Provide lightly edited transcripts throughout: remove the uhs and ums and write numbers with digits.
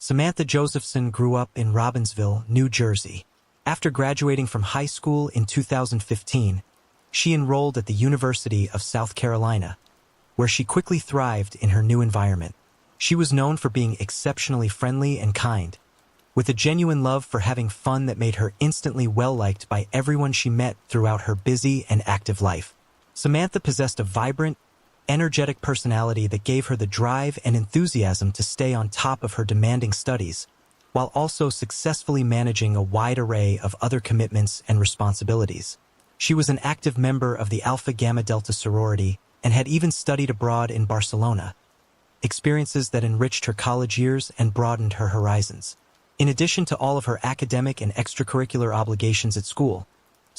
Samantha Josephson grew up in Robbinsville, New Jersey. After graduating from high school in 2015, she enrolled at the University of South Carolina, where she quickly thrived in her new environment. She was known for being exceptionally friendly and kind, with a genuine love for having fun that made her instantly well-liked by everyone she met throughout her busy and active life. Samantha possessed a vibrant, energetic personality that gave her the drive and enthusiasm to stay on top of her demanding studies, while also successfully managing a wide array of other commitments and responsibilities. She was an active member of the Alpha Gamma Delta sorority and had even studied abroad in Barcelona, experiences that enriched her college years and broadened her horizons. In addition to all of her academic and extracurricular obligations at school,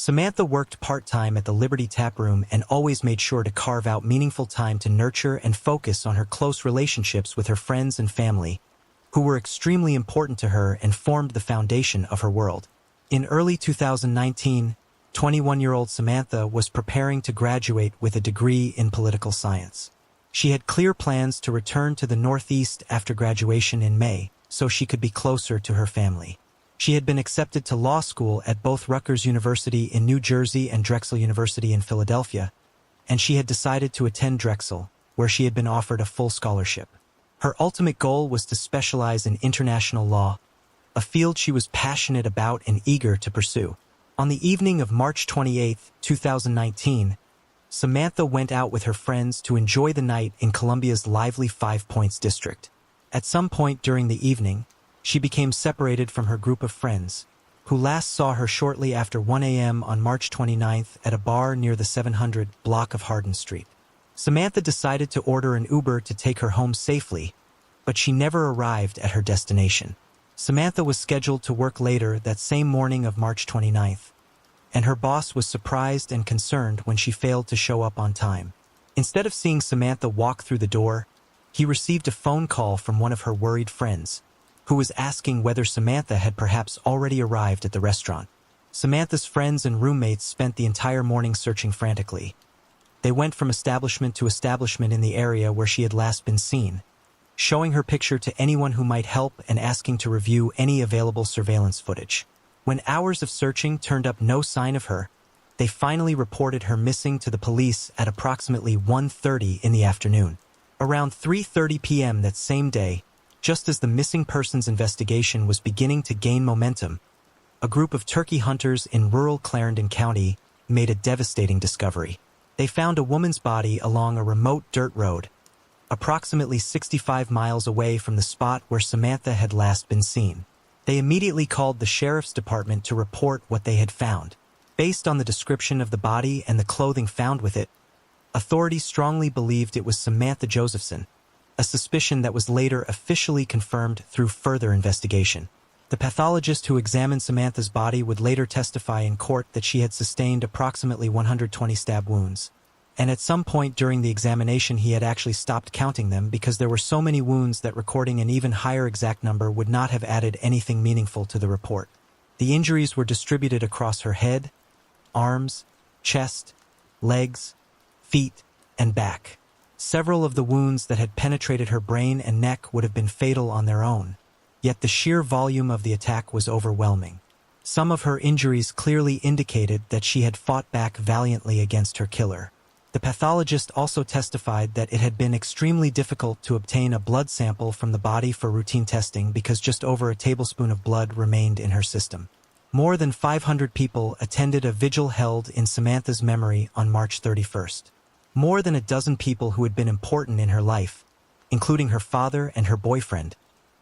Samantha worked part-time at the Liberty Tap Room and always made sure to carve out meaningful time to nurture and focus on her close relationships with her friends and family, who were extremely important to her and formed the foundation of her world. In early 2019, 21-year-old Samantha was preparing to graduate with a degree in political science. She had clear plans to return to the Northeast after graduation in May, so she could be closer to her family. She had been accepted to law school at both Rutgers University in New Jersey and Drexel University in Philadelphia, and she had decided to attend Drexel, where she had been offered a full scholarship. Her ultimate goal was to specialize in international law, a field she was passionate about and eager to pursue. On the evening of March 28, 2019, Samantha went out with her friends to enjoy the night in Columbia's lively Five Points district. At some point during the evening, she became separated from her group of friends, who last saw her shortly after 1 a.m. on March 29th at a bar near the 700 block of Hardin Street. Samantha decided to order an Uber to take her home safely, but she never arrived at her destination. Samantha was scheduled to work later that same morning of March 29th, and her boss was surprised and concerned when she failed to show up on time. Instead of seeing Samantha walk through the door, he received a phone call from one of her worried friends, who was asking whether Samantha had perhaps already arrived at the restaurant. Samantha's friends and roommates spent the entire morning searching frantically. They went from establishment to establishment in the area where she had last been seen, showing her picture to anyone who might help and asking to review any available surveillance footage. When hours of searching turned up no sign of her, they finally reported her missing to the police at approximately 1:30 in the afternoon. Around 3:30 p.m. that same day, just as the missing persons investigation was beginning to gain momentum, a group of turkey hunters in rural Clarendon County made a devastating discovery. They found a woman's body along a remote dirt road, approximately 65 miles away from the spot where Samantha had last been seen. They immediately called the sheriff's department to report what they had found. Based on the description of the body and the clothing found with it, authorities strongly believed it was Samantha Josephson, a suspicion that was later officially confirmed through further investigation. The pathologist who examined Samantha's body would later testify in court that she had sustained approximately 120 stab wounds, and at some point during the examination he had actually stopped counting them because there were so many wounds that recording an even higher exact number would not have added anything meaningful to the report. The injuries were distributed across her head, arms, chest, legs, feet, and back. Several of the wounds that had penetrated her brain and neck would have been fatal on their own, yet the sheer volume of the attack was overwhelming. Some of her injuries clearly indicated that she had fought back valiantly against her killer. The pathologist also testified that it had been extremely difficult to obtain a blood sample from the body for routine testing because just over a tablespoon of blood remained in her system. More than 500 people attended a vigil held in Samantha's memory on March 31st. More than a dozen people who had been important in her life, including her father and her boyfriend,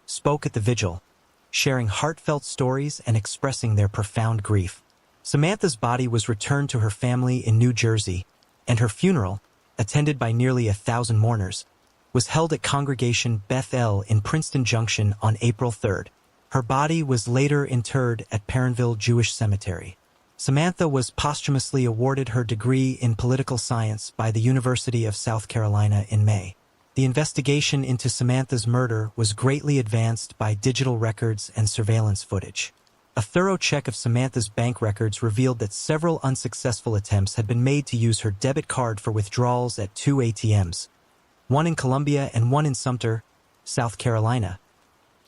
spoke at the vigil, sharing heartfelt stories and expressing their profound grief. Samantha's body was returned to her family in New Jersey, and her funeral, attended by nearly 1,000 mourners, was held at Congregation Beth El in Princeton Junction on April 3rd. Her body was later interred at Perrineville Jewish Cemetery. Samantha was posthumously awarded her degree in political science by the University of South Carolina in May. The investigation into Samantha's murder was greatly advanced by digital records and surveillance footage. A thorough check of Samantha's bank records revealed that several unsuccessful attempts had been made to use her debit card for withdrawals at 2 ATMs, one in Columbia and one in Sumter, South Carolina.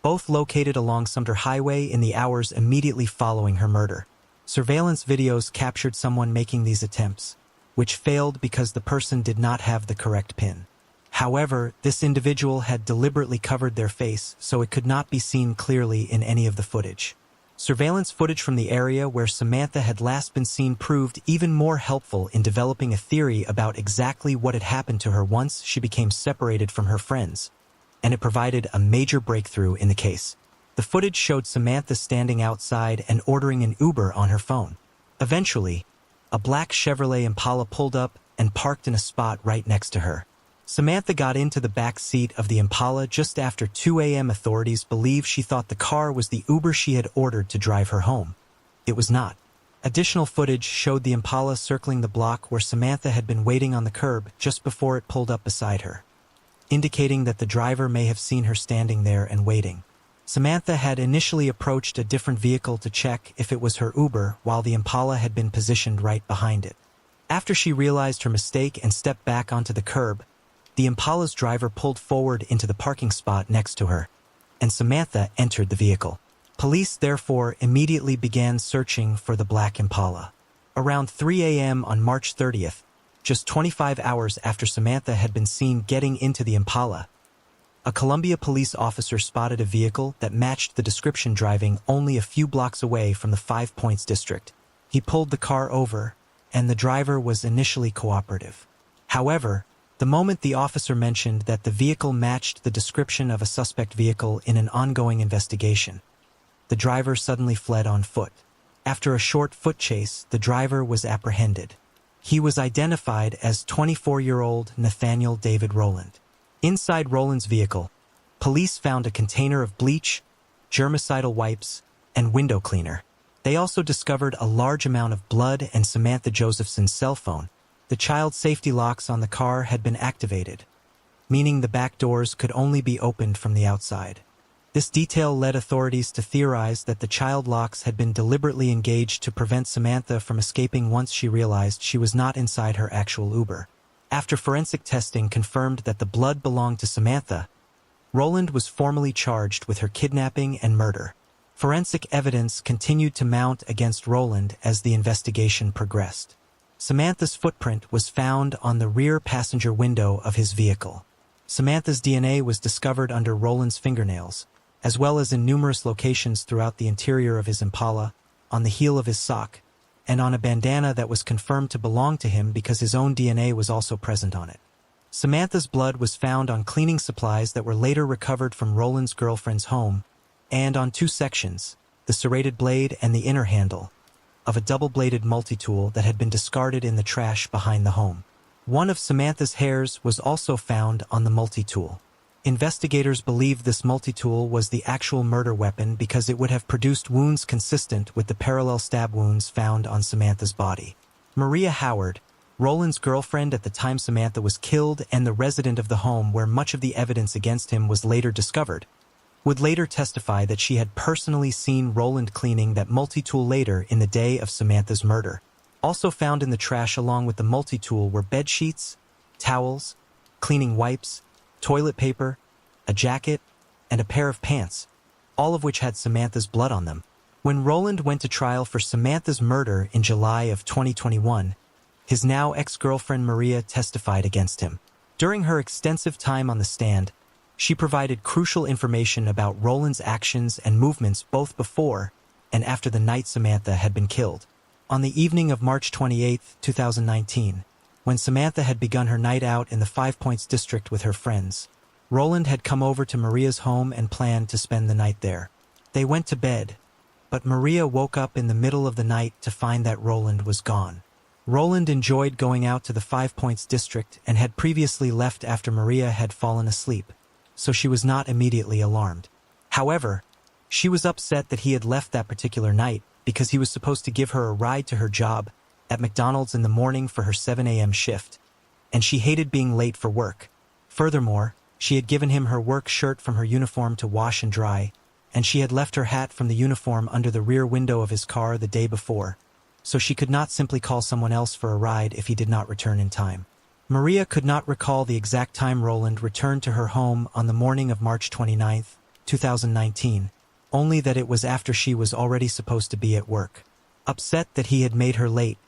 both located along Sumter Highway in the hours immediately following her murder. Surveillance videos captured someone making these attempts, which failed because the person did not have the correct pin. However, this individual had deliberately covered their face, so it could not be seen clearly in any of the footage. Surveillance footage from the area where Samantha had last been seen proved even more helpful in developing a theory about exactly what had happened to her once she became separated from her friends, and it provided a major breakthrough in the case. The footage showed Samantha standing outside and ordering an Uber on her phone. Eventually, a black Chevrolet Impala pulled up and parked in a spot right next to her. Samantha got into the back seat of the Impala just after 2 a.m. Authorities believe she thought the car was the Uber she had ordered to drive her home. It was not. Additional footage showed the Impala circling the block where Samantha had been waiting on the curb just before it pulled up beside her, indicating that the driver may have seen her standing there and waiting. Samantha had initially approached a different vehicle to check if it was her Uber while the Impala had been positioned right behind it. After she realized her mistake and stepped back onto the curb, the Impala's driver pulled forward into the parking spot next to her, and Samantha entered the vehicle. Police therefore immediately began searching for the black Impala. Around 3 a.m. on March 30th, just 25 hours after Samantha had been seen getting into the Impala, a Columbia police officer spotted a vehicle that matched the description driving only a few blocks away from the 5 Points district. He pulled the car over, and the driver was initially cooperative. However, the moment the officer mentioned that the vehicle matched the description of a suspect vehicle in an ongoing investigation, the driver suddenly fled on foot. After a short foot chase, the driver was apprehended. He was identified as 24-year-old Nathaniel David Rowland. Inside Rowland's vehicle, police found a container of bleach, germicidal wipes, and window cleaner. They also discovered a large amount of blood and Samantha Josephson's cell phone. The child safety locks on the car had been activated, meaning the back doors could only be opened from the outside. This detail led authorities to theorize that the child locks had been deliberately engaged to prevent Samantha from escaping once she realized she was not inside her actual Uber. After forensic testing confirmed that the blood belonged to Samantha, Rowland was formally charged with her kidnapping and murder. Forensic evidence continued to mount against Rowland as the investigation progressed. Samantha's footprint was found on the rear passenger window of his vehicle. Samantha's DNA was discovered under Rowland's fingernails, as well as in numerous locations throughout the interior of his Impala, on the heel of his sock, and on a bandana that was confirmed to belong to him because his own DNA was also present on it. Samantha's blood was found on cleaning supplies that were later recovered from Rowland's girlfriend's home, and on two sections, the serrated blade and the inner handle, of a double-bladed multi-tool that had been discarded in the trash behind the home. One of Samantha's hairs was also found on the multi-tool. Investigators believed this multi-tool was the actual murder weapon because it would have produced wounds consistent with the parallel stab wounds found on Samantha's body. Maria Howard, Rowland's girlfriend at the time Samantha was killed and the resident of the home where much of the evidence against him was later discovered, would later testify that she had personally seen Rowland cleaning that multi-tool later in the day of Samantha's murder. Also found in the trash along with the multi-tool were bed sheets, towels, cleaning wipes, toilet paper, a jacket, and a pair of pants, all of which had Samantha's blood on them. When Rowland went to trial for Samantha's murder in July of 2021, his now ex-girlfriend Maria testified against him. During her extensive time on the stand, she provided crucial information about Rowland's actions and movements both before and after the night Samantha had been killed. On the evening of March 28, 2019, when Samantha had begun her night out in the 5 Points district with her friends, Rowland had come over to Maria's home and planned to spend the night there. They went to bed, but Maria woke up in the middle of the night to find that Rowland was gone. Rowland enjoyed going out to the 5 Points district and had previously left after Maria had fallen asleep, so she was not immediately alarmed. However, she was upset that he had left that particular night because he was supposed to give her a ride to her job at McDonald's in the morning for her 7 a.m. shift, and she hated being late for work. Furthermore, she had given him her work shirt from her uniform to wash and dry, and she had left her hat from the uniform under the rear window of his car the day before, so she could not simply call someone else for a ride if he did not return in time. Maria could not recall the exact time Rowland returned to her home on the morning of March 29, 2019, only that it was after she was already supposed to be at work. Upset that he had made her late,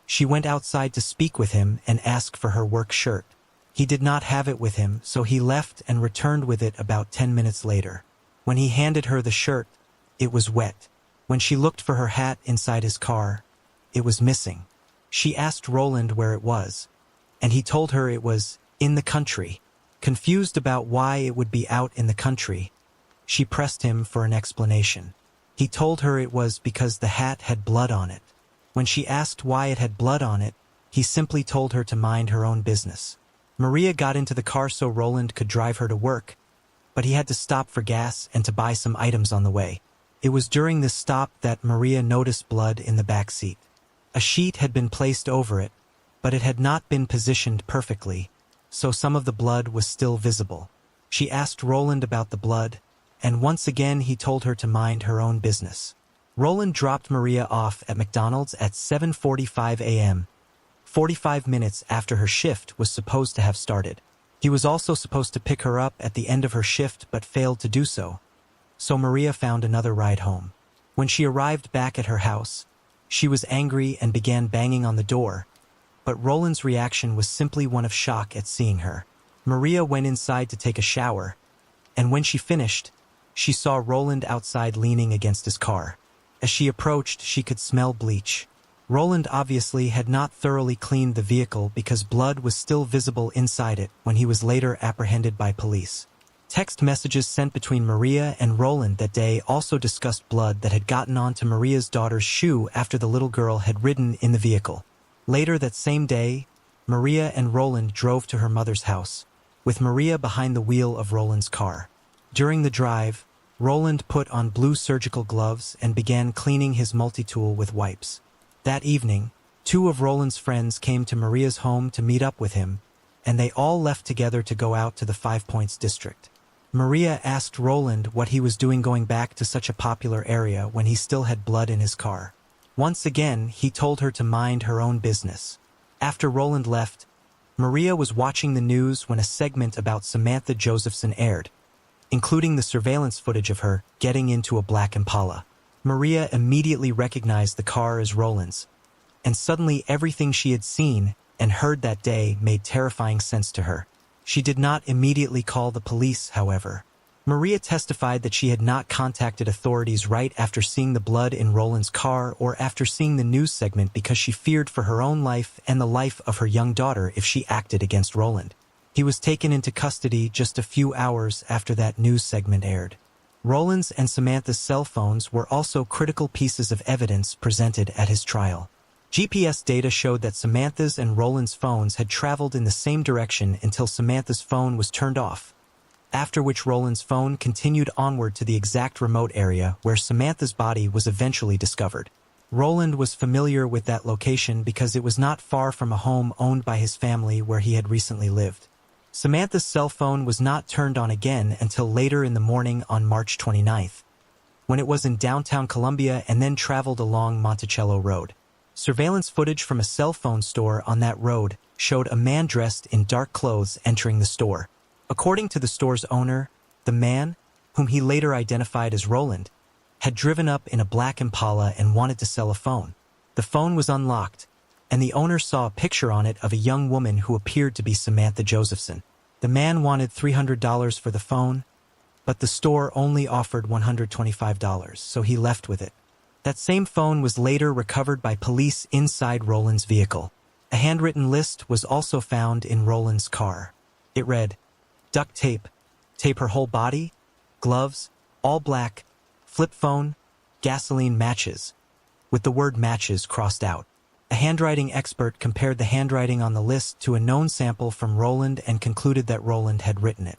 she went outside to speak with him and ask for her work shirt. He did not have it with him, so he left and returned with it about 10 minutes later. When he handed her the shirt, it was wet. When she looked for her hat inside his car, it was missing. She asked Roland where it was, and he told her it was in the country. Confused about why it would be out in the country, she pressed him for an explanation. He told her it was because the hat had blood on it. When she asked why it had blood on it, he simply told her to mind her own business. Maria got into the car so Roland could drive her to work, but he had to stop for gas and to buy some items on the way. It was during this stop that Maria noticed blood in the back seat. A sheet had been placed over it, but it had not been positioned perfectly, so some of the blood was still visible. She asked Roland about the blood, and once again he told her to mind her own business. Roland dropped Maria off at McDonald's at 7:45 a.m., 45 minutes after her shift was supposed to have started. He was also supposed to pick her up at the end of her shift but failed to do so, so Maria found another ride home. When she arrived back at her house, she was angry and began banging on the door, but Roland's reaction was simply one of shock at seeing her. Maria went inside to take a shower, and when she finished, she saw Roland outside leaning against his car. As she approached, she could smell bleach. Roland obviously had not thoroughly cleaned the vehicle because blood was still visible inside it when he was later apprehended by police. Text messages sent between Maria and Roland that day also discussed blood that had gotten onto Maria's daughter's shoe after the little girl had ridden in the vehicle. Later that same day, Maria and Roland drove to her mother's house, with Maria behind the wheel of Roland's car. During the drive, Roland put on blue surgical gloves and began cleaning his multi-tool with wipes. That evening, 2 of Roland's friends came to Maria's home to meet up with him, and they all left together to go out to the Five Points district. Maria asked Roland what he was doing going back to such a popular area when he still had blood in his car. Once again, he told her to mind her own business. After Roland left, Maria was watching the news when a segment about Samantha Josephson aired, including the surveillance footage of her getting into a black Impala. Maria immediately recognized the car as Roland's, and suddenly everything she had seen and heard that day made terrifying sense to her. She did not immediately call the police, however. Maria testified that she had not contacted authorities right after seeing the blood in Roland's car or after seeing the news segment because she feared for her own life and the life of her young daughter if she acted against Roland. He was taken into custody just a few hours after that news segment aired. Roland's and Samantha's cell phones were also critical pieces of evidence presented at his trial. GPS data showed that Samantha's and Roland's phones had traveled in the same direction until Samantha's phone was turned off, after which Roland's phone continued onward to the exact remote area where Samantha's body was eventually discovered. Roland was familiar with that location because it was not far from a home owned by his family where he had recently lived. Samantha's cell phone was not turned on again until later in the morning on March 29th, when it was in downtown Columbia and then traveled along Monticello Road. Surveillance footage from a cell phone store on that road showed a man dressed in dark clothes entering the store. According to the store's owner, the man, whom he later identified as Roland, had driven up in a black Impala and wanted to sell a phone. The phone was unlocked, and the owner saw a picture on it of a young woman who appeared to be Samantha Josephson. The man wanted $300 for the phone, but the store only offered $125, so he left with it. That same phone was later recovered by police inside Roland's vehicle. A handwritten list was also found in Roland's car. It read, duct tape, tape her whole body, gloves, all black, flip phone, gasoline matches, with the word matches crossed out. A handwriting expert compared the handwriting on the list to a known sample from Roland and concluded that Roland had written it.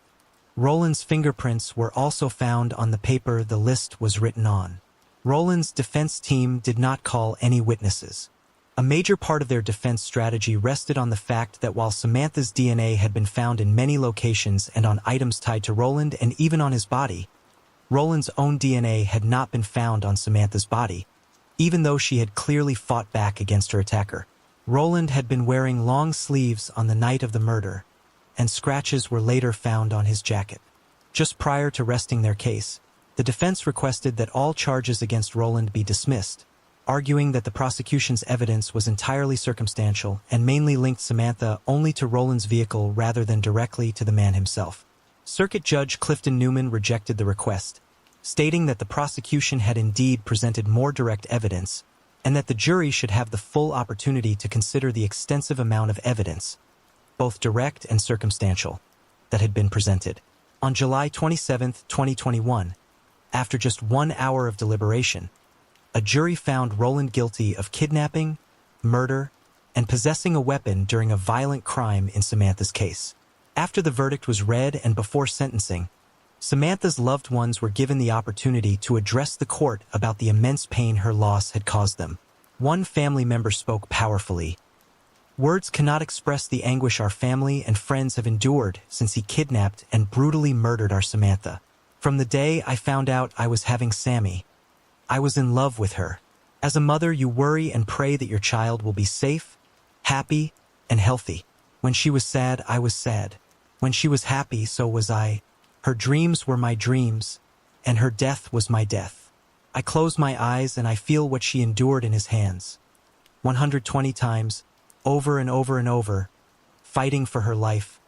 Roland's fingerprints were also found on the paper the list was written on. Roland's defense team did not call any witnesses. A major part of their defense strategy rested on the fact that while Samantha's DNA had been found in many locations and on items tied to Roland and even on his body, Roland's own DNA had not been found on Samantha's body, even though she had clearly fought back against her attacker. Roland had been wearing long sleeves on the night of the murder, and scratches were later found on his jacket. Just prior to resting their case, the defense requested that all charges against Roland be dismissed, arguing that the prosecution's evidence was entirely circumstantial and mainly linked Samantha only to Roland's vehicle rather than directly to the man himself. Circuit Judge Clifton Newman rejected the request, stating that the prosecution had indeed presented more direct evidence and that the jury should have the full opportunity to consider the extensive amount of evidence, both direct and circumstantial, that had been presented. On July 27, 2021, after just 1 hour of deliberation, a jury found Roland guilty of kidnapping, murder, and possessing a weapon during a violent crime in Samantha's case. After the verdict was read and before sentencing, Samantha's loved ones were given the opportunity to address the court about the immense pain her loss had caused them. One family member spoke powerfully. "Words cannot express the anguish our family and friends have endured since he kidnapped and brutally murdered our Samantha. From the day I found out I was having Sammy, I was in love with her. As a mother, you worry and pray that your child will be safe, happy, and healthy. When she was sad, I was sad. When she was happy, so was I. Her dreams were my dreams, and her death was my death. I close my eyes and I feel what she endured in his hands. 120 times, over and over and over, fighting for her life,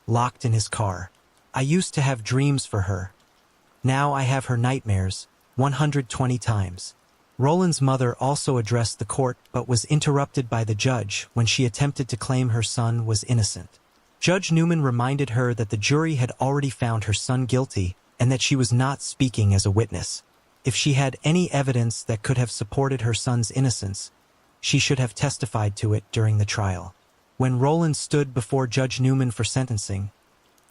locked in his car. I used to have dreams for her. Now I have her nightmares, 120 times." Roland's mother also addressed the court but was interrupted by the judge when she attempted to claim her son was innocent. Judge Newman reminded her that the jury had already found her son guilty and that she was not speaking as a witness. If she had any evidence that could have supported her son's innocence, she should have testified to it during the trial. When Roland stood before Judge Newman for sentencing,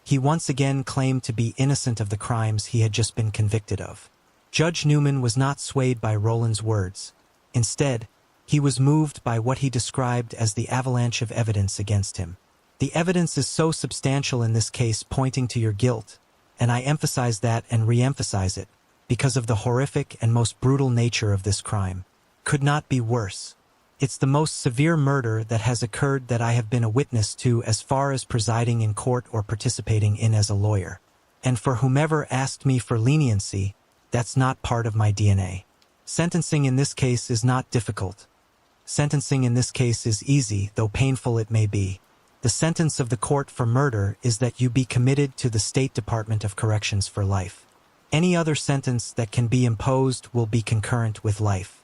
he once again claimed to be innocent of the crimes he had just been convicted of. Judge Newman was not swayed by Roland's words. Instead, he was moved by what he described as the avalanche of evidence against him. "The evidence is so substantial in this case pointing to your guilt, and I emphasize that and re-emphasize it, because of the horrific and most brutal nature of this crime. Could not be worse. It's the most severe murder that has occurred that I have been a witness to as far as presiding in court or participating in as a lawyer. And for whomever asked me for leniency, that's not part of my DNA. Sentencing in this case is not difficult. Sentencing in this case is easy, though painful it may be. The sentence of the court for murder is that you be committed to the State Department of Corrections for life. Any other sentence that can be imposed will be concurrent with life.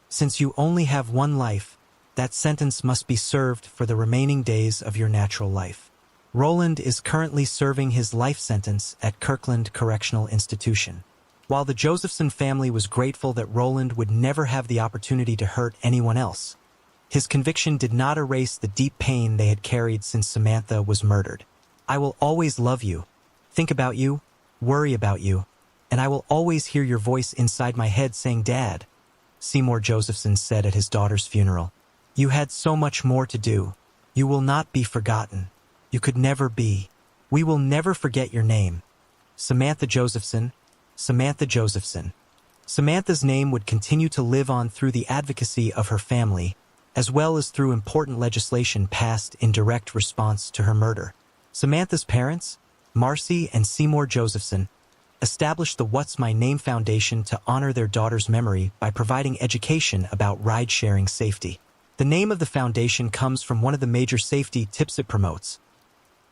Since you only have one life, that sentence must be served for the remaining days of your natural life." Roland is currently serving his life sentence at Kirkland Correctional Institution. While the Josephson family was grateful that Roland would never have the opportunity to hurt anyone else, his conviction did not erase the deep pain they had carried since Samantha was murdered. "I will always love you, think about you, worry about you, and I will always hear your voice inside my head saying, 'Dad,'" Seymour Josephson said at his daughter's funeral. "You had so much more to do. You will not be forgotten. You could never be. We will never forget your name. Samantha Josephson, Samantha Josephson." Samantha's name would continue to live on through the advocacy of her family, as well as through important legislation passed in direct response to her murder. Samantha's parents, Marcy and Seymour Josephson, established the What's My Name Foundation to honor their daughter's memory by providing education about ride-sharing safety. The name of the foundation comes from one of the major safety tips it promotes.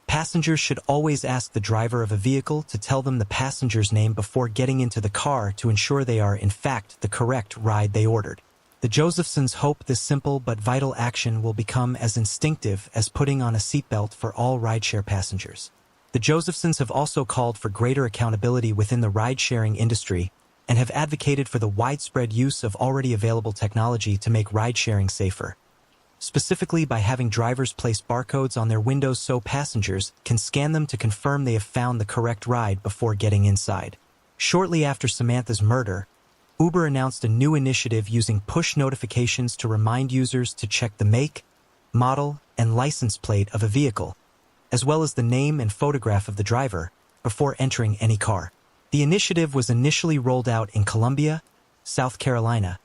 Passengers should always ask the driver of a vehicle to tell them the passenger's name before getting into the car to ensure they are, in fact, the correct ride they ordered. The Josephsons hope this simple but vital action will become as instinctive as putting on a seatbelt for all rideshare passengers. The Josephsons have also called for greater accountability within the ride-sharing industry and have advocated for the widespread use of already available technology to make ride-sharing safer, specifically by having drivers place barcodes on their windows so passengers can scan them to confirm they have found the correct ride before getting inside. Shortly after Samantha's murder, Uber announced a new initiative using push notifications to remind users to check the make, model, and license plate of a vehicle, as well as the name and photograph of the driver, before entering any car. The initiative was initially rolled out in Columbia, South Carolina,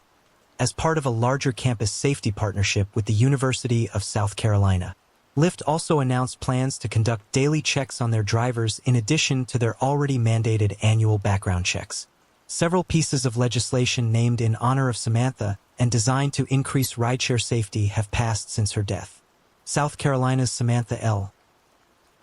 as part of a larger campus safety partnership with the University of South Carolina. Lyft also announced plans to conduct daily checks on their drivers in addition to their already mandated annual background checks. Several pieces of legislation named in honor of Samantha and designed to increase rideshare safety have passed since her death. South Carolina's Samantha L.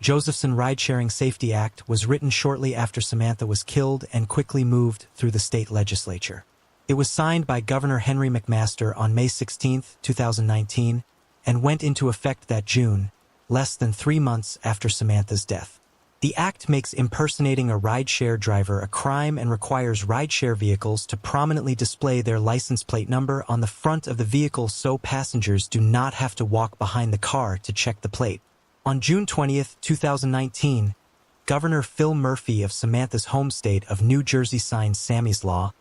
Josephson Ridesharing Safety Act was written shortly after Samantha was killed and quickly moved through the state legislature. It was signed by Governor Henry McMaster on May 16, 2019, and went into effect that June, less than 3 months after Samantha's death. The act makes impersonating a rideshare driver a crime and requires rideshare vehicles to prominently display their license plate number on the front of the vehicle so passengers do not have to walk behind the car to check the plate. On June 20, 2019, Governor Phil Murphy of Samantha's home state of New Jersey signed Sammy's Law,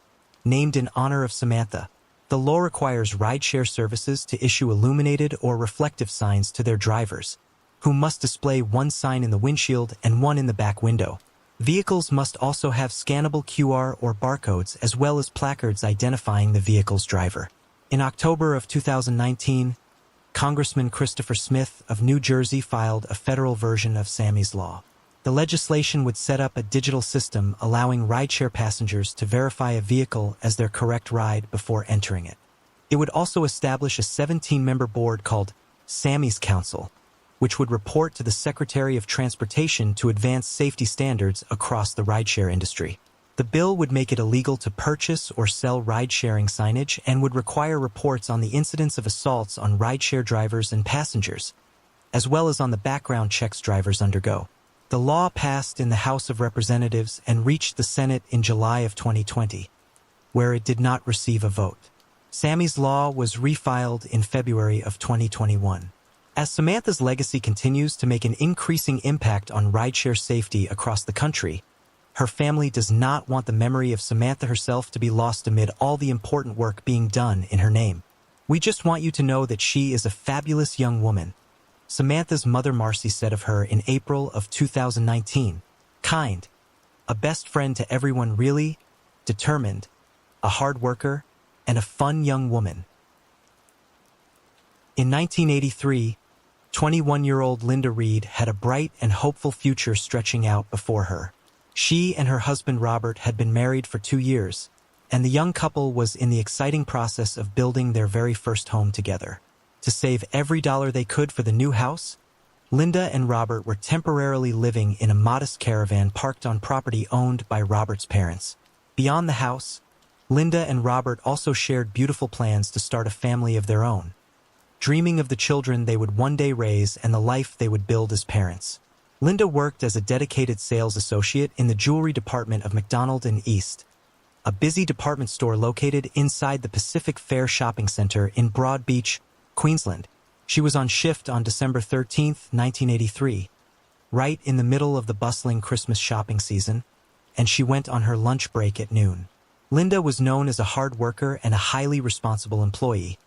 named in honor of Samantha. The law requires rideshare services to issue illuminated or reflective signs to their drivers, who must display one sign in the windshield and one in the back window. Vehicles must also have scannable QR or barcodes as well as placards identifying the vehicle's driver. In October of 2019, Congressman Christopher Smith of New Jersey filed a federal version of Sammy's Law. The legislation would set up a digital system allowing rideshare passengers to verify a vehicle as their correct ride before entering it. It would also establish a 17-member board called Sammy's Council, which would report to the Secretary of Transportation to advance safety standards across the rideshare industry. The bill would make it illegal to purchase or sell ride-sharing signage and would require reports on the incidence of assaults on rideshare drivers and passengers, as well as on the background checks drivers undergo. The law passed in the House of Representatives and reached the Senate in July of 2020, where it did not receive a vote. Sammy's Law was refiled in February of 2021. As Samantha's legacy continues to make an increasing impact on rideshare safety across the country, her family does not want the memory of Samantha herself to be lost amid all the important work being done in her name. We just want you to know that she is a fabulous young woman. Samantha's mother Marcy said of her in April of 2019, "Kind, a best friend to everyone really, determined, a hard worker, and a fun young woman." In 1983, 21-year-old Linda Reed had a bright and hopeful future stretching out before her. She and her husband Robert had been married for 2 years, and the young couple was in the exciting process of building their very first home together. To save every dollar they could for the new house, Linda and Robert were temporarily living in a modest caravan parked on property owned by Robert's parents. Beyond the house, Linda and Robert also shared beautiful plans to start a family of their own, dreaming of the children they would one day raise and the life they would build as parents. Linda worked as a dedicated sales associate in the jewelry department of McDonald and East, a busy department store located inside the Pacific Fair Shopping Center in Broad Beach, Queensland. She was on shift on December 13, 1983, right in the middle of the bustling Christmas shopping season, and she went on her lunch break at noon. Linda was known as a hard worker and a highly responsible employee,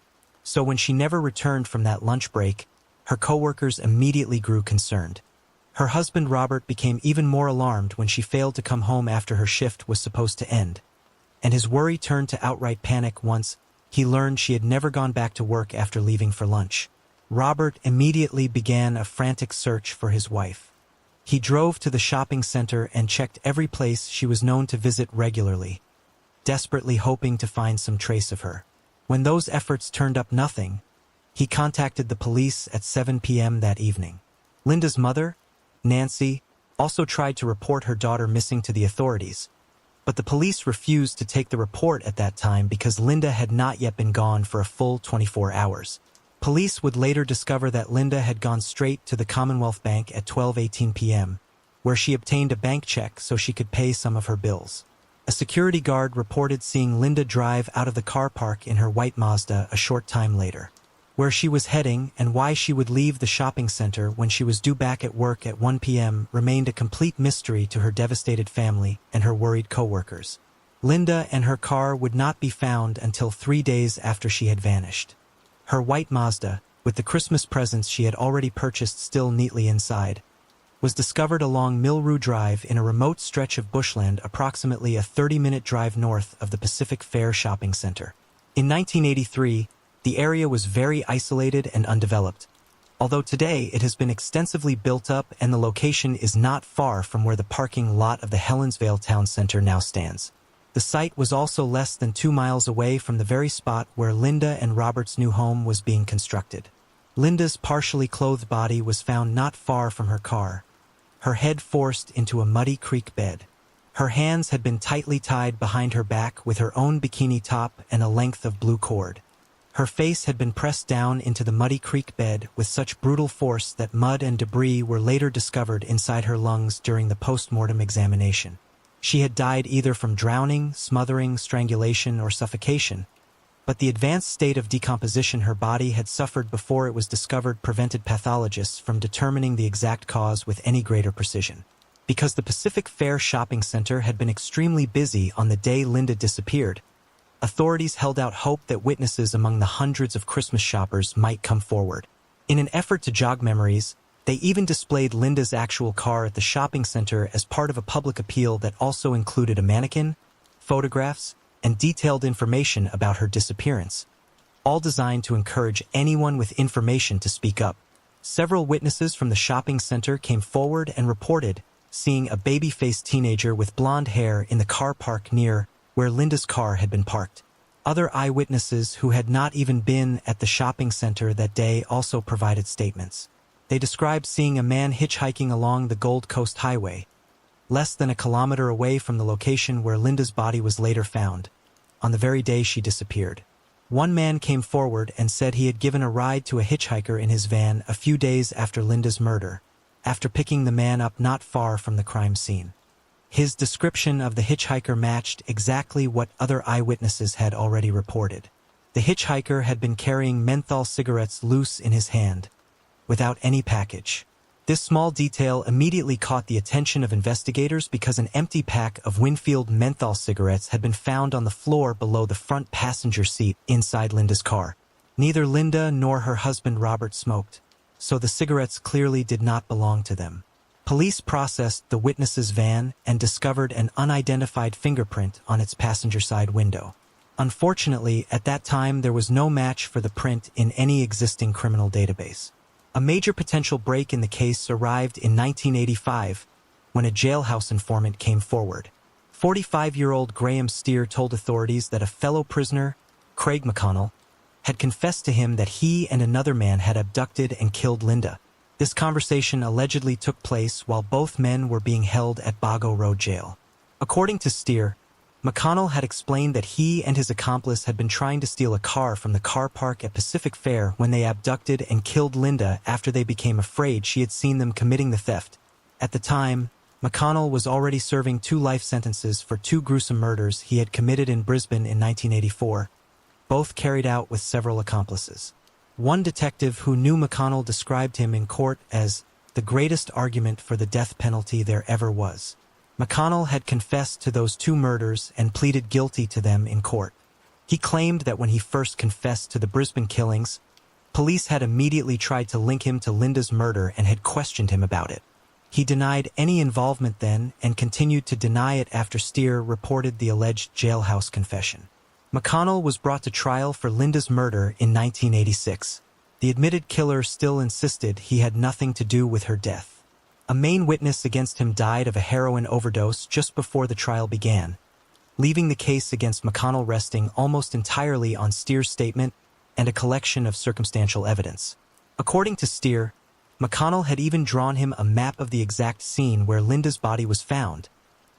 so when she never returned from that lunch break, her coworkers immediately grew concerned. Her husband Robert became even more alarmed when she failed to come home after her shift was supposed to end, and his worry turned to outright panic once he learned she had never gone back to work after leaving for lunch. Robert immediately began a frantic search for his wife. He drove to the shopping center and checked every place she was known to visit regularly, desperately hoping to find some trace of her. When those efforts turned up nothing, he contacted the police at 7 p.m. that evening. Linda's mother, Nancy, also tried to report her daughter missing to the authorities, but the police refused to take the report at that time because Linda had not yet been gone for a full 24 hours. Police would later discover that Linda had gone straight to the Commonwealth Bank at 12:18 p.m., where she obtained a bank check so she could pay some of her bills. A security guard reported seeing Linda drive out of the car park in her white Mazda a short time later. Where she was heading and why she would leave the shopping center when she was due back at work at 1 p.m. remained a complete mystery to her devastated family and her worried coworkers. Linda and her car would not be found until 3 days after she had vanished. Her white Mazda, with the Christmas presents she had already purchased still neatly inside, was discovered along Milroo Drive in a remote stretch of bushland approximately a 30-minute drive north of the Pacific Fair Shopping Center. In 1983, the area was very isolated and undeveloped, although today it has been extensively built up and the location is not far from where the parking lot of the Helensvale Town Center now stands. The site was also less than 2 miles away from the very spot where Linda and Robert's new home was being constructed. Linda's partially clothed body was found not far from her car, her head forced into a muddy creek bed. Her hands had been tightly tied behind her back with her own bikini top and a length of blue cord. Her face had been pressed down into the muddy creek bed with such brutal force that mud and debris were later discovered inside her lungs during the post-mortem examination. She had died either from drowning, smothering, strangulation, or suffocation, but the advanced state of decomposition her body had suffered before it was discovered prevented pathologists from determining the exact cause with any greater precision. Because the Pacific Fair Shopping Center had been extremely busy on the day Linda disappeared, authorities held out hope that witnesses among the hundreds of Christmas shoppers might come forward. In an effort to jog memories, they even displayed Linda's actual car at the shopping center as part of a public appeal that also included a mannequin, photographs, and detailed information about her disappearance, all designed to encourage anyone with information to speak up. Several witnesses from the shopping center came forward and reported seeing a baby-faced teenager with blonde hair in the car park near where Linda's car had been parked. Other eyewitnesses who had not even been at the shopping center that day also provided statements. They described seeing a man hitchhiking along the Gold Coast Highway, less than a kilometer away from the location where Linda's body was later found, on the very day she disappeared. One man came forward and said he had given a ride to a hitchhiker in his van a few days after Linda's murder, after picking the man up not far from the crime scene. His description of the hitchhiker matched exactly what other eyewitnesses had already reported. The hitchhiker had been carrying menthol cigarettes loose in his hand, without any package. This small detail immediately caught the attention of investigators because an empty pack of Winfield menthol cigarettes had been found on the floor below the front passenger seat inside Linda's car. Neither Linda nor her husband Robert smoked, so the cigarettes clearly did not belong to them. Police processed the witness's van and discovered an unidentified fingerprint on its passenger side window. Unfortunately, at that time there was no match for the print in any existing criminal database. A major potential break in the case arrived in 1985 when a jailhouse informant came forward. 45-year-old Graham Steer told authorities that a fellow prisoner, Craig McConnell, had confessed to him that he and another man had abducted and killed Linda. This conversation allegedly took place while both men were being held at Bago Road Jail. According to Steer, McConnell had explained that he and his accomplice had been trying to steal a car from the car park at Pacific Fair when they abducted and killed Linda after they became afraid she had seen them committing the theft. At the time, McConnell was already serving 2 life sentences for 2 gruesome murders he had committed in Brisbane in 1984, both carried out with several accomplices. One detective who knew McConnell described him in court as the greatest argument for the death penalty there ever was. McConnell had confessed to those 2 murders and pleaded guilty to them in court. He claimed that when he first confessed to the Brisbane killings, police had immediately tried to link him to Linda's murder and had questioned him about it. He denied any involvement then and continued to deny it after Steer reported the alleged jailhouse confession. McConnell was brought to trial for Linda's murder in 1986. The admitted killer still insisted he had nothing to do with her death. A main witness against him died of a heroin overdose just before the trial began, leaving the case against McConnell resting almost entirely on Steer's statement and a collection of circumstantial evidence. According to Steer, McConnell had even drawn him a map of the exact scene where Linda's body was found,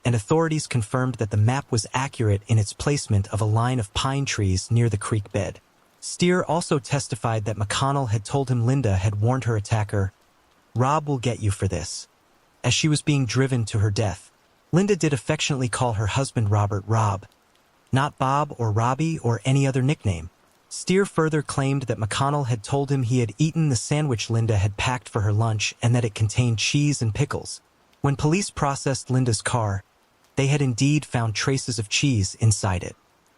and authorities confirmed that the map was accurate in its placement of a line of pine trees near the creek bed. Steer also testified that McConnell had told him Linda had warned her attacker, "Rob will get you for this," as she was being driven to her death. Linda did affectionately call her husband Robert Rob, not Bob or Robbie or any other nickname. Steer further claimed that McConnell had told him he had eaten the sandwich Linda had packed for her lunch and that it contained cheese and pickles. When police processed Linda's car, they had indeed found traces of cheese inside it.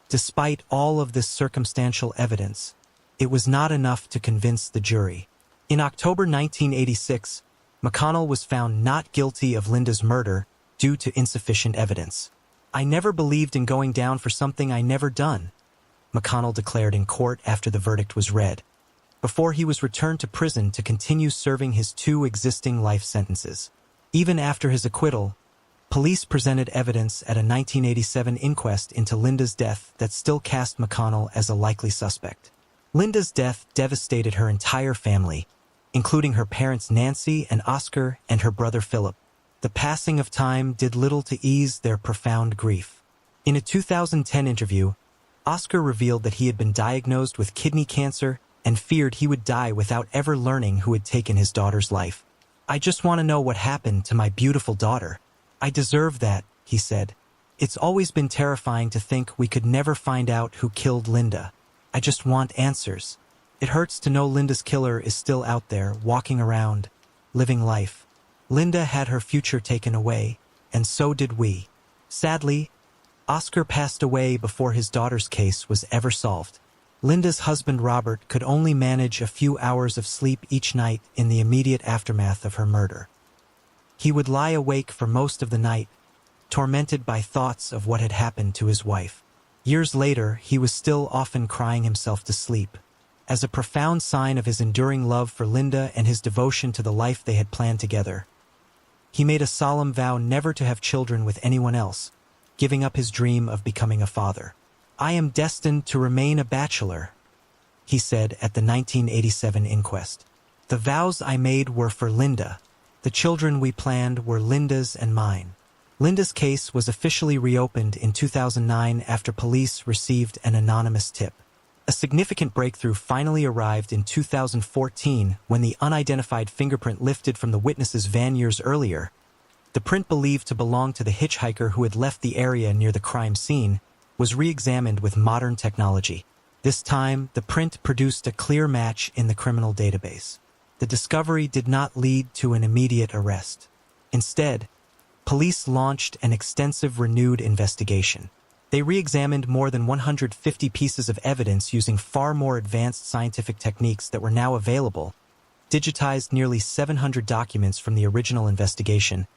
Despite all of this circumstantial evidence, it was not enough to convince the jury. In October 1986, McConnell was found not guilty of Linda's murder due to insufficient evidence. "I never believed in going down for something I never done," McConnell declared in court after the verdict was read. before he was returned to prison to continue serving his 2 existing life sentences. Even after his acquittal, police presented evidence at a 1987 inquest into Linda's death that still cast McConnell as a likely suspect. Linda's death devastated her entire family, including her parents Nancy and Oscar and her brother Philip. The passing of time did little to ease their profound grief. In a 2010 interview, Oscar revealed that he had been diagnosed with kidney cancer and feared he would die without ever learning who had taken his daughter's life. "I just want to know what happened to my beautiful daughter. I deserve that," he said. "It's always been terrifying to think we could never find out who killed Linda. I just want answers. It hurts to know Linda's killer is still out there, walking around, living life. Linda had her future taken away, and so did we." Sadly, Oscar passed away before his daughter's case was ever solved. Linda's husband Robert could only manage a few hours of sleep each night in the immediate aftermath of her murder. He would lie awake for most of the night, tormented by thoughts of what had happened to his wife. Years later, he was still often crying himself to sleep. As a profound sign of his enduring love for Linda and his devotion to the life they had planned together, he made a solemn vow never to have children with anyone else, giving up his dream of becoming a father. "I am destined to remain a bachelor," he said at the 1987 inquest. "The vows I made were for Linda. The children we planned were Linda's and mine." Linda's case was officially reopened in 2009 after police received an anonymous tip. A significant breakthrough finally arrived in 2014 when the unidentified fingerprint lifted from the witness's van years earlier, the print believed to belong to the hitchhiker who had left the area near the crime scene, was re-examined with modern technology. This time, the print produced a clear match in the criminal database. The discovery did not lead to an immediate arrest. Instead, police launched an extensive renewed investigation. They re-examined more than 150 pieces of evidence using far more advanced scientific techniques that were now available, digitized nearly 700 documents from the original investigation,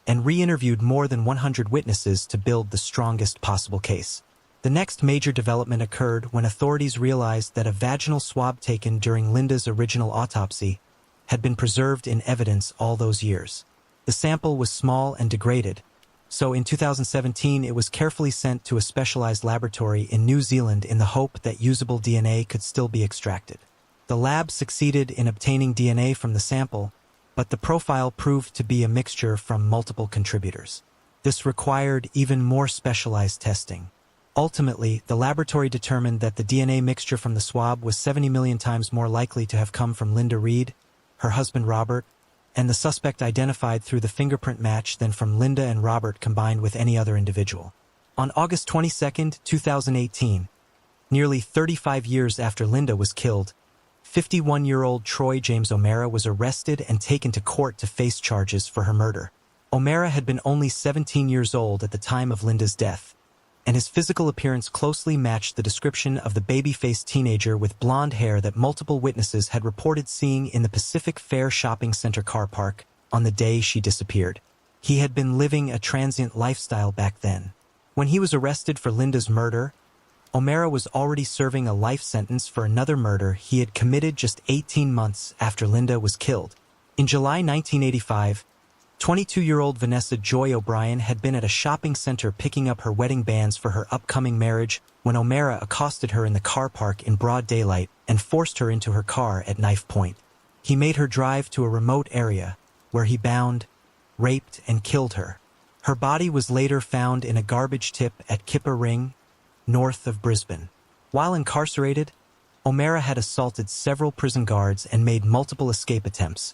and re-interviewed more than 100 witnesses to build the strongest possible case. The next major development occurred when authorities realized that a vaginal swab taken during Linda's original autopsy had been preserved in evidence all those years. The sample was small and degraded, so in 2017 it was carefully sent to a specialized laboratory in New Zealand in the hope that usable DNA could still be extracted. The lab succeeded in obtaining DNA from the sample, but the profile proved to be a mixture from multiple contributors. This required even more specialized testing. Ultimately, the laboratory determined that the DNA mixture from the swab was 70 million times more likely to have come from Linda Reed, her husband Robert, and the suspect identified through the fingerprint match than from Linda and Robert combined with any other individual. On August 22, 2018, nearly 35 years after Linda was killed, 51-year-old Troy James O'Mara was arrested and taken to court to face charges for her murder. O'Mara had been only 17 years old at the time of Linda's death, and his physical appearance closely matched the description of the baby-faced teenager with blonde hair that multiple witnesses had reported seeing in the Pacific Fair Shopping Center car park on the day she disappeared. He had been living a transient lifestyle back then. When he was arrested for Linda's murder, O'Mara was already serving a life sentence for another murder he had committed just 18 months after Linda was killed. In July 1985, 22-year-old Vanessa Joy O'Brien had been at a shopping center picking up her wedding bands for her upcoming marriage when O'Mara accosted her in the car park in broad daylight and forced her into her car at knife point. He made her drive to a remote area where he bound, raped, and killed her. Her body was later found in a garbage tip at Kippa Ring, north of Brisbane. While incarcerated, O'Mara had assaulted several prison guards and made multiple escape attempts,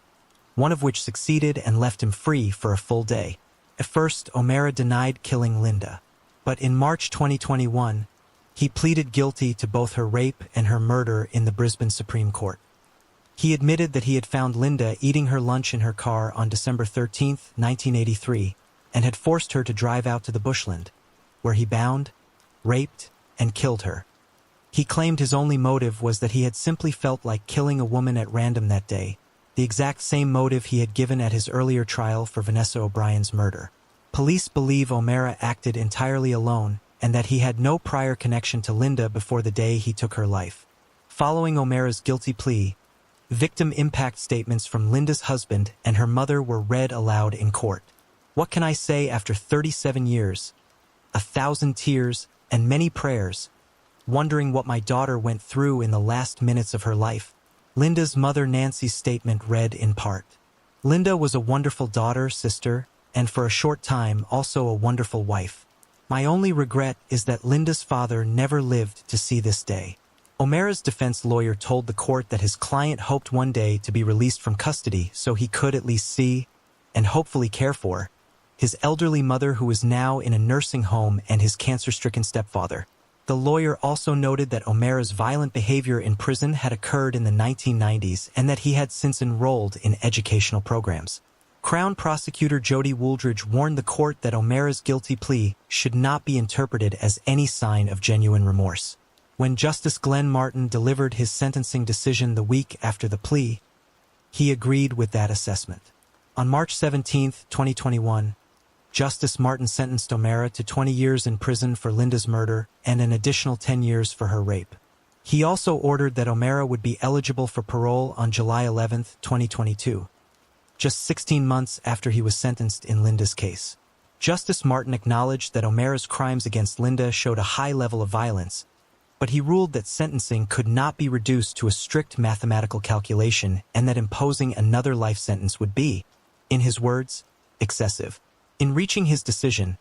one of which succeeded and left him free for a full day. At first, O'Mara denied killing Linda, but in March 2021, he pleaded guilty to both her rape and her murder in the Brisbane Supreme Court. He admitted that he had found Linda eating her lunch in her car on December 13, 1983, and had forced her to drive out to the bushland, where he bound, raped, and killed her. He claimed his only motive was that he had simply felt like killing a woman at random that day, the exact same motive he had given at his earlier trial for Vanessa O'Brien's murder. Police believe O'Mara acted entirely alone and that he had no prior connection to Linda before the day he took her life. Following O'Mara's guilty plea, Victim impact statements from Linda's husband and her mother were read aloud in court. What can I say after 37 years? 1,000 tears and many prayers, wondering what my daughter went through in the last minutes of her life. Linda's mother Nancy's statement read in part. Linda was a wonderful daughter, sister, and for a short time also a wonderful wife. My only regret is that Linda's father never lived to see this day. O'Mara's defense lawyer told the court that his client hoped one day to be released from custody so he could at least see, and hopefully care for, his elderly mother who is now in a nursing home and his cancer-stricken stepfather. The lawyer also noted that O'Mara's violent behavior in prison had occurred in the 1990s and that he had since enrolled in educational programs. Crown Prosecutor Jody Wooldridge warned the court that O'Mara's guilty plea should not be interpreted as any sign of genuine remorse. When Justice Glenn Martin delivered his sentencing decision the week after the plea, he agreed with that assessment. On March 17, 2021, Justice Martin sentenced O'Mara to 20 years in prison for Linda's murder and an additional 10 years for her rape. He also ordered that O'Mara would be eligible for parole on July 11, 2022, just 16 months after he was sentenced in Linda's case. Justice Martin acknowledged that O'Mara's crimes against Linda showed a high level of violence, but he ruled that sentencing could not be reduced to a strict mathematical calculation and that imposing another life sentence would be, in his words, excessive. In reaching his decision,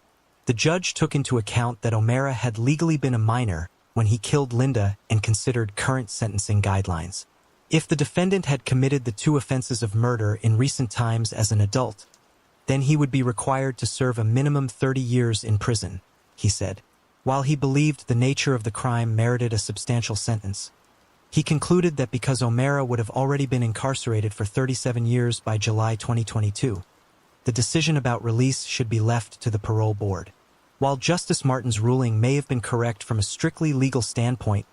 the judge took into account that O'Mara had legally been a minor when he killed Linda and considered current sentencing guidelines. If the defendant had committed the two offenses of murder in recent times as an adult, then he would be required to serve a minimum 30 years in prison, he said. While he believed the nature of the crime merited a substantial sentence, he concluded that because O'Mara would have already been incarcerated for 37 years by July 2022, the decision about release should be left to the parole board. While Justice Martin's ruling may have been correct from a strictly legal standpoint,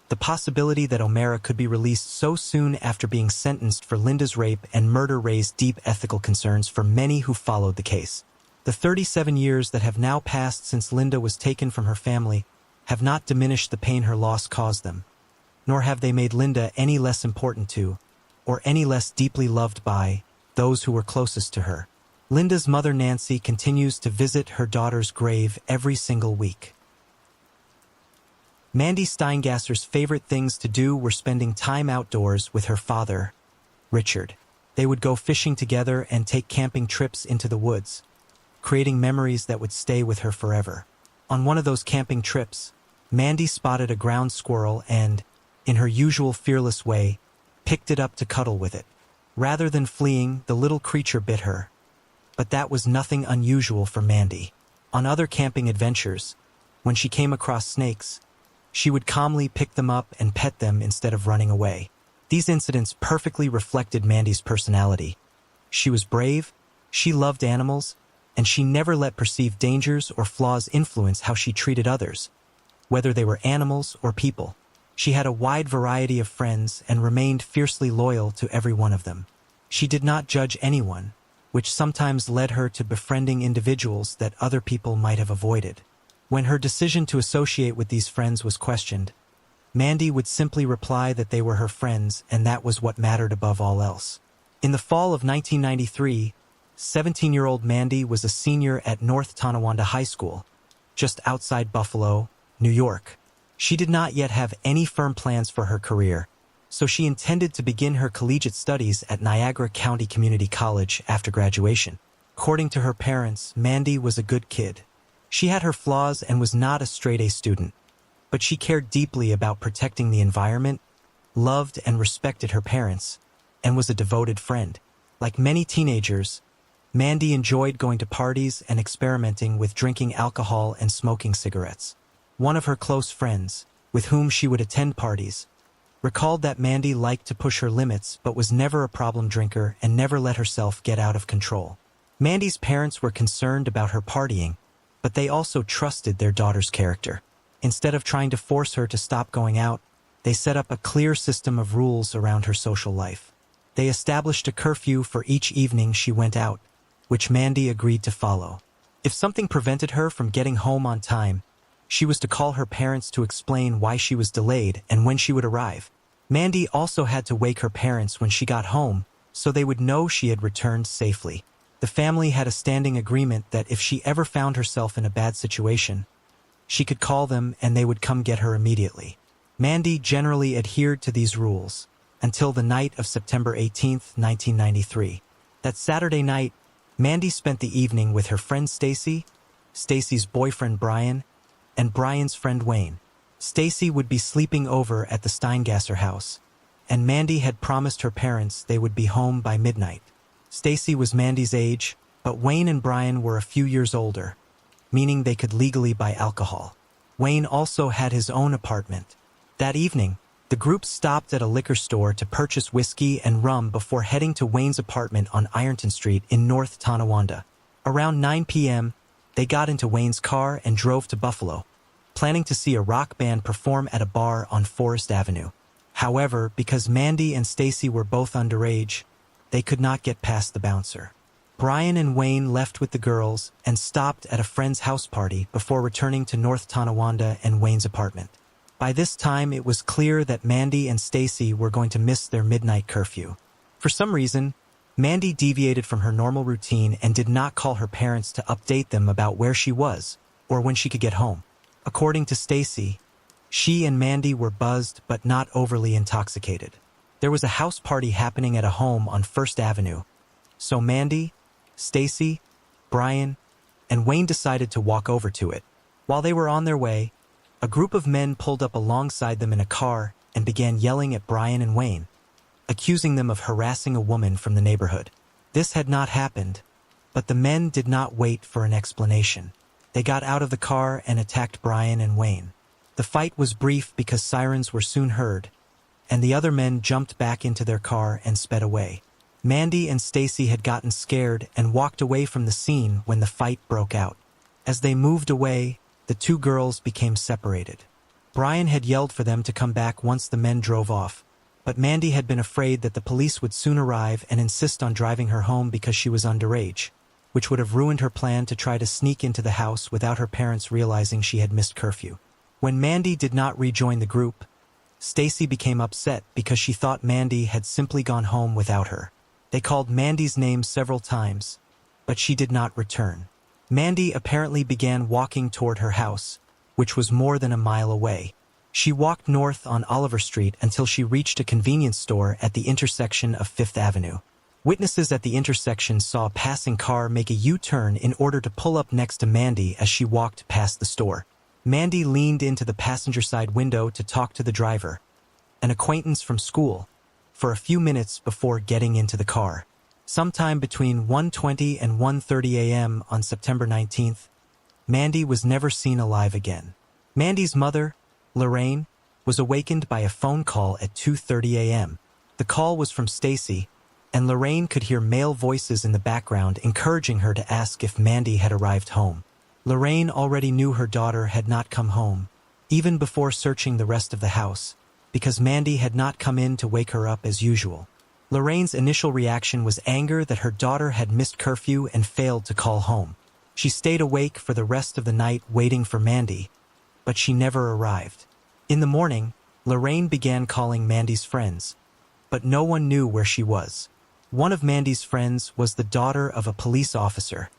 the possibility that O'Mara could be released so soon after being sentenced for Linda's rape and murder raised deep ethical concerns for many who followed the case. The 37 years that have now passed since Linda was taken from her family have not diminished the pain her loss caused them, nor have they made Linda any less important to, or any less deeply loved by, those who were closest to her. Linda's mother Nancy continues to visit her daughter's grave every single week. Mandy Steingasser's favorite things to do were spending time outdoors with her father, Richard. They would go fishing together and take camping trips into the woods, creating memories that would stay with her forever. On one of those camping trips, Mandy spotted a ground squirrel and, in her usual fearless way, picked it up to cuddle with it. Rather than fleeing, the little creature bit her. But that was nothing unusual for Mandy. On other camping adventures, when she came across snakes, she would calmly pick them up and pet them instead of running away. These incidents perfectly reflected Mandy's personality. She was brave, she loved animals, and she never let perceived dangers or flaws influence how she treated others, whether they were animals or people. She had a wide variety of friends and remained fiercely loyal to every one of them. She did not judge anyone, which sometimes led her to befriending individuals that other people might have avoided. When her decision to associate with these friends was questioned, Mandy would simply reply that they were her friends and that was what mattered above all else. In the fall of 1993, 17-year-old Mandy was a senior at North Tonawanda High School, just outside Buffalo, New York. She did not yet have any firm plans for her career, so she intended to begin her collegiate studies at Niagara County Community College after graduation. According to her parents, Mandy was a good kid. She had her flaws and was not a straight-A student, but she cared deeply about protecting the environment, loved and respected her parents, and was a devoted friend. Like many teenagers, Mandy enjoyed going to parties and experimenting with drinking alcohol and smoking cigarettes. One of her close friends, with whom she would attend parties, recalled that Mandy liked to push her limits but was never a problem drinker and never let herself get out of control. Mandy's parents were concerned about her partying, but they also trusted their daughter's character. Instead of trying to force her to stop going out, they set up a clear system of rules around her social life. They established a curfew for each evening she went out, which Mandy agreed to follow. If something prevented her from getting home on time, she was to call her parents to explain why she was delayed and when she would arrive. Mandy also had to wake her parents when she got home, so they would know she had returned safely. The family had a standing agreement that if she ever found herself in a bad situation, she could call them and they would come get her immediately. Mandy generally adhered to these rules until the night of September 18, 1993. That Saturday night, Mandy spent the evening with her friend Stacy, Stacy's boyfriend Brian, and Brian's friend Wayne. Stacy would be sleeping over at the Steingasser house, and Mandy had promised her parents they would be home by midnight. Stacy was Mandy's age, but Wayne and Brian were a few years older, meaning they could legally buy alcohol. Wayne also had his own apartment. That evening, the group stopped at a liquor store to purchase whiskey and rum before heading to Wayne's apartment on Ironton Street in North Tonawanda. Around 9 p.m., they got into Wayne's car and drove to Buffalo, planning to see a rock band perform at a bar on Forest Avenue. However, because Mandy and Stacy were both underage, they could not get past the bouncer. Brian and Wayne left with the girls and stopped at a friend's house party before returning to North Tonawanda and Wayne's apartment. By this time, it was clear that Mandy and Stacy were going to miss their midnight curfew. For some reason, Mandy deviated from her normal routine and did not call her parents to update them about where she was or when she could get home. According to Stacy, she and Mandy were buzzed but not overly intoxicated. There was a house party happening at a home on First Avenue, so Mandy, Stacy, Brian, and Wayne decided to walk over to it. While they were on their way, a group of men pulled up alongside them in a car and began yelling at Brian and Wayne, accusing them of harassing a woman from the neighborhood. This had not happened, but the men did not wait for an explanation. They got out of the car and attacked Brian and Wayne. The fight was brief because sirens were soon heard, and the other men jumped back into their car and sped away. Mandy and Stacy had gotten scared and walked away from the scene when the fight broke out. As they moved away, the two girls became separated. Brian had yelled for them to come back once the men drove off, but Mandy had been afraid that the police would soon arrive and insist on driving her home because she was underage, which would have ruined her plan to try to sneak into the house without her parents realizing she had missed curfew. When Mandy did not rejoin the group, Stacy became upset because she thought Mandy had simply gone home without her. They called Mandy's name several times, but she did not return. Mandy apparently began walking toward her house, which was more than a mile away. She walked north on Oliver Street until she reached a convenience store at the intersection of Fifth Avenue. Witnesses at the intersection saw a passing car make a U-turn in order to pull up next to Mandy as she walked past the store. Mandy leaned into the passenger side window to talk to the driver, an acquaintance from school, for a few minutes before getting into the car. Sometime between 1:20 and 1:30 a.m. on September 19th, Mandy was never seen alive again. Mandy's mother, Lorraine, was awakened by a phone call at 2:30 a.m. The call was from Stacy, and Lorraine could hear male voices in the background encouraging her to ask if Mandy had arrived home. Lorraine already knew her daughter had not come home, even before searching the rest of the house, because Mandy had not come in to wake her up as usual. Lorraine's initial reaction was anger that her daughter had missed curfew and failed to call home. She stayed awake for the rest of the night waiting for Mandy, but she never arrived. In the morning, Lorraine began calling Mandy's friends, but no one knew where she was. One of Mandy's friends was the daughter of a police officer,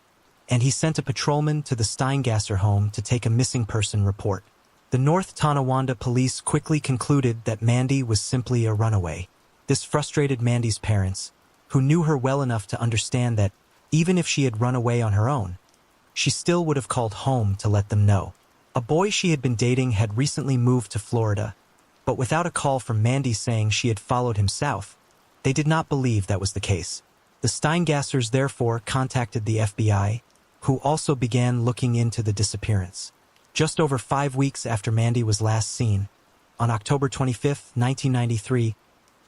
and he sent a patrolman to the Steingasser home to take a missing person report. The North Tonawanda police quickly concluded that Mandy was simply a runaway. This frustrated Mandy's parents, who knew her well enough to understand that, even if she had run away on her own, she still would have called home to let them know. A boy she had been dating had recently moved to Florida, but without a call from Mandy saying she had followed him south, they did not believe that was the case. The Steingassers therefore contacted the FBI, who also began looking into the disappearance. Just over 5 weeks after Mandy was last seen, on October 25, 1993,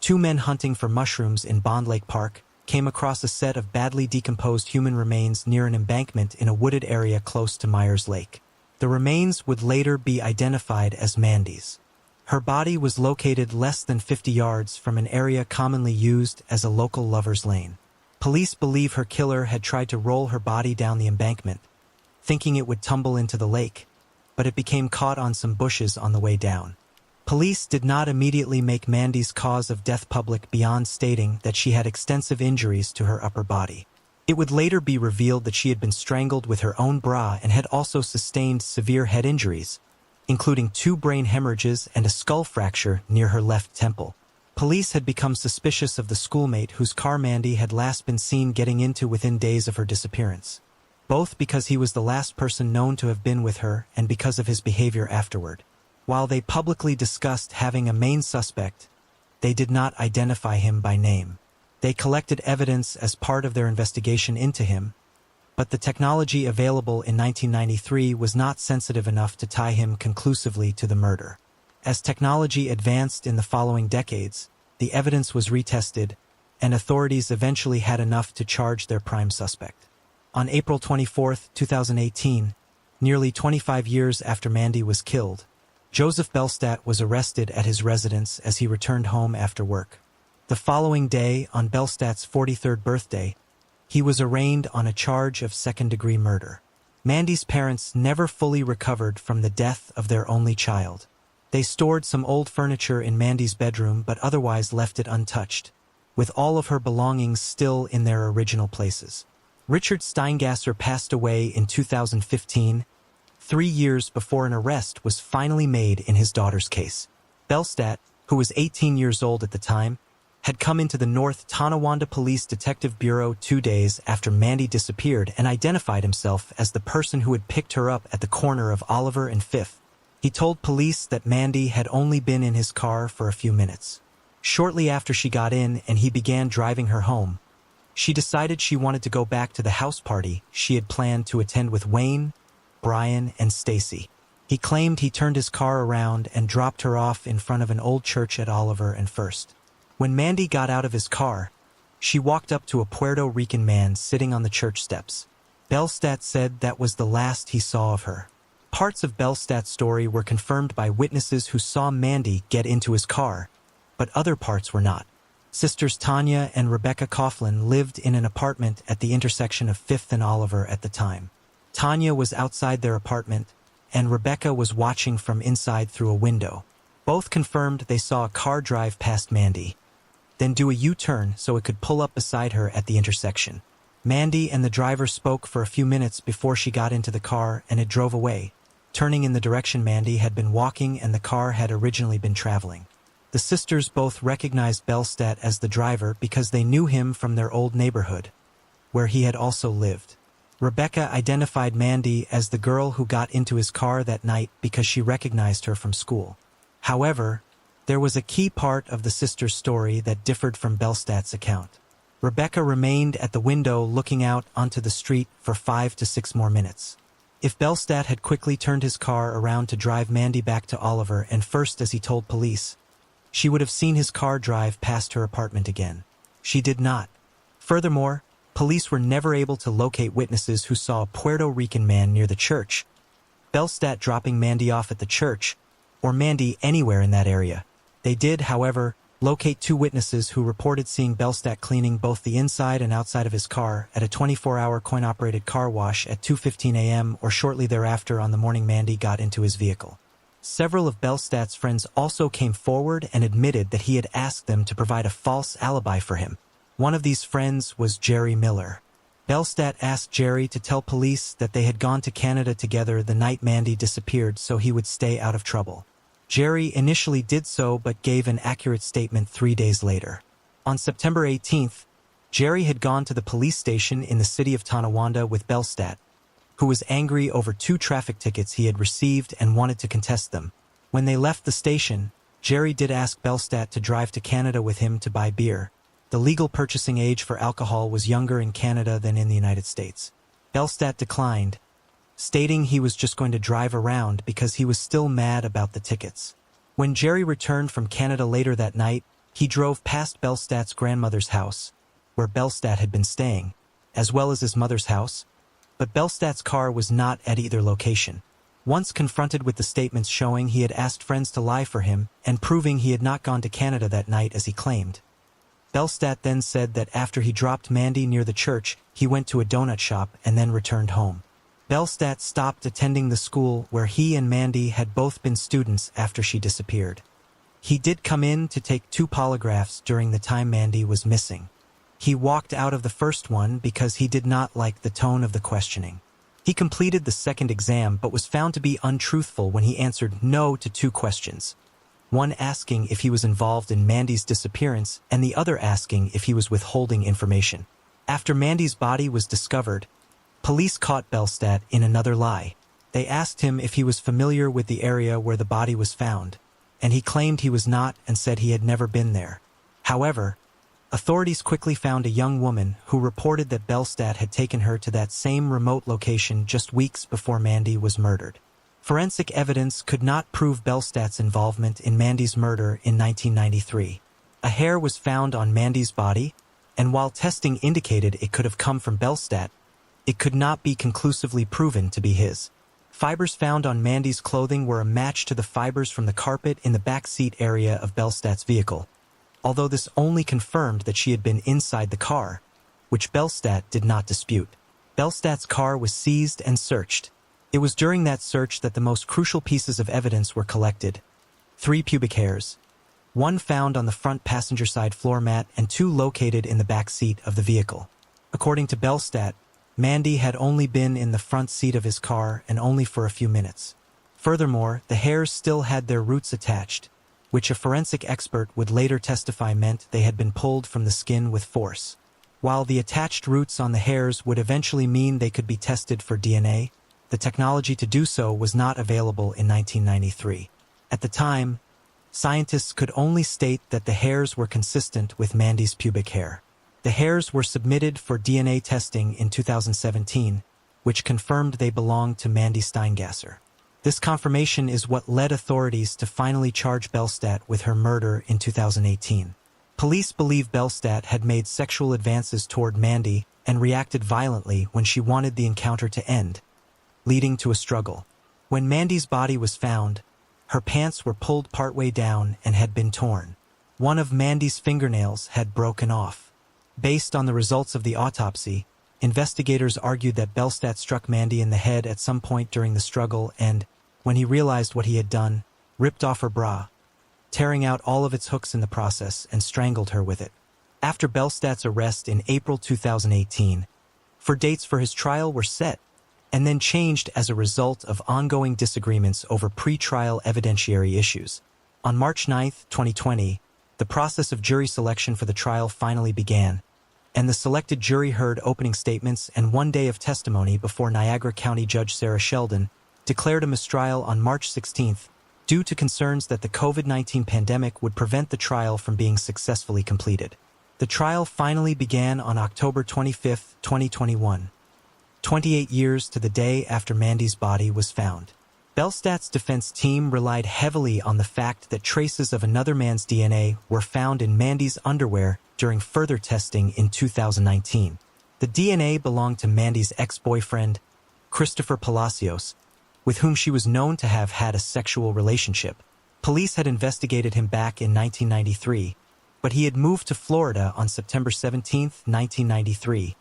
2 men hunting for mushrooms in Bond Lake Park came across a set of badly decomposed human remains near an embankment in a wooded area close to Myers Lake. The remains would later be identified as Mandy's. Her body was located less than 50 yards from an area commonly used as a local lover's lane. Police believe her killer had tried to roll her body down the embankment, thinking it would tumble into the lake, but it became caught on some bushes on the way down. Police did not immediately make Mandy's cause of death public beyond stating that she had extensive injuries to her upper body. It would later be revealed that she had been strangled with her own bra and had also sustained severe head injuries, including 2 brain hemorrhages and a skull fracture near her left temple. Police had become suspicious of the schoolmate whose car Mandy had last been seen getting into within days of her disappearance, both because he was the last person known to have been with her and because of his behavior afterward. While they publicly discussed having a main suspect, they did not identify him by name. They collected evidence as part of their investigation into him, but the technology available in 1993 was not sensitive enough to tie him conclusively to the murder. As technology advanced in the following decades, the evidence was retested, and authorities eventually had enough to charge their prime suspect. On April 24, 2018, nearly 25 years after Mandy was killed, Joseph Bellstadt was arrested at his residence as he returned home after work. The following day, on Bellstadt's 43rd birthday, he was arraigned on a charge of second-degree murder. Mandy's parents never fully recovered from the death of their only child. They stored some old furniture in Mandy's bedroom but otherwise left it untouched, with all of her belongings still in their original places. Richard Steingasser passed away in 2015, 3 years before an arrest was finally made in his daughter's case. Bellstadt, who was 18 years old at the time, had come into the North Tonawanda Police Detective Bureau 2 days after Mandy disappeared and identified himself as the person who had picked her up at the corner of Oliver and 5th. He told police that Mandy had only been in his car for a few minutes. Shortly after she got in and he began driving her home, she decided she wanted to go back to the house party she had planned to attend with Wayne, Brian, and Stacy. He claimed he turned his car around and dropped her off in front of an old church at Oliver and 1st. When Mandy got out of his car, she walked up to a Puerto Rican man sitting on the church steps. Bellstadt said that was the last he saw of her. Parts of Bellstadt's story were confirmed by witnesses who saw Mandy get into his car, but other parts were not. Sisters Tanya and Rebecca Coughlin lived in an apartment at the intersection of 5th and Oliver at the time. Tanya was outside their apartment, and Rebecca was watching from inside through a window. Both confirmed they saw a car drive past Mandy, then do a U-turn so it could pull up beside her at the intersection. Mandy and the driver spoke for a few minutes before she got into the car and it drove away, turning in the direction Mandy had been walking and the car had originally been traveling. The sisters both recognized Bellstadt as the driver because they knew him from their old neighborhood, where he had also lived. Rebecca identified Mandy as the girl who got into his car that night because she recognized her from school. However, there was a key part of the sisters' story that differed from Bellstadt's account. Rebecca remained at the window looking out onto the street for 5 to 6 more minutes. If Bellstadt had quickly turned his car around to drive Mandy back to Oliver and 1st as he told police, she would have seen his car drive past her apartment again. She did not. Furthermore, police were never able to locate witnesses who saw a Puerto Rican man near the church, Bellstadt dropping Mandy off at the church, or Mandy anywhere in that area. They did, however, locate 2 witnesses who reported seeing Bellstadt cleaning both the inside and outside of his car at a 24-hour coin-operated car wash at 2:15 a.m. or shortly thereafter on the morning Mandy got into his vehicle. Several of Bellstadt's friends also came forward and admitted that he had asked them to provide a false alibi for him. One of these friends was Jerry Miller. Bellstadt asked Jerry to tell police that they had gone to Canada together the night Mandy disappeared so he would stay out of trouble. Jerry initially did so but gave an accurate statement 3 days later. On September 18th, Jerry had gone to the police station in the city of Tonawanda with Bellstadt, who was angry over 2 traffic tickets he had received and wanted to contest them. When they left the station, Jerry did ask Bellstadt to drive to Canada with him to buy beer. The legal purchasing age for alcohol was younger in Canada than in the United States. Bellstadt declined, stating he was just going to drive around because he was still mad about the tickets. When Jerry returned from Canada later that night, he drove past Bellstadt's grandmother's house, where Bellstadt had been staying, as well as his mother's house, but Bellstadt's car was not at either location. Once confronted with the statements showing he had asked friends to lie for him and proving he had not gone to Canada that night as he claimed, Bellstadt then said that after he dropped Mandy near the church, he went to a donut shop and then returned home. Bellstadt stopped attending the school where he and Mandy had both been students after she disappeared. He did come in to take 2 polygraphs during the time Mandy was missing. He walked out of the first one because he did not like the tone of the questioning. He completed the second exam but was found to be untruthful when he answered no to 2 questions. One asking if he was involved in Mandy's disappearance and the other asking if he was withholding information. After Mandy's body was discovered, police caught Bellstat in another lie. They asked him if he was familiar with the area where the body was found, and he claimed he was not and said he had never been there. However, authorities quickly found a young woman who reported that Bellstat had taken her to that same remote location just weeks before Mandy was murdered. Forensic evidence could not prove Bellstat's involvement in Mandy's murder in 1993. A hair was found on Mandy's body, and while testing indicated it could have come from Bellstat, it could not be conclusively proven to be his. Fibers found on Mandy's clothing were a match to the fibers from the carpet in the back seat area of Bellstat's vehicle, although this only confirmed that she had been inside the car, which Bellstat did not dispute. Bellstat's car was seized and searched. It was during that search that the most crucial pieces of evidence were collected: 3 pubic hairs, 1 found on the front passenger side floor mat and 2 located in the back seat of the vehicle. According to Bellstat, Mandy had only been in the front seat of his car and only for a few minutes. Furthermore, the hairs still had their roots attached, which a forensic expert would later testify meant they had been pulled from the skin with force. While the attached roots on the hairs would eventually mean they could be tested for DNA, the technology to do so was not available in 1993. At the time, scientists could only state that the hairs were consistent with Mandy's pubic hair. The hairs were submitted for DNA testing in 2017, which confirmed they belonged to Mandy Steingasser. This confirmation is what led authorities to finally charge Bellstat with her murder in 2018. Police believe Bellstat had made sexual advances toward Mandy and reacted violently when she wanted the encounter to end, leading to a struggle. When Mandy's body was found, her pants were pulled partway down and had been torn. One of Mandy's fingernails had broken off. Based on the results of the autopsy, investigators argued that Bellstat struck Mandy in the head at some point during the struggle and, when he realized what he had done, ripped off her bra, tearing out all of its hooks in the process and strangled her with it. After Bellstat's arrest in April 2018, dates for his trial were set, and then changed as a result of ongoing disagreements over pre-trial evidentiary issues. On March 9, 2020, the process of jury selection for the trial finally began, and the selected jury heard opening statements and 1 day of testimony before Niagara County Judge Sarah Sheldon declared a mistrial on March 16 due to concerns that the COVID-19 pandemic would prevent the trial from being successfully completed. The trial finally began on October 25, 2021. 28 years to the day after Mandy's body was found. Bellstat's defense team relied heavily on the fact that traces of another man's DNA were found in Mandy's underwear during further testing in 2019. The DNA belonged to Mandy's ex-boyfriend, Christopher Palacios, with whom she was known to have had a sexual relationship. Police had investigated him back in 1993, but he had moved to Florida on September 17, 1993.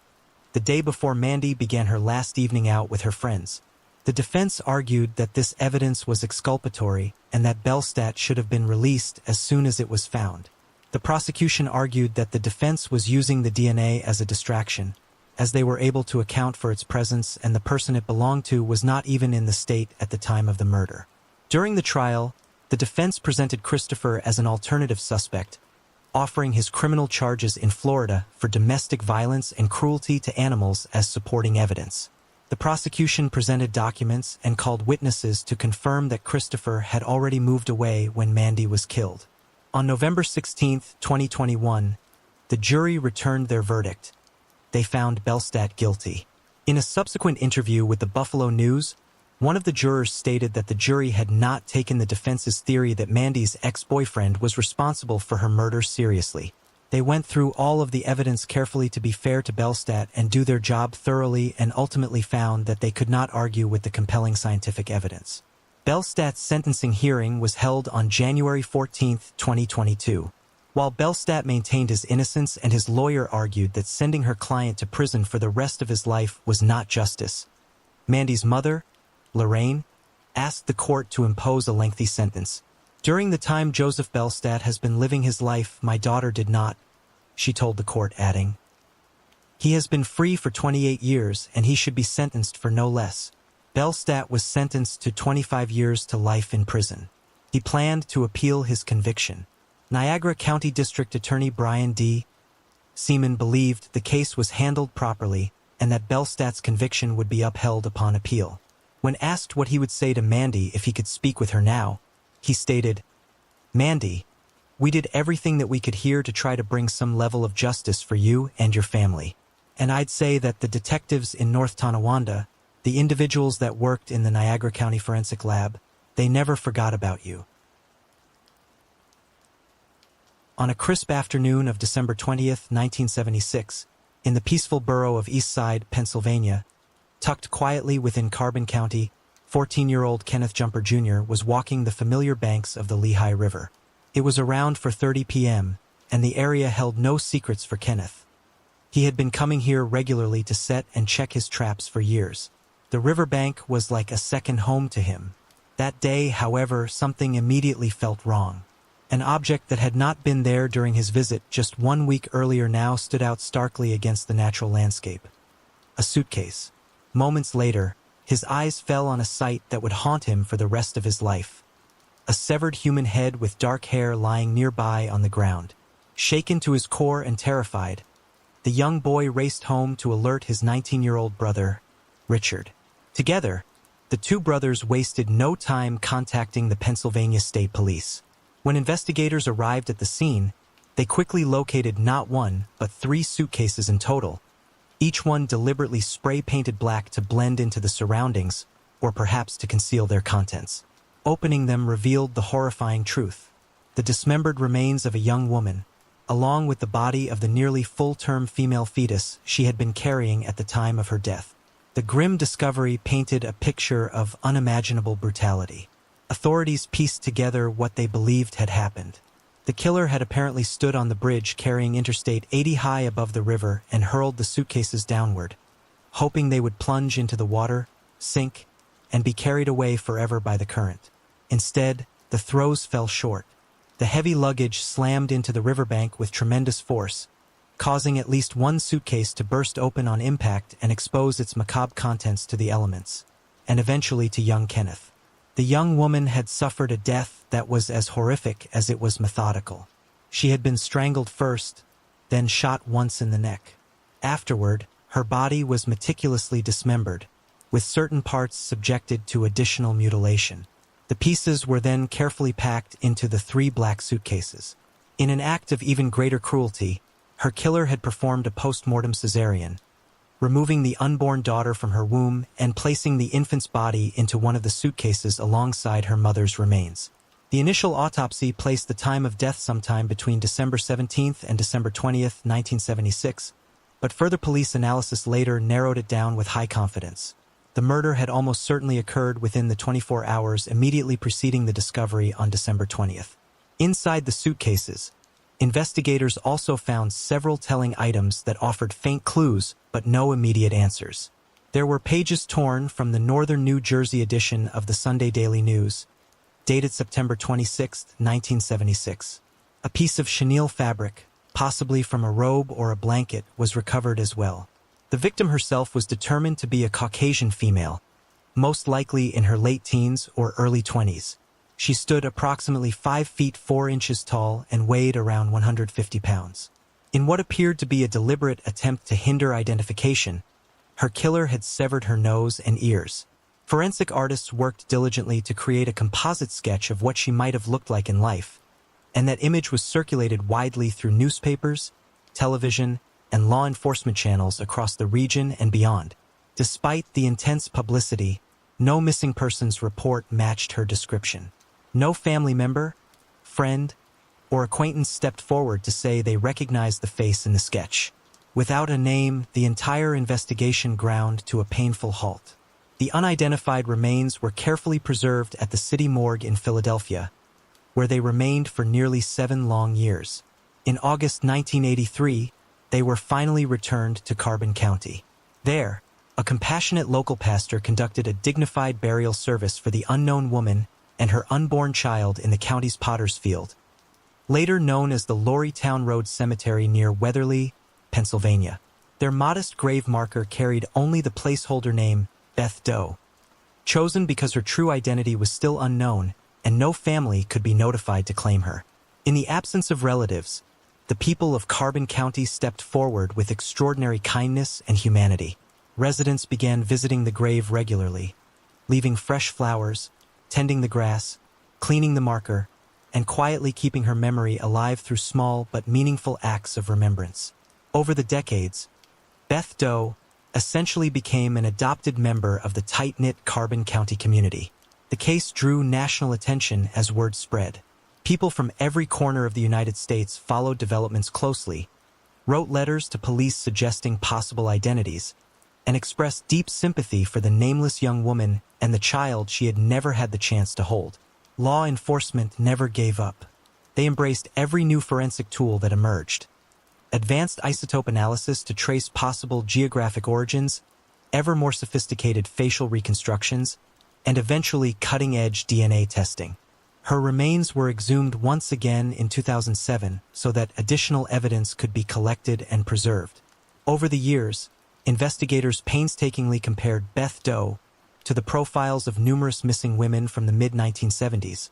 The day before Mandy began her last evening out with her friends. The defense argued that this evidence was exculpatory and that Bellstat should have been released as soon as it was found. The prosecution argued that the defense was using the DNA as a distraction, as they were able to account for its presence and the person it belonged to was not even in the state at the time of the murder. During the trial, the defense presented Christopher as an alternative suspect, offering his criminal charges in Florida for domestic violence and cruelty to animals as supporting evidence. The prosecution presented documents and called witnesses to confirm that Christopher had already moved away when Mandy was killed. On November 16, 2021, the jury returned their verdict. They found Bellstat guilty. In a subsequent interview with the Buffalo News, one of the jurors stated that the jury had not taken the defense's theory that Mandy's ex-boyfriend was responsible for her murder seriously. They went through all of the evidence carefully to be fair to Bellstat and do their job thoroughly and ultimately found that they could not argue with the compelling scientific evidence. Bellstat's sentencing hearing was held on January 14, 2022. While Bellstat maintained his innocence and his lawyer argued that sending her client to prison for the rest of his life was not justice, Mandy's mother, Lorraine, asked the court to impose a lengthy sentence, During the time Joseph Belstadt has been living his life, my daughter did not, she told the court, adding, "He has been free for 28 years, and he should be sentenced for no less." Belstadt was sentenced to 25 years to life in prison. He planned to appeal his conviction. Niagara County District Attorney Brian D. Seaman believed the case was handled properly and that Belstadt's conviction would be upheld upon appeal. When asked what he would say to Mandy if he could speak with her now, he stated, "Mandy, we did everything that we could here to try to bring some level of justice for you and your family. And I'd say that the detectives in North Tonawanda, the individuals that worked in the Niagara County Forensic Lab, they never forgot about you." On a crisp afternoon of December 20th, 1976, in the peaceful borough of Eastside, Pennsylvania, tucked quietly within Carbon County, 14-year-old Kenneth Jumper Jr. was walking the familiar banks of the Lehigh River. It was around 4:30 p.m., and the area held no secrets for Kenneth. He had been coming here regularly to set and check his traps for years. The riverbank was like a second home to him. That day, however, something immediately felt wrong. An object that had not been there during his visit just 1 week earlier now stood out starkly against the natural landscape. A suitcase. Moments later, his eyes fell on a sight that would haunt him for the rest of his life. A severed human head with dark hair lying nearby on the ground. Shaken to his core and terrified, the young boy raced home to alert his 19-year-old brother, Richard. Together, the two brothers wasted no time contacting the Pennsylvania State Police. When investigators arrived at the scene, they quickly located not one, but 3 suitcases in total, each one deliberately spray-painted black to blend into the surroundings, or perhaps to conceal their contents. Opening them revealed the horrifying truth: the dismembered remains of a young woman, along with the body of the nearly full-term female fetus she had been carrying at the time of her death. The grim discovery painted a picture of unimaginable brutality. Authorities pieced together what they believed had happened. The killer had apparently stood on the bridge carrying Interstate 80 high above the river and hurled the suitcases downward, hoping they would plunge into the water, sink, and be carried away forever by the current. Instead, the throws fell short. The heavy luggage slammed into the riverbank with tremendous force, causing at least one suitcase to burst open on impact and expose its macabre contents to the elements, and eventually to young Kenneth. The young woman had suffered a death that was as horrific as it was methodical. She had been strangled first, then shot once in the neck. Afterward, her body was meticulously dismembered, with certain parts subjected to additional mutilation. The pieces were then carefully packed into the 3 black suitcases. In an act of even greater cruelty, her killer had performed a post-mortem cesarean, removing the unborn daughter from her womb and placing the infant's body into one of the suitcases alongside her mother's remains. The initial autopsy placed the time of death sometime between December 17th and December 20th, 1976, but further police analysis later narrowed it down with high confidence. The murder had almost certainly occurred within the 24 hours immediately preceding the discovery on December 20th. Inside the suitcases, investigators also found several telling items that offered faint clues but no immediate answers. There were pages torn from the Northern New Jersey edition of the Sunday Daily News, dated September 26, 1976. A piece of chenille fabric, possibly from a robe or a blanket, was recovered as well. The victim herself was determined to be a Caucasian female, most likely in her late teens or early 20s. She stood approximately 5 feet 4 inches tall and weighed around 150 pounds. In what appeared to be a deliberate attempt to hinder identification, her killer had severed her nose and ears. Forensic artists worked diligently to create a composite sketch of what she might have looked like in life, and that image was circulated widely through newspapers, television, and law enforcement channels across the region and beyond. Despite the intense publicity, no missing persons report matched her description. No family member, friend, or acquaintance stepped forward to say they recognized the face in the sketch. Without a name, the entire investigation ground to a painful halt. The unidentified remains were carefully preserved at the city morgue in Philadelphia, where they remained for nearly 7 long years. In August 1983, they were finally returned to Carbon County. There, a compassionate local pastor conducted a dignified burial service for the unknown woman and her unborn child in the county's Potter's Field, later known as the Lorrytown Road Cemetery near Weatherly, Pennsylvania. Their modest grave marker carried only the placeholder name Beth Doe, chosen because her true identity was still unknown and no family could be notified to claim her. In the absence of relatives, the people of Carbon County stepped forward with extraordinary kindness and humanity. Residents began visiting the grave regularly, leaving fresh flowers, tending the grass, cleaning the marker, and quietly keeping her memory alive through small but meaningful acts of remembrance. Over the decades, Beth Doe essentially became an adopted member of the tight-knit Carbon County community. The case drew national attention as word spread. People from every corner of the United States followed developments closely, wrote letters to police suggesting possible identities, and expressed deep sympathy for the nameless young woman and the child she had never had the chance to hold. Law enforcement never gave up. They embraced every new forensic tool that emerged. Advanced isotope analysis to trace possible geographic origins, ever more sophisticated facial reconstructions, and eventually cutting-edge DNA testing. Her remains were exhumed once again in 2007 so that additional evidence could be collected and preserved. Over the years, investigators painstakingly compared Beth Doe to the profiles of numerous missing women from the mid-1970s,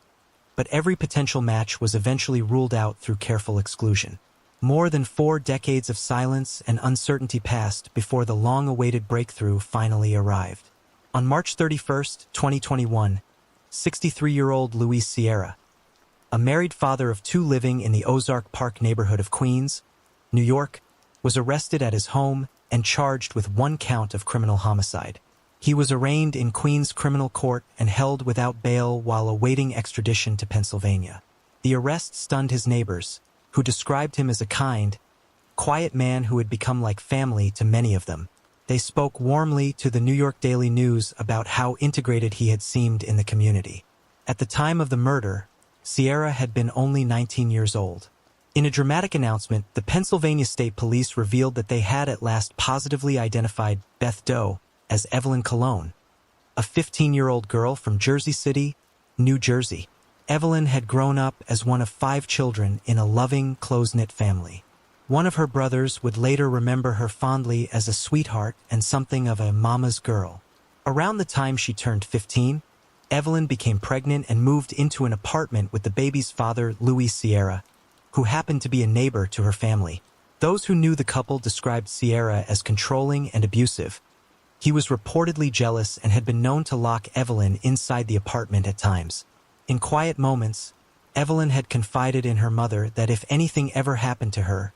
but every potential match was eventually ruled out through careful exclusion. More than 4 decades of silence and uncertainty passed before the long-awaited breakthrough finally arrived. On March 31, 2021, 63-year-old Luis Sierra, a married father of 2 living in the Ozark Park neighborhood of Queens, New York, was arrested at his home and charged with 1 count of criminal homicide. He was arraigned in Queens criminal court and held without bail while awaiting extradition to Pennsylvania. The arrest stunned his neighbors, who described him as a kind, quiet man who had become like family to many of them. They spoke warmly to the New York Daily News about how integrated he had seemed in the community. At the time of the murder, Sierra had been only 19 years old. In a dramatic announcement, the Pennsylvania State Police revealed that they had at last positively identified Beth Doe as Evelyn Colon, a 15-year-old girl from Jersey City, New Jersey. Evelyn had grown up as one of 5 children in a loving, close-knit family. One of her brothers would later remember her fondly as a sweetheart and something of a mama's girl. Around the time she turned 15, Evelyn became pregnant and moved into an apartment with the baby's father, Luis Sierra, who happened to be a neighbor to her family. Those who knew the couple described Sierra as controlling and abusive. He was reportedly jealous and had been known to lock Evelyn inside the apartment at times. In quiet moments, Evelyn had confided in her mother that if anything ever happened to her,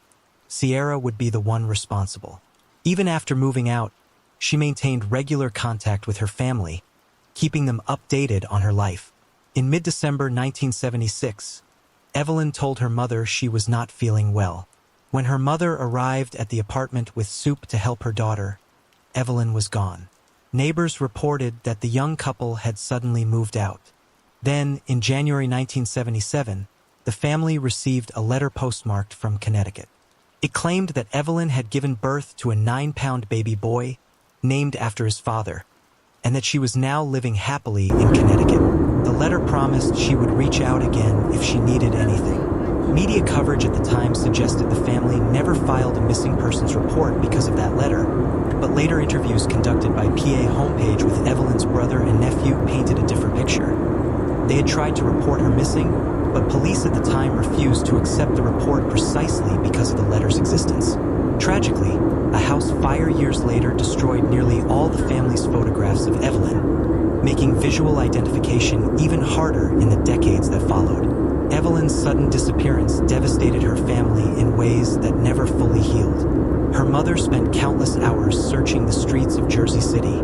Sierra would be the one responsible. Even after moving out, she maintained regular contact with her family, keeping them updated on her life. In mid-December 1976, Evelyn told her mother she was not feeling well. When her mother arrived at the apartment with soup to help her daughter, Evelyn was gone. Neighbors reported that the young couple had suddenly moved out. Then, in January 1977, the family received a letter postmarked from Connecticut. It claimed that Evelyn had given birth to a 9-pound baby boy, named after his father, and that she was now living happily in Connecticut. The letter promised she would reach out again if she needed anything. Media coverage at the time suggested the family never filed a missing persons report because of that letter, but later interviews conducted by PA Homepage with Evelyn's brother and nephew painted a different picture. They had tried to report her missing, but police at the time refused to accept the report precisely because of the letter's existence. Tragically, a house fire years later destroyed nearly all the family's photographs of Evelyn, making visual identification even harder in the decades that followed. Evelyn's sudden disappearance devastated her family in ways that never fully healed. Her mother spent countless hours searching the streets of Jersey City,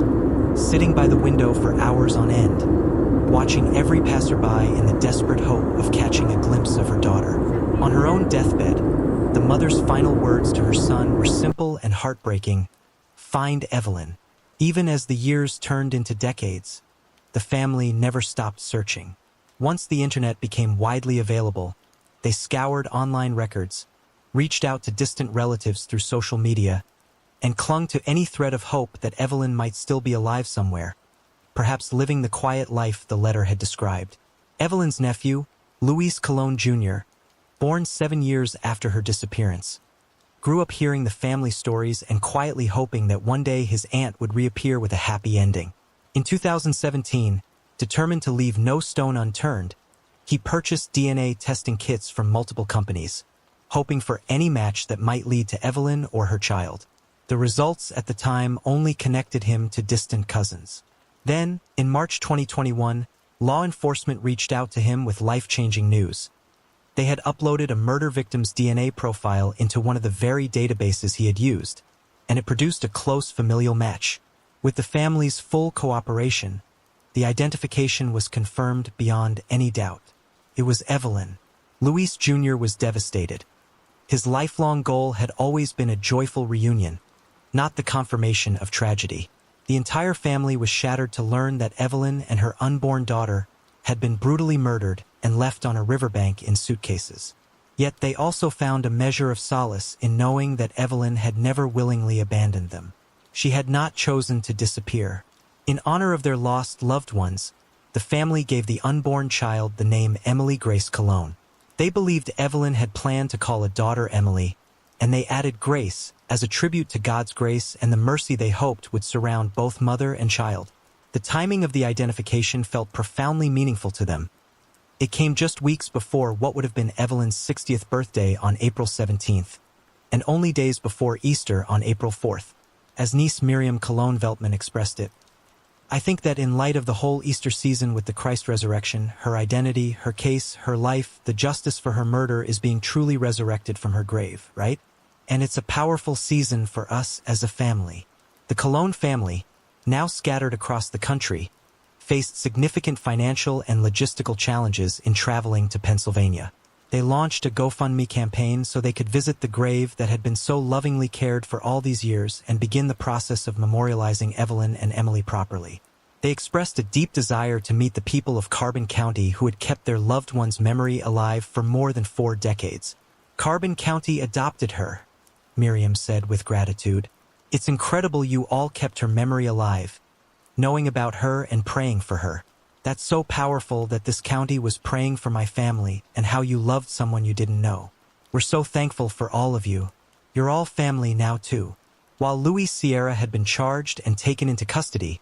sitting by the window for hours on end, watching every passerby in the desperate hope of catching a glimpse of her daughter. On her own deathbed, the mother's final words to her son were simple and heartbreaking: "Find Evelyn." Even as the years turned into decades, the family never stopped searching. Once the internet became widely available, they scoured online records, reached out to distant relatives through social media, and clung to any thread of hope that Evelyn might still be alive somewhere, perhaps living the quiet life the letter had described. Evelyn's nephew, Luis Colon Jr., born 7 years after her disappearance, grew up hearing the family stories and quietly hoping that one day his aunt would reappear with a happy ending. In 2017, determined to leave no stone unturned, he purchased DNA testing kits from multiple companies, hoping for any match that might lead to Evelyn or her child. The results at the time only connected him to distant cousins. Then, in March 2021, law enforcement reached out to him with life-changing news. They had uploaded a murder victim's DNA profile into one of the very databases he had used, and it produced a close familial match. With the family's full cooperation, the identification was confirmed beyond any doubt. It was Evelyn. Luis Jr. was devastated. His lifelong goal had always been a joyful reunion, not the confirmation of tragedy. The entire family was shattered to learn that Evelyn and her unborn daughter had been brutally murdered and left on a riverbank in suitcases. Yet they also found a measure of solace in knowing that Evelyn had never willingly abandoned them. She had not chosen to disappear. In honor of their lost loved ones, the family gave the unborn child the name Emily Grace Colon. They believed Evelyn had planned to call a daughter Emily, and they added Grace as a tribute to God's grace and the mercy they hoped would surround both mother and child. The timing of the identification felt profoundly meaningful to them. It came just weeks before what would have been Evelyn's 60th birthday on April 17th, and only days before Easter on April 4th. As niece Miriam Colon Veltman expressed it, "I think that in light of the whole Easter season with the Christ resurrection, her identity, her case, her life, the justice for her murder is being truly resurrected from her grave, right? And it's a powerful season for us as a family." The Colon family, now scattered across the country, faced significant financial and logistical challenges in traveling to Pennsylvania. They launched a GoFundMe campaign so they could visit the grave that had been so lovingly cared for all these years and begin the process of memorializing Evelyn and Emily properly. They expressed a deep desire to meet the people of Carbon County who had kept their loved one's memory alive for more than 4 decades. "Carbon County adopted her," Miriam said with gratitude. "It's incredible you all kept her memory alive, knowing about her and praying for her. That's so powerful that this county was praying for my family and how you loved someone you didn't know. We're so thankful for all of you. You're all family now too." While Luis Sierra had been charged and taken into custody,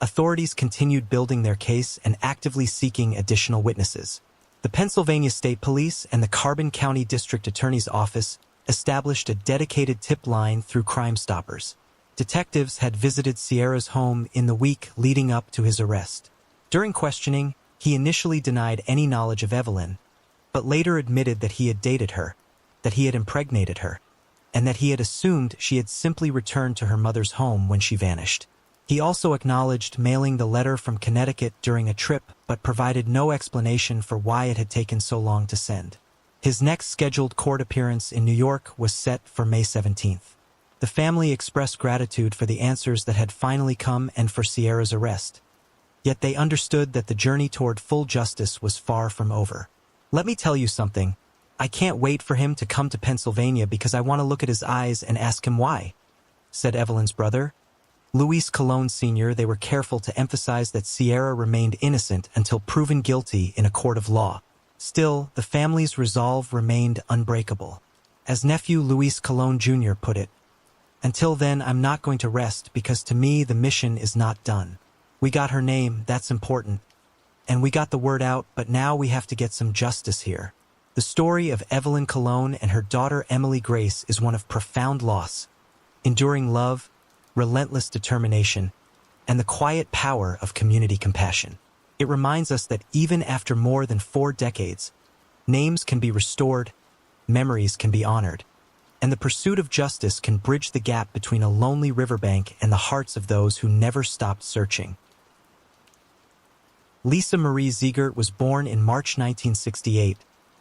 authorities continued building their case and actively seeking additional witnesses. The Pennsylvania State Police and the Carbon County District Attorney's Office established a dedicated tip line through Crime Stoppers. Detectives had visited Sierra's home in the week leading up to his arrest. During questioning, he initially denied any knowledge of Evelyn, but later admitted that he had dated her, that he had impregnated her, and that he had assumed she had simply returned to her mother's home when she vanished. He also acknowledged mailing the letter from Connecticut during a trip, but provided no explanation for why it had taken so long to send. His next scheduled court appearance in New York was set for May 17th. The family expressed gratitude for the answers that had finally come and for Sierra's arrest. Yet they understood that the journey toward full justice was far from over. "Let me tell you something. I can't wait for him to come to Pennsylvania because I want to look at his eyes and ask him why," said Evelyn's brother, Luis Colon Sr. They were careful to emphasize that Sierra remained innocent until proven guilty in a court of law. Still, the family's resolve remained unbreakable. As nephew Luis Colon Jr. put it, "Until then, I'm not going to rest because to me the mission is not done. We got her name, that's important. And we got the word out, but now we have to get some justice here." The story of Evelyn Colon and her daughter Emily Grace is one of profound loss, enduring love, relentless determination, and the quiet power of community compassion. It reminds us that even after more than 4 decades, names can be restored, memories can be honored, and the pursuit of justice can bridge the gap between a lonely riverbank and the hearts of those who never stopped searching. Lisa Marie Ziegert was born in March 1968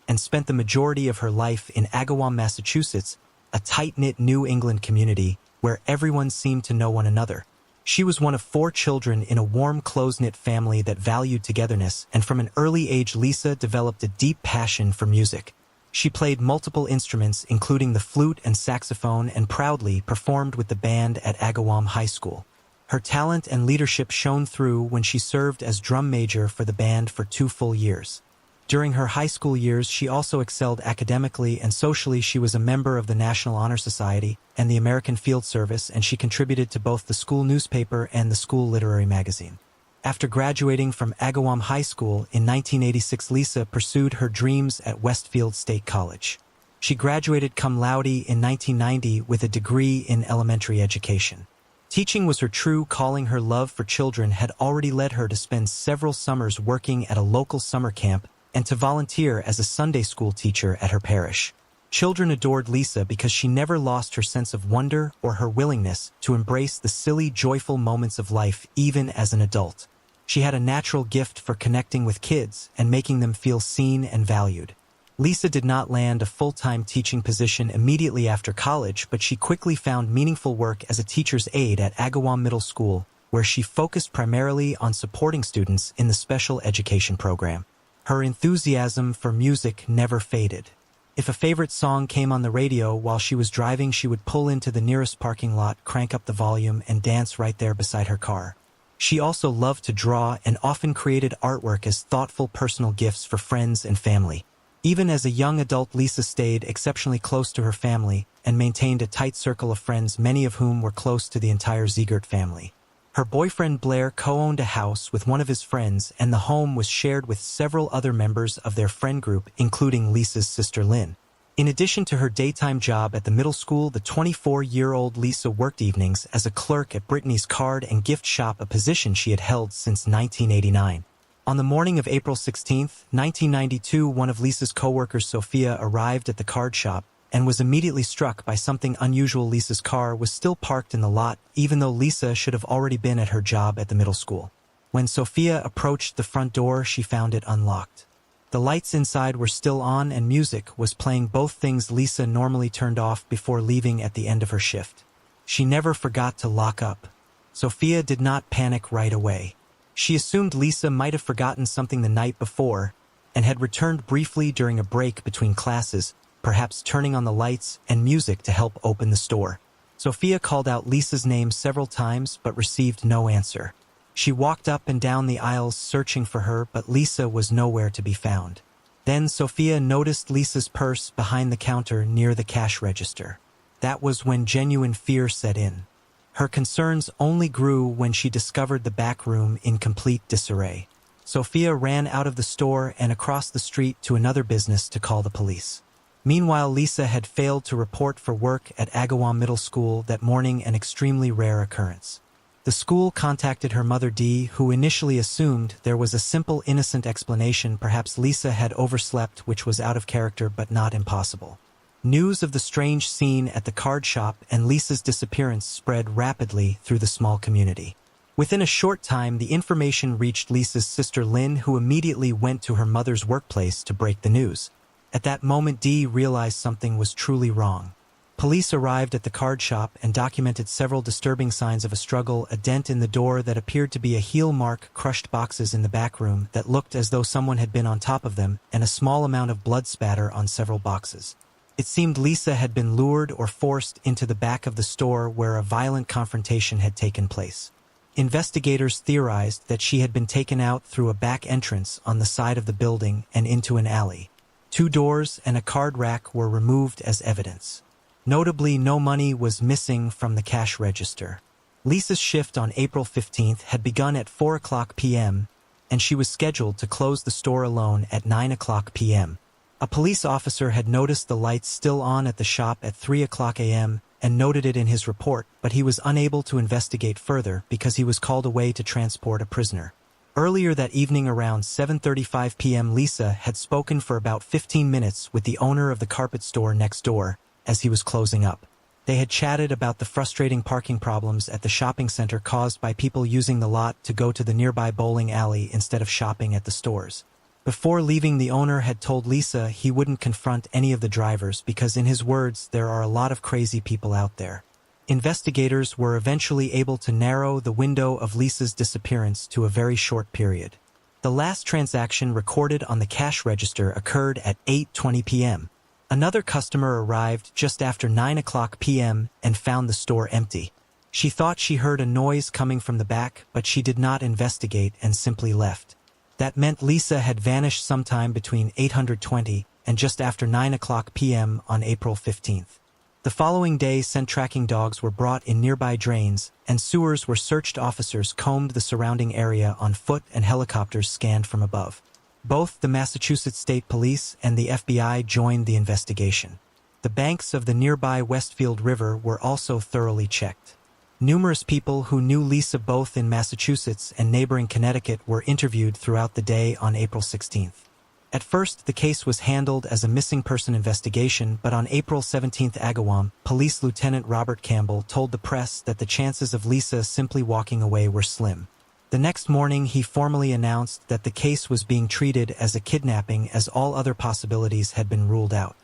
and spent the majority of her life in Agawam, Massachusetts, a tight-knit New England community where everyone seemed to know one another. She was one of 4 children in a warm, close-knit family that valued togetherness, and from an early age Lisa developed a deep passion for music. She played multiple instruments, including the flute and saxophone, and proudly performed with the band at Agawam High School. Her talent and leadership shone through when she served as drum major for the band for 2 full years. During her high school years, she also excelled academically and socially. She was a member of the National Honor Society and the American Field Service, and she contributed to both the school newspaper and the school literary magazine. After graduating from Agawam High School in 1986, Lisa pursued her dreams at Westfield State College. She graduated cum laude in 1990 with a degree in elementary education. Teaching was her true calling. Her love for children had already led her to spend several summers working at a local summer camp and to volunteer as a Sunday school teacher at her parish. Children adored Lisa because she never lost her sense of wonder or her willingness to embrace the silly, joyful moments of life even as an adult. She had a natural gift for connecting with kids and making them feel seen and valued. Lisa did not land a full-time teaching position immediately after college, but she quickly found meaningful work as a teacher's aide at Agawam Middle School, where she focused primarily on supporting students in the special education program. Her enthusiasm for music never faded. If a favorite song came on the radio while she was driving, she would pull into the nearest parking lot, crank up the volume, and dance right there beside her car. She also loved to draw and often created artwork as thoughtful personal gifts for friends and family. Even as a young adult, Lisa stayed exceptionally close to her family and maintained a tight circle of friends, many of whom were close to the entire Ziegert family. Her boyfriend Blair co-owned a house with one of his friends, and the home was shared with several other members of their friend group, including Lisa's sister Lynn. In addition to her daytime job at the middle school, the 24-year-old Lisa worked evenings as a clerk at Brittany's card and gift shop, a position she had held since 1989. On the morning of April 16, 1992, one of Lisa's co-workers, Sophia, arrived at the card shop and was immediately struck by something unusual. Lisa's car was still parked in the lot, even though Lisa should have already been at her job at the middle school. When Sophia approached the front door, she found it unlocked. The lights inside were still on and music was playing, both things Lisa normally turned off before leaving at the end of her shift. She never forgot to lock up. Sophia did not panic right away. She assumed Lisa might have forgotten something the night before and had returned briefly during a break between classes, perhaps turning on the lights and music to help open the store. Sophia called out Lisa's name several times but received no answer. She walked up and down the aisles searching for her, but Lisa was nowhere to be found. Then Sophia noticed Lisa's purse behind the counter near the cash register. That was when genuine fear set in. Her concerns only grew when she discovered the back room in complete disarray. Sophia ran out of the store and across the street to another business to call the police. Meanwhile, Lisa had failed to report for work at Agawam Middle School that morning, an extremely rare occurrence. The school contacted her mother Dee, who initially assumed there was a simple, innocent explanation. Perhaps Lisa had overslept, which was out of character but not impossible. News of the strange scene at the card shop and Lisa's disappearance spread rapidly through the small community. Within a short time, the information reached Lisa's sister Lynn, who immediately went to her mother's workplace to break the news. At that moment, Dee realized something was truly wrong. Police arrived at the card shop and documented several disturbing signs of a struggle: a dent in the door that appeared to be a heel mark, crushed boxes in the back room that looked as though someone had been on top of them, and a small amount of blood spatter on several boxes. It seemed Lisa had been lured or forced into the back of the store where a violent confrontation had taken place. Investigators theorized that she had been taken out through a back entrance on the side of the building and into an alley. 2 doors and a card rack were removed as evidence. Notably, no money was missing from the cash register. Lisa's shift on April 15th had begun at 4:00 p.m., and she was scheduled to close the store alone at 9:00 p.m. A police officer had noticed the lights still on at the shop at 3:00 a.m. and noted it in his report, but he was unable to investigate further because he was called away to transport a prisoner. Earlier that evening around 7:35 p.m., Lisa had spoken for about 15 minutes with the owner of the carpet store next door as he was closing up. They had chatted about the frustrating parking problems at the shopping center caused by people using the lot to go to the nearby bowling alley instead of shopping at the stores. Before leaving, the owner had told Lisa he wouldn't confront any of the drivers because, in his words, there are a lot of crazy people out there. Investigators were eventually able to narrow the window of Lisa's disappearance to a very short period. The last transaction recorded on the cash register occurred at 8:20 p.m. Another customer arrived just after 9:00 p.m. and found the store empty. She thought she heard a noise coming from the back, but she did not investigate and simply left. That meant Lisa had vanished sometime between 8:20 and just after 9 p.m. on April 15th. The following day, scent tracking dogs were brought in nearby drains, and sewers were searched. Officers combed the surrounding area on foot and helicopters scanned from above. Both the Massachusetts State Police and the FBI joined the investigation. The banks of the nearby Westfield River were also thoroughly checked. Numerous people who knew Lisa both in Massachusetts and neighboring Connecticut were interviewed throughout the day on April 16th. At first, the case was handled as a missing person investigation, but on April 17th, Agawam Police Lieutenant Robert Campbell told the press that the chances of Lisa simply walking away were slim. The next morning, he formally announced that the case was being treated as a kidnapping as all other possibilities had been ruled out.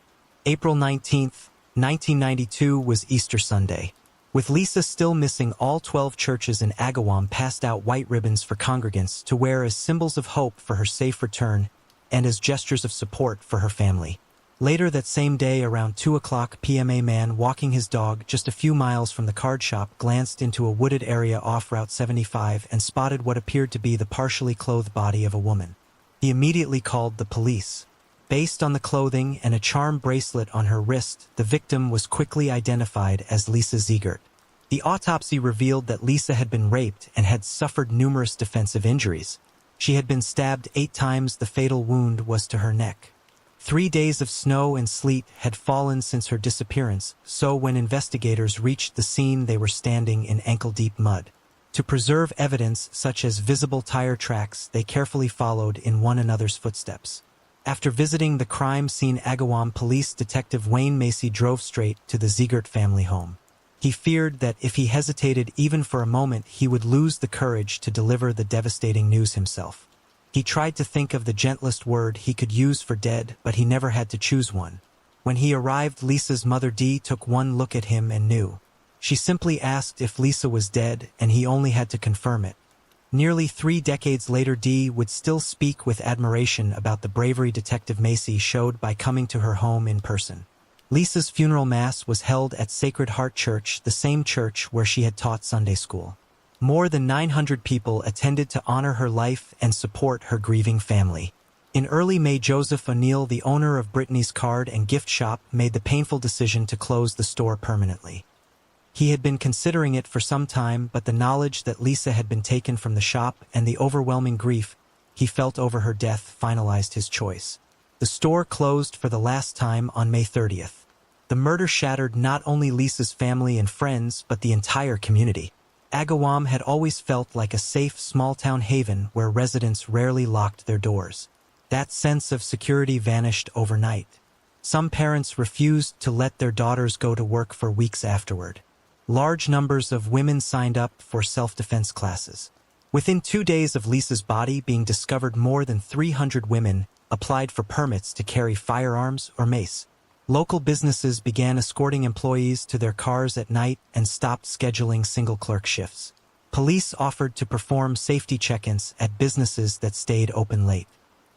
April 19th, 1992 was Easter Sunday. With Lisa still missing, all 12 churches in Agawam passed out white ribbons for congregants to wear as symbols of hope for her safe return and as gestures of support for her family. Later that same day, around 2 p.m., a man walking his dog just a few miles from the card shop glanced into a wooded area off Route 75 and spotted what appeared to be the partially clothed body of a woman. He immediately called the police. Based on the clothing and a charm bracelet on her wrist, the victim was quickly identified as Lisa Ziegert. The autopsy revealed that Lisa had been raped and had suffered numerous defensive injuries. She had been stabbed 8 times. The fatal wound was to her neck. 3 days of snow and sleet had fallen since her disappearance, so when investigators reached the scene, they were standing in ankle-deep mud. To preserve evidence such as visible tire tracks, they carefully followed in one another's footsteps. After visiting the crime scene, Agawam Police Detective Wayne Macy drove straight to the Ziegert family home. He feared that if he hesitated even for a moment, he would lose the courage to deliver the devastating news himself. He tried to think of the gentlest word he could use for dead, but he never had to choose one. When he arrived, Lisa's mother Dee took one look at him and knew. She simply asked if Lisa was dead, and he only had to confirm it. Nearly 3 decades later, Dee would still speak with admiration about the bravery Detective Macy showed by coming to her home in person. Lisa's funeral mass was held at Sacred Heart Church, the same church where she had taught Sunday school. More than 900 people attended to honor her life and support her grieving family. In early May, Joseph O'Neill, the owner of Brittany's card and gift shop, made the painful decision to close the store permanently. He had been considering it for some time, but the knowledge that Lisa had been taken from the shop and the overwhelming grief he felt over her death finalized his choice. The store closed for the last time on May 30th. The murder shattered not only Lisa's family and friends, but the entire community. Agawam had always felt like a safe, small-town haven where residents rarely locked their doors. That sense of security vanished overnight. Some parents refused to let their daughters go to work for weeks afterward. Large numbers of women signed up for self-defense classes. Within 2 days of Lisa's body being discovered, more than 300 women applied for permits to carry firearms or mace. Local businesses began escorting employees to their cars at night and stopped scheduling single clerk shifts. Police offered to perform safety check-ins at businesses that stayed open late.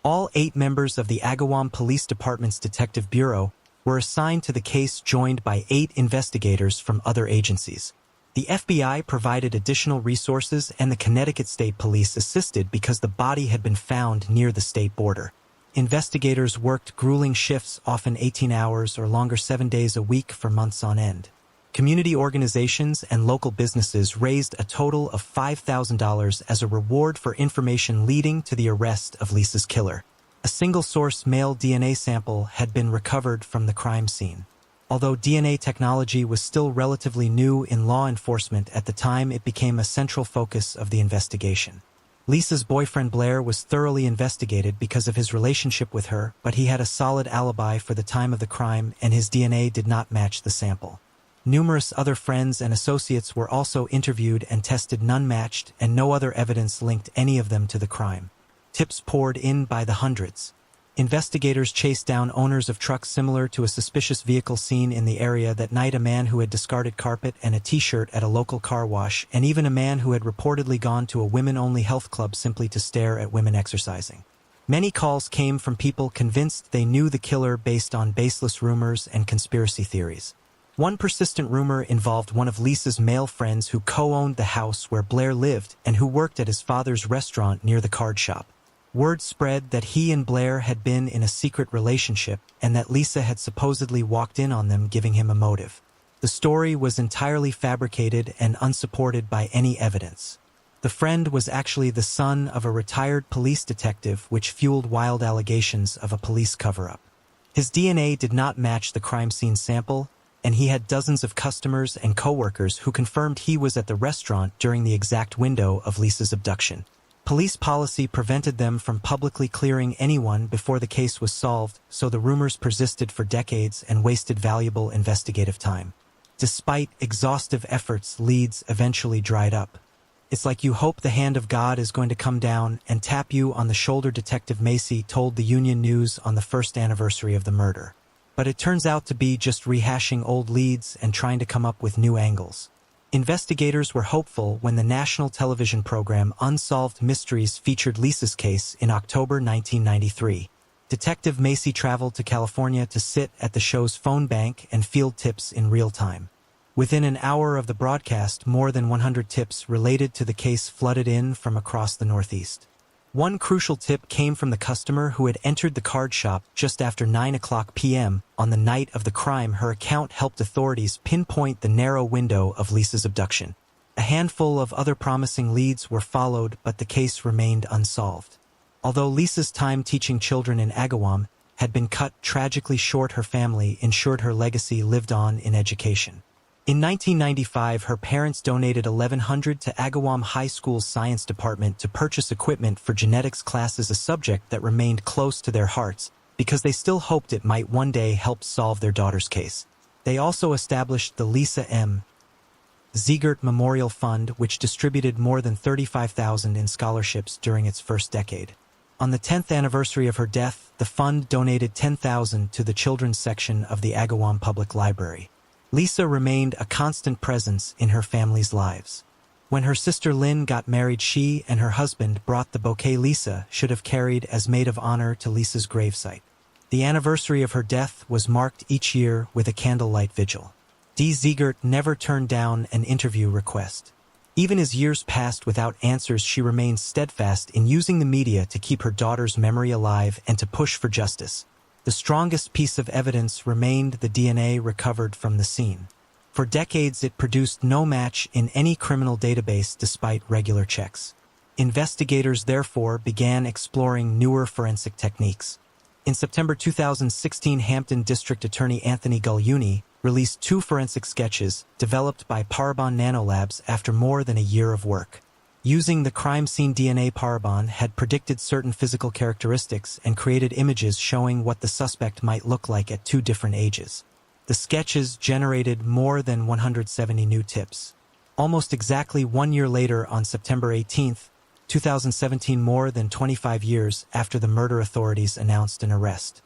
All 8 members of the Agawam Police Department's Detective Bureau were assigned to the case, joined by 8 investigators from other agencies. The FBI provided additional resources, and the Connecticut State Police assisted because the body had been found near the state border. Investigators worked grueling shifts, often 18 hours or longer, 7 days a week for months on end. Community organizations and local businesses raised a total of $5,000 as a reward for information leading to the arrest of Lisa's killer. A single-source male DNA sample had been recovered from the crime scene. Although DNA technology was still relatively new in law enforcement at the time, it became a central focus of the investigation. Lisa's boyfriend Blair was thoroughly investigated because of his relationship with her, but he had a solid alibi for the time of the crime, and his DNA did not match the sample. Numerous other friends and associates were also interviewed and tested. None matched, and no other evidence linked any of them to the crime. Tips poured in by the hundreds. Investigators chased down owners of trucks similar to a suspicious vehicle seen in the area that night, a man who had discarded carpet and a t-shirt at a local car wash, and even a man who had reportedly gone to a women-only health club simply to stare at women exercising. Many calls came from people convinced they knew the killer based on baseless rumors and conspiracy theories. One persistent rumor involved one of Lisa's male friends who co-owned the house where Blair lived and who worked at his father's restaurant near the card shop. Word spread that he and Blair had been in a secret relationship and that Lisa had supposedly walked in on them, giving him a motive. The story was entirely fabricated and unsupported by any evidence. The friend was actually the son of a retired police detective, which fueled wild allegations of a police cover-up. His DNA did not match the crime scene sample, and he had dozens of customers and coworkers who confirmed he was at the restaurant during the exact window of Lisa's abduction. Police policy prevented them from publicly clearing anyone before the case was solved, so the rumors persisted for decades and wasted valuable investigative time. Despite exhaustive efforts, leads eventually dried up. "It's like you hope the hand of God is going to come down and tap you on the shoulder," Detective Macy told the Union News on the first anniversary of the murder. But it turns out to be just rehashing old leads and trying to come up with new angles. Investigators were hopeful when the national television program Unsolved Mysteries featured Lisa's case in October 1993. Detective Macy traveled to California to sit at the show's phone bank and field tips in real time. Within an hour of the broadcast, more than 100 tips related to the case flooded in from across the Northeast. One crucial tip came from the customer who had entered the card shop just after 9 p.m. on the night of the crime. Her account helped authorities pinpoint the narrow window of Lisa's abduction. A handful of other promising leads were followed, but the case remained unsolved. Although Lisa's time teaching children in Agawam had been cut tragically short, her family ensured her legacy lived on in education. In 1995, her parents donated $1,100 to Agawam High School's science department to purchase equipment for genetics classes, a subject that remained close to their hearts because they still hoped it might one day help solve their daughter's case. They also established the Lisa M. Ziegert Memorial Fund, which distributed more than $35,000 in scholarships during its first decade. On the 10th anniversary of her death, the fund donated $10,000 to the children's section of the Agawam Public Library. Lisa remained a constant presence in her family's lives. When her sister Lynn got married, she and her husband brought the bouquet Lisa should have carried as maid of honor to Lisa's gravesite. The anniversary of her death was marked each year with a candlelight vigil. Dee Ziegert never turned down an interview request. Even as years passed without answers, she remained steadfast in using the media to keep her daughter's memory alive and to push for justice. The strongest piece of evidence remained the DNA recovered from the scene. For decades, it produced no match in any criminal database despite regular checks. Investigators therefore began exploring newer forensic techniques. In September 2016, Hampton District Attorney Anthony Gugliuni released 2 forensic sketches developed by Parabon Nanolabs after more than a year of work. Using the crime scene DNA, Parabon had predicted certain physical characteristics and created images showing what the suspect might look like at 2 different ages. The sketches generated more than 170 new tips. Almost exactly 1 year later, on September 18, 2017, more than 25 years after the murder, authorities announced an arrest.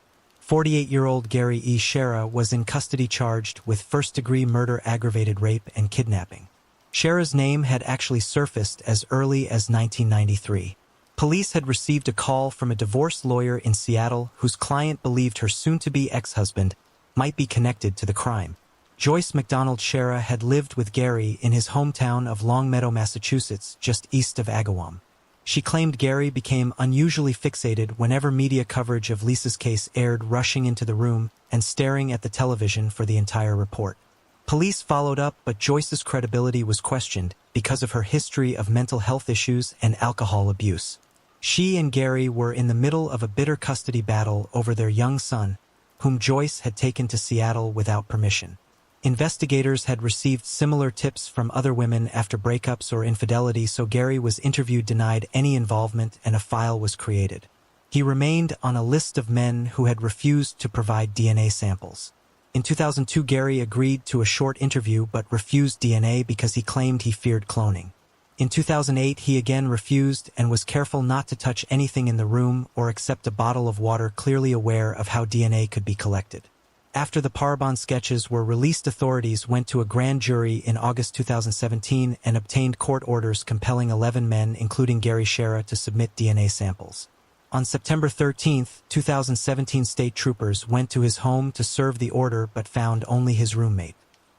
48-year-old Gary E. Shera was in custody charged with first-degree murder, aggravated rape, and kidnapping. Shera's name had actually surfaced as early as 1993. Police had received a call from a divorce lawyer in Seattle whose client believed her soon-to-be ex-husband might be connected to the crime. Joyce McDonald Shera had lived with Gary in his hometown of Longmeadow, Massachusetts, just east of Agawam. She claimed Gary became unusually fixated whenever media coverage of Lisa's case aired, rushing into the room and staring at the television for the entire report. Police followed up, but Joyce's credibility was questioned because of her history of mental health issues and alcohol abuse. She and Gary were in the middle of a bitter custody battle over their young son, whom Joyce had taken to Seattle without permission. Investigators had received similar tips from other women after breakups or infidelity, so Gary was interviewed, denied any involvement, and a file was created. He remained on a list of men who had refused to provide DNA samples. In 2002, Gary agreed to a short interview but refused DNA because he claimed he feared cloning. In 2008, he again refused and was careful not to touch anything in the room or accept a bottle of water, clearly aware of how DNA could be collected. After the Parabon sketches were released, authorities went to a grand jury in August 2017 and obtained court orders compelling 11 men, including Gary Shera, to submit DNA samples. On September 13, 2017, state troopers went to his home to serve the order but found only his roommate.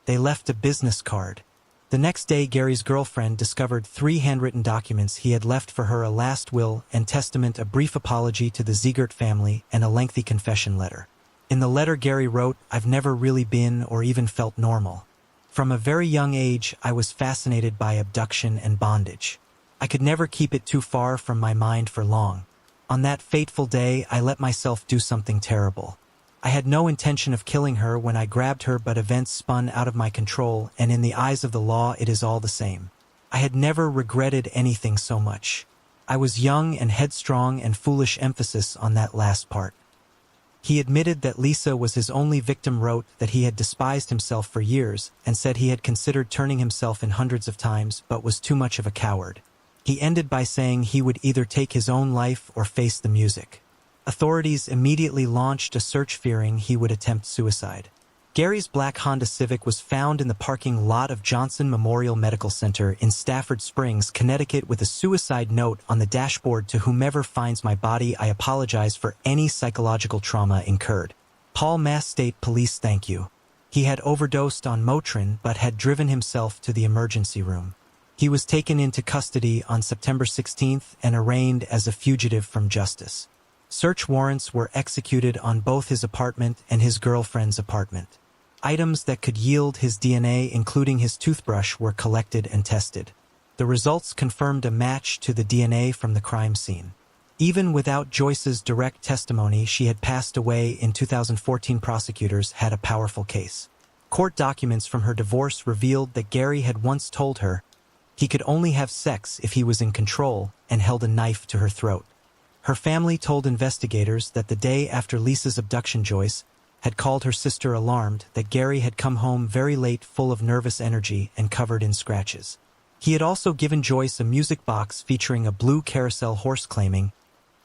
They left a business card. The next day, Gary's girlfriend discovered 3 handwritten documents he had left for her: a last will and testament, a brief apology to the Ziegert family, and a lengthy confession letter. In the letter, Gary wrote, "I've never really been or even felt normal. From a very young age, I was fascinated by abduction and bondage. I could never keep it too far from my mind for long. On that fateful day, I let myself do something terrible. I had no intention of killing her when I grabbed her, but events spun out of my control, and in the eyes of the law, it is all the same. I had never regretted anything so much. I was young and headstrong, and foolish emphasis on that last part." He admitted that Lisa was his only victim, wrote that he had despised himself for years, and said he had considered turning himself in hundreds of times, but was too much of a coward. He ended by saying he would either take his own life or face the music. Authorities immediately launched a search, fearing he would attempt suicide. Gary's black Honda Civic was found in the parking lot of Johnson Memorial Medical Center in Stafford Springs, Connecticut, with a suicide note on the dashboard: "To whomever finds my body, I apologize for any psychological trauma incurred. Paul, Mass State Police, thank you." He had overdosed on Motrin but had driven himself to the emergency room. He was taken into custody on September 16th and arraigned as a fugitive from justice. Search warrants were executed on both his apartment and his girlfriend's apartment. Items that could yield his DNA, including his toothbrush, were collected and tested. The results confirmed a match to the DNA from the crime scene. Even without Joyce's direct testimony, she had passed away in 2014. Prosecutors had a powerful case. Court documents from her divorce revealed that Gary had once told her he could only have sex if he was in control, and held a knife to her throat. Her family told investigators that the day after Lisa's abduction, Joyce had called her sister, alarmed that Gary had come home very late, full of nervous energy and covered in scratches. He had also given Joyce a music box featuring a blue carousel horse, claiming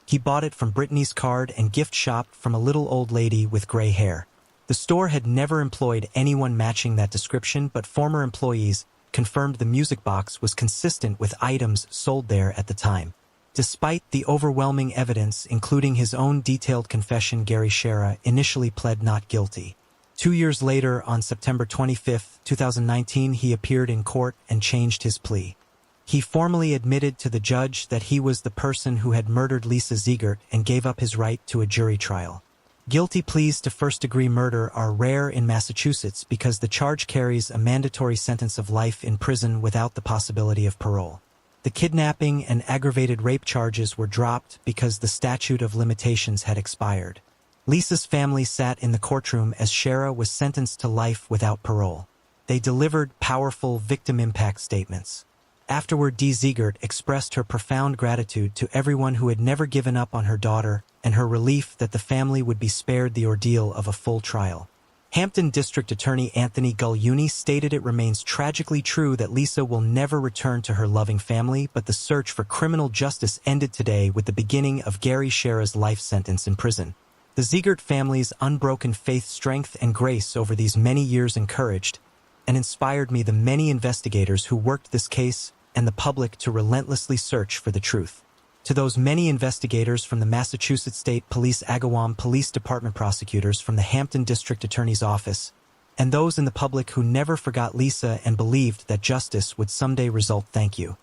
he bought it from Brittany's card and gift shop from a little old lady with gray hair. The store had never employed anyone matching that description, but former employees confirmed the music box was consistent with items sold there at the time. Despite the overwhelming evidence, including his own detailed confession, Gary Shera initially pled not guilty. 2 years later, on September 25, 2019, he appeared in court and changed his plea. He formally admitted to the judge that he was the person who had murdered Lisa Ziegert and gave up his right to a jury trial. Guilty pleas to first-degree murder are rare in Massachusetts because the charge carries a mandatory sentence of life in prison without the possibility of parole. The kidnapping and aggravated rape charges were dropped because the statute of limitations had expired. Lisa's family sat in the courtroom as Shera was sentenced to life without parole. They delivered powerful victim impact statements. Afterward, Dee Ziegert expressed her profound gratitude to everyone who had never given up on her daughter, and her relief that the family would be spared the ordeal of a full trial. Hampton District Attorney Anthony Gugliuni stated, "It remains tragically true that Lisa will never return to her loving family, but the search for criminal justice ended today with the beginning of Gary Shera's life sentence in prison." The Ziegert family's unbroken faith, strength, and grace over these many years encouraged and inspired me, the many investigators who worked this case, and the public to relentlessly search for the truth. To those many investigators from the Massachusetts State Police, Agawam Police Department, prosecutors from the Hampton District Attorney's Office, and those in the public who never forgot Lisa and believed that justice would someday result, thank you.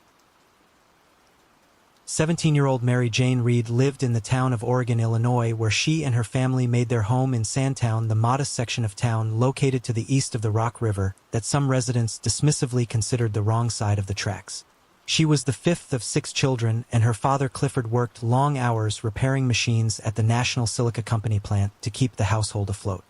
17-year-old Mary Jane Reed lived in the town of Oregon, Illinois, where she and her family made their home in Sandtown, the modest section of town located to the east of the Rock River that some residents dismissively considered the wrong side of the tracks. She was the fifth of 6 children, and her father Clifford worked long hours repairing machines at the National Silica Company plant to keep the household afloat.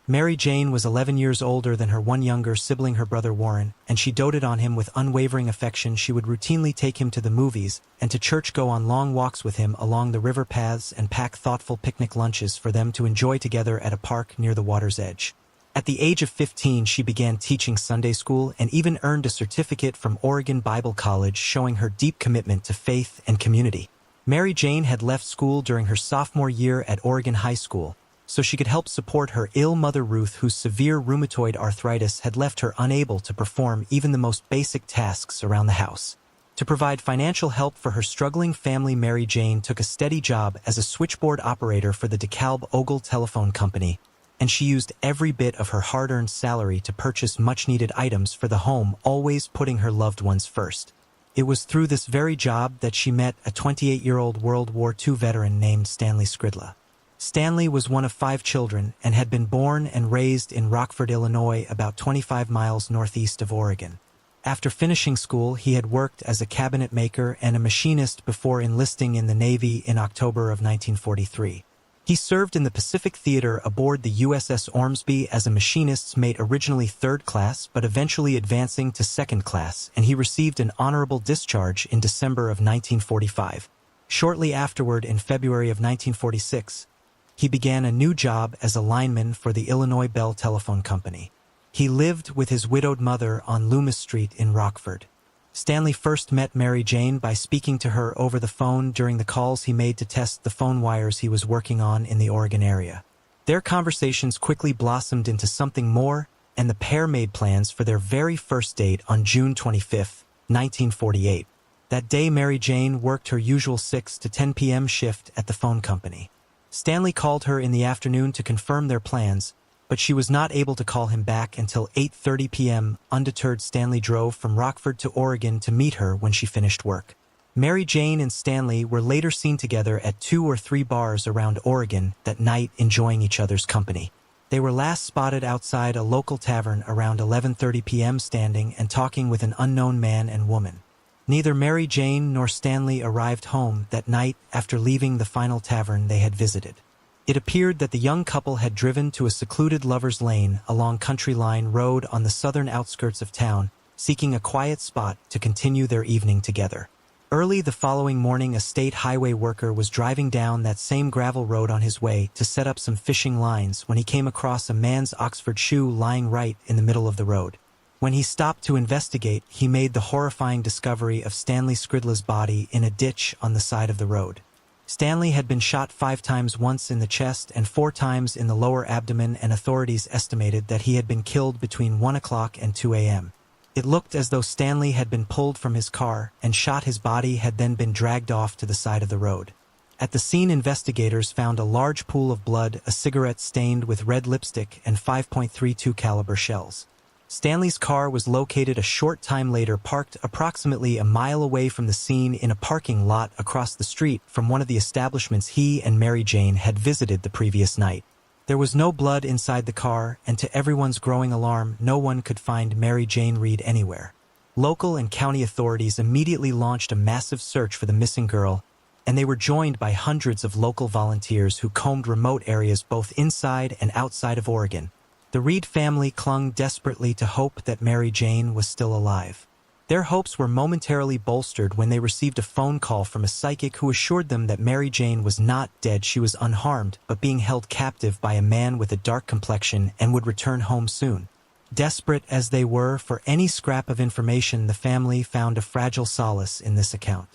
Mary Jane was 11 years older than her one younger sibling, her brother Warren, and she doted on him with unwavering affection. She would routinely take him to the movies and to church, go on long walks with him along the river paths, and pack thoughtful picnic lunches for them to enjoy together at a park near the water's edge. At the age of 15, she began teaching Sunday school and even earned a certificate from Oregon Bible College, showing her deep commitment to faith and community. Mary Jane had left school during her sophomore year at Oregon High School, so she could help support her ill mother Ruth, whose severe rheumatoid arthritis had left her unable to perform even the most basic tasks around the house. To provide financial help for her struggling family, Mary Jane took a steady job as a switchboard operator for the DeKalb Ogle Telephone Company, and she used every bit of her hard-earned salary to purchase much-needed items for the home, always putting her loved ones first. It was through this very job that she met a 28-year-old World War II veteran named Stanley Skrzydla. Stanley was one of 5 children and had been born and raised in Rockford, Illinois, about 25 miles northeast of Oregon. After finishing school, he had worked as a cabinet maker and a machinist before enlisting in the Navy in October of 1943. He served in the Pacific Theater aboard the USS Ormsby as a machinist's mate, originally 3rd class but eventually advancing to 2nd class, and he received an honorable discharge in December of 1945. Shortly afterward, in February of 1946, he began a new job as a lineman for the Illinois Bell Telephone Company. He lived with his widowed mother on Loomis Street in Rockford. Stanley first met Mary Jane by speaking to her over the phone during the calls he made to test the phone wires he was working on in the Oregon area. Their conversations quickly blossomed into something more, and the pair made plans for their very first date on June 25, 1948. That day, Mary Jane worked her usual 6 to 10 p.m. shift at the phone company. Stanley called her in the afternoon to confirm their plans, but she was not able to call him back until 8:30 p.m. Undeterred, Stanley drove from Rockford to Oregon to meet her when she finished work. Mary Jane and Stanley were later seen together at 2 or 3 bars around Oregon that night, enjoying each other's company. They were last spotted outside a local tavern around 11:30 p.m. standing and talking with an unknown man and woman. Neither Mary Jane nor Stanley arrived home that night after leaving the final tavern they had visited. It appeared that the young couple had driven to a secluded lover's lane along Country Line Road on the southern outskirts of town, seeking a quiet spot to continue their evening together. Early the following morning, a state highway worker was driving down that same gravel road on his way to set up some fishing lines when he came across a man's Oxford shoe lying right in the middle of the road. When he stopped to investigate, he made the horrifying discovery of Stanley Skrzydla's body in a ditch on the side of the road. Stanley had been shot 5 times, once in the chest and 4 times in the lower abdomen, and authorities estimated that he had been killed between 1 o'clock and 2 a.m. It looked as though Stanley had been pulled from his car and shot. His body had then been dragged off to the side of the road. At the scene, investigators found a large pool of blood, a cigarette stained with red lipstick, and 5.32 caliber shells. Stanley's car was located a short time later, parked approximately a mile away from the scene in a parking lot across the street from one of the establishments he and Mary Jane had visited the previous night. There was no blood inside the car, and to everyone's growing alarm, no one could find Mary Jane Reed anywhere. Local and county authorities immediately launched a massive search for the missing girl, and they were joined by hundreds of local volunteers who combed remote areas both inside and outside of Oregon. The Reed family clung desperately to hope that Mary Jane was still alive. Their hopes were momentarily bolstered when they received a phone call from a psychic who assured them that Mary Jane was not dead. She was unharmed, but being held captive by a man with a dark complexion and would return home soon. Desperate as they were for any scrap of information, the family found a fragile solace in this account.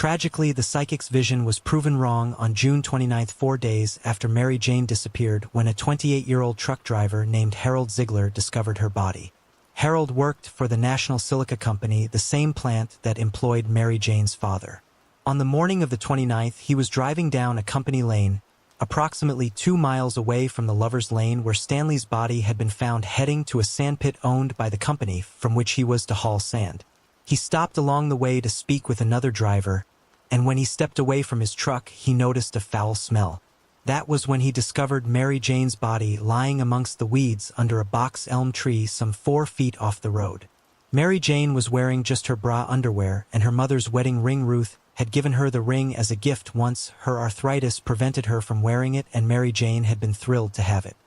Tragically, the psychic's vision was proven wrong on June 29, 4 days after Mary Jane disappeared, when a 28-year-old truck driver named Harold Ziegler discovered her body. Harold worked for the National Silica Company, the same plant that employed Mary Jane's father. On the morning of the 29th, he was driving down a company lane, approximately 2 miles away from the Lover's Lane where Stanley's body had been found, heading to a sandpit owned by the company from which he was to haul sand. He stopped along the way to speak with another driver, and when he stepped away from his truck, he noticed a foul smell. That was when he discovered Mary Jane's body lying amongst the weeds under a box elm tree some 4 feet off the road. Mary Jane was wearing just her bra underwear, and her mother's wedding ring. Ruth had given her the ring as a gift once. Her arthritis prevented her from wearing it, and Mary Jane had been thrilled to have it.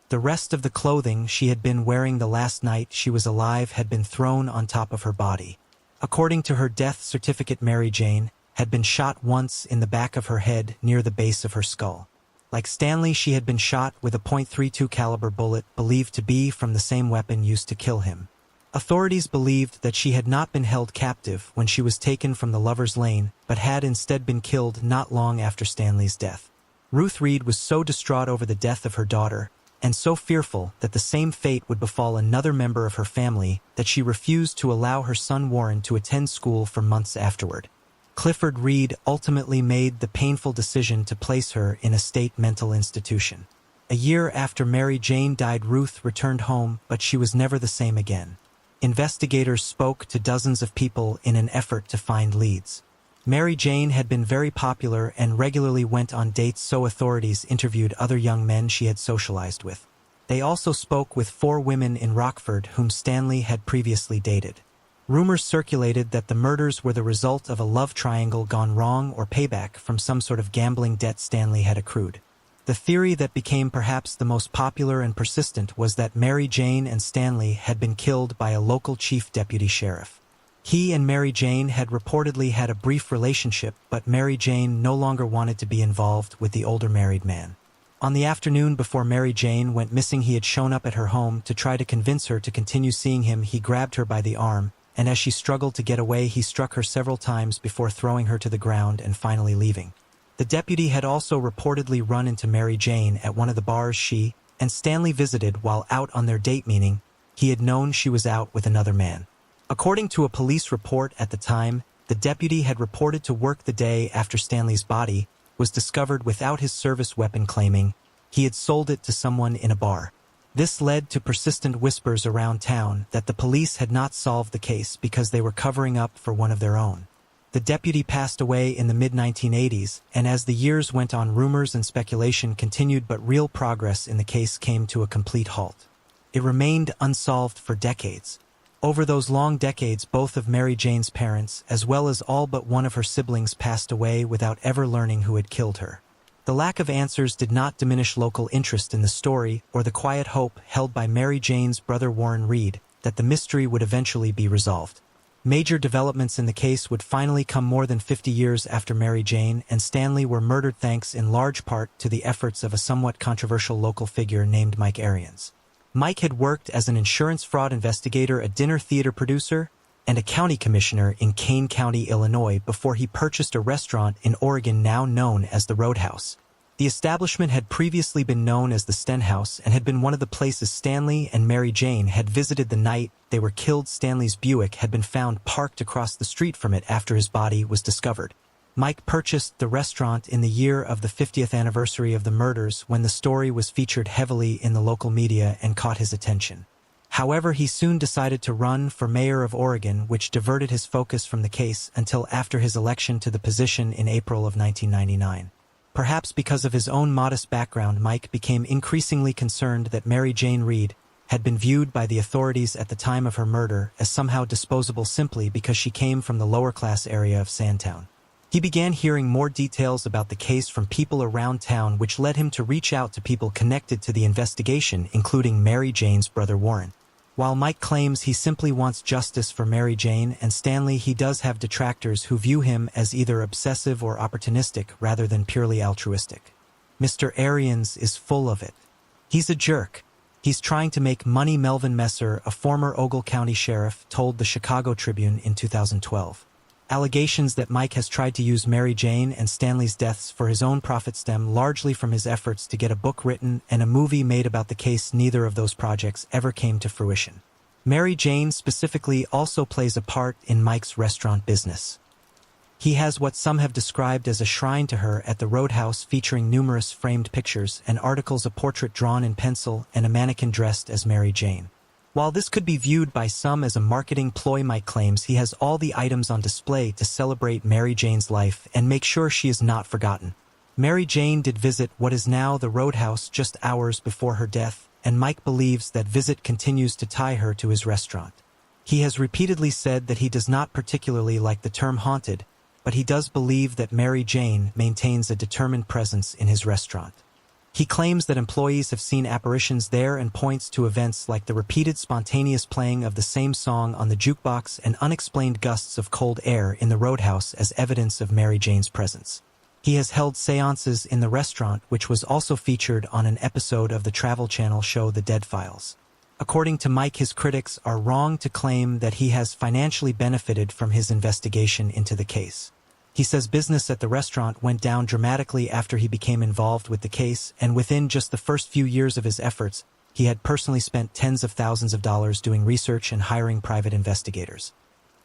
The rest of the clothing she had been wearing the last night she was alive had been thrown on top of her body. According to her death certificate, Mary Jane had been shot once in the back of her head near the base of her skull. Like Stanley, she had been shot with a .32 caliber bullet, believed to be from the same weapon used to kill him. Authorities believed that she had not been held captive when she was taken from the Lover's Lane, but had instead been killed not long after Stanley's death. Ruth Reed was so distraught over the death of her daughter, and so fearful that the same fate would befall another member of her family, that she refused to allow her son Warren to attend school for months afterward. Clifford Reed ultimately made the painful decision to place her in a state mental institution. A year after Mary Jane died, Ruth returned home, but she was never the same again. Investigators spoke to dozens of people in an effort to find leads. Mary Jane had been very popular and regularly went on dates, so authorities interviewed other young men she had socialized with. They also spoke with 4 women in Rockford whom Stanley had previously dated. Rumors circulated that the murders were the result of a love triangle gone wrong or payback from some sort of gambling debt Stanley had accrued. The theory that became perhaps the most popular and persistent was that Mary Jane and Stanley had been killed by a local chief deputy sheriff. He and Mary Jane had reportedly had a brief relationship, but Mary Jane no longer wanted to be involved with the older married man. On the afternoon before Mary Jane went missing, he had shown up at her home to try to convince her to continue seeing him. He grabbed her by the arm, and as she struggled to get away, he struck her several times before throwing her to the ground and finally leaving. The deputy had also reportedly run into Mary Jane at one of the bars she and Stanley visited while out on their date, meaning he had known she was out with another man. According to a police report at the time, the deputy had reported to work the day after Stanley's body was discovered without his service weapon, claiming he had sold it to someone in a bar. This led to persistent whispers around town that the police had not solved the case because they were covering up for one of their own. The deputy passed away in the mid-1980s, and as the years went on, rumors and speculation continued, but real progress in the case came to a complete halt. It remained unsolved for decades. Over those long decades, both of Mary Jane's parents, as well as all but one of her siblings, passed away without ever learning who had killed her. The lack of answers did not diminish local interest in the story or the quiet hope held by Mary Jane's brother Warren Reed that the mystery would eventually be resolved. Major developments in the case would finally come more than 50 years after Mary Jane and Stanley were murdered, thanks in large part to the efforts of a somewhat controversial local figure named Mike Arians. Mike had worked as an insurance fraud investigator, a dinner theater producer, and a county commissioner in Kane County, Illinois, before he purchased a restaurant in Oregon now known as the Roadhouse. The establishment had previously been known as the Stenhouse and had been one of the places Stanley and Mary Jane had visited the night they were killed. Stanley's Buick had been found parked across the street from it after his body was discovered. Mike purchased the restaurant in the year of the 50th anniversary of the murders, when the story was featured heavily in the local media and caught his attention. However, he soon decided to run for mayor of Oregon, which diverted his focus from the case until after his election to the position in April of 1999. Perhaps because of his own modest background, Mike became increasingly concerned that Mary Jane Reed had been viewed by the authorities at the time of her murder as somehow disposable simply because she came from the lower-class area of Sandtown. He began hearing more details about the case from people around town, which led him to reach out to people connected to the investigation, including Mary Jane's brother Warren. While Mike claims he simply wants justice for Mary Jane and Stanley, he does have detractors who view him as either obsessive or opportunistic rather than purely altruistic. Mr. Arians is full of it. He's a jerk. He's trying to make money. Melvin Messer, a former Ogle County sheriff, told the Chicago Tribune in 2012. Allegations that Mike has tried to use Mary Jane and Stanley's deaths for his own profit stem largely from his efforts to get a book written and a movie made about the case. Neither of those projects ever came to fruition. Mary Jane specifically also plays a part in Mike's restaurant business. He has what some have described as a shrine to her at the Roadhouse, featuring numerous framed pictures and articles, a portrait drawn in pencil, and a mannequin dressed as Mary Jane. While this could be viewed by some as a marketing ploy, Mike claims he has all the items on display to celebrate Mary Jane's life and make sure she is not forgotten. Mary Jane did visit what is now the Roadhouse just hours before her death, and Mike believes that visit continues to tie her to his restaurant. He has repeatedly said that he does not particularly like the term haunted, but he does believe that Mary Jane maintains a determined presence in his restaurant. He claims that employees have seen apparitions there and points to events like the repeated spontaneous playing of the same song on the jukebox and unexplained gusts of cold air in the Roadhouse as evidence of Mary Jane's presence. He has held seances in the restaurant, which was also featured on an episode of the Travel Channel show The Dead Files. According to Mike, his critics are wrong to claim that he has financially benefited from his investigation into the case. He says business at the restaurant went down dramatically after he became involved with the case, and within just the first few years of his efforts, he had personally spent tens of thousands of dollars doing research and hiring private investigators.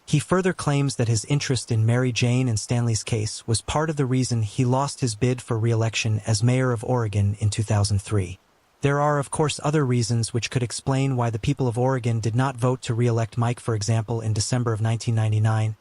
He further claims that his interest in Mary Jane and Stanley's case was part of the reason he lost his bid for re-election as mayor of Oregon in 2003. There are of course other reasons which could explain why the people of Oregon did not vote to re-elect Mike. For example, in December of 1999,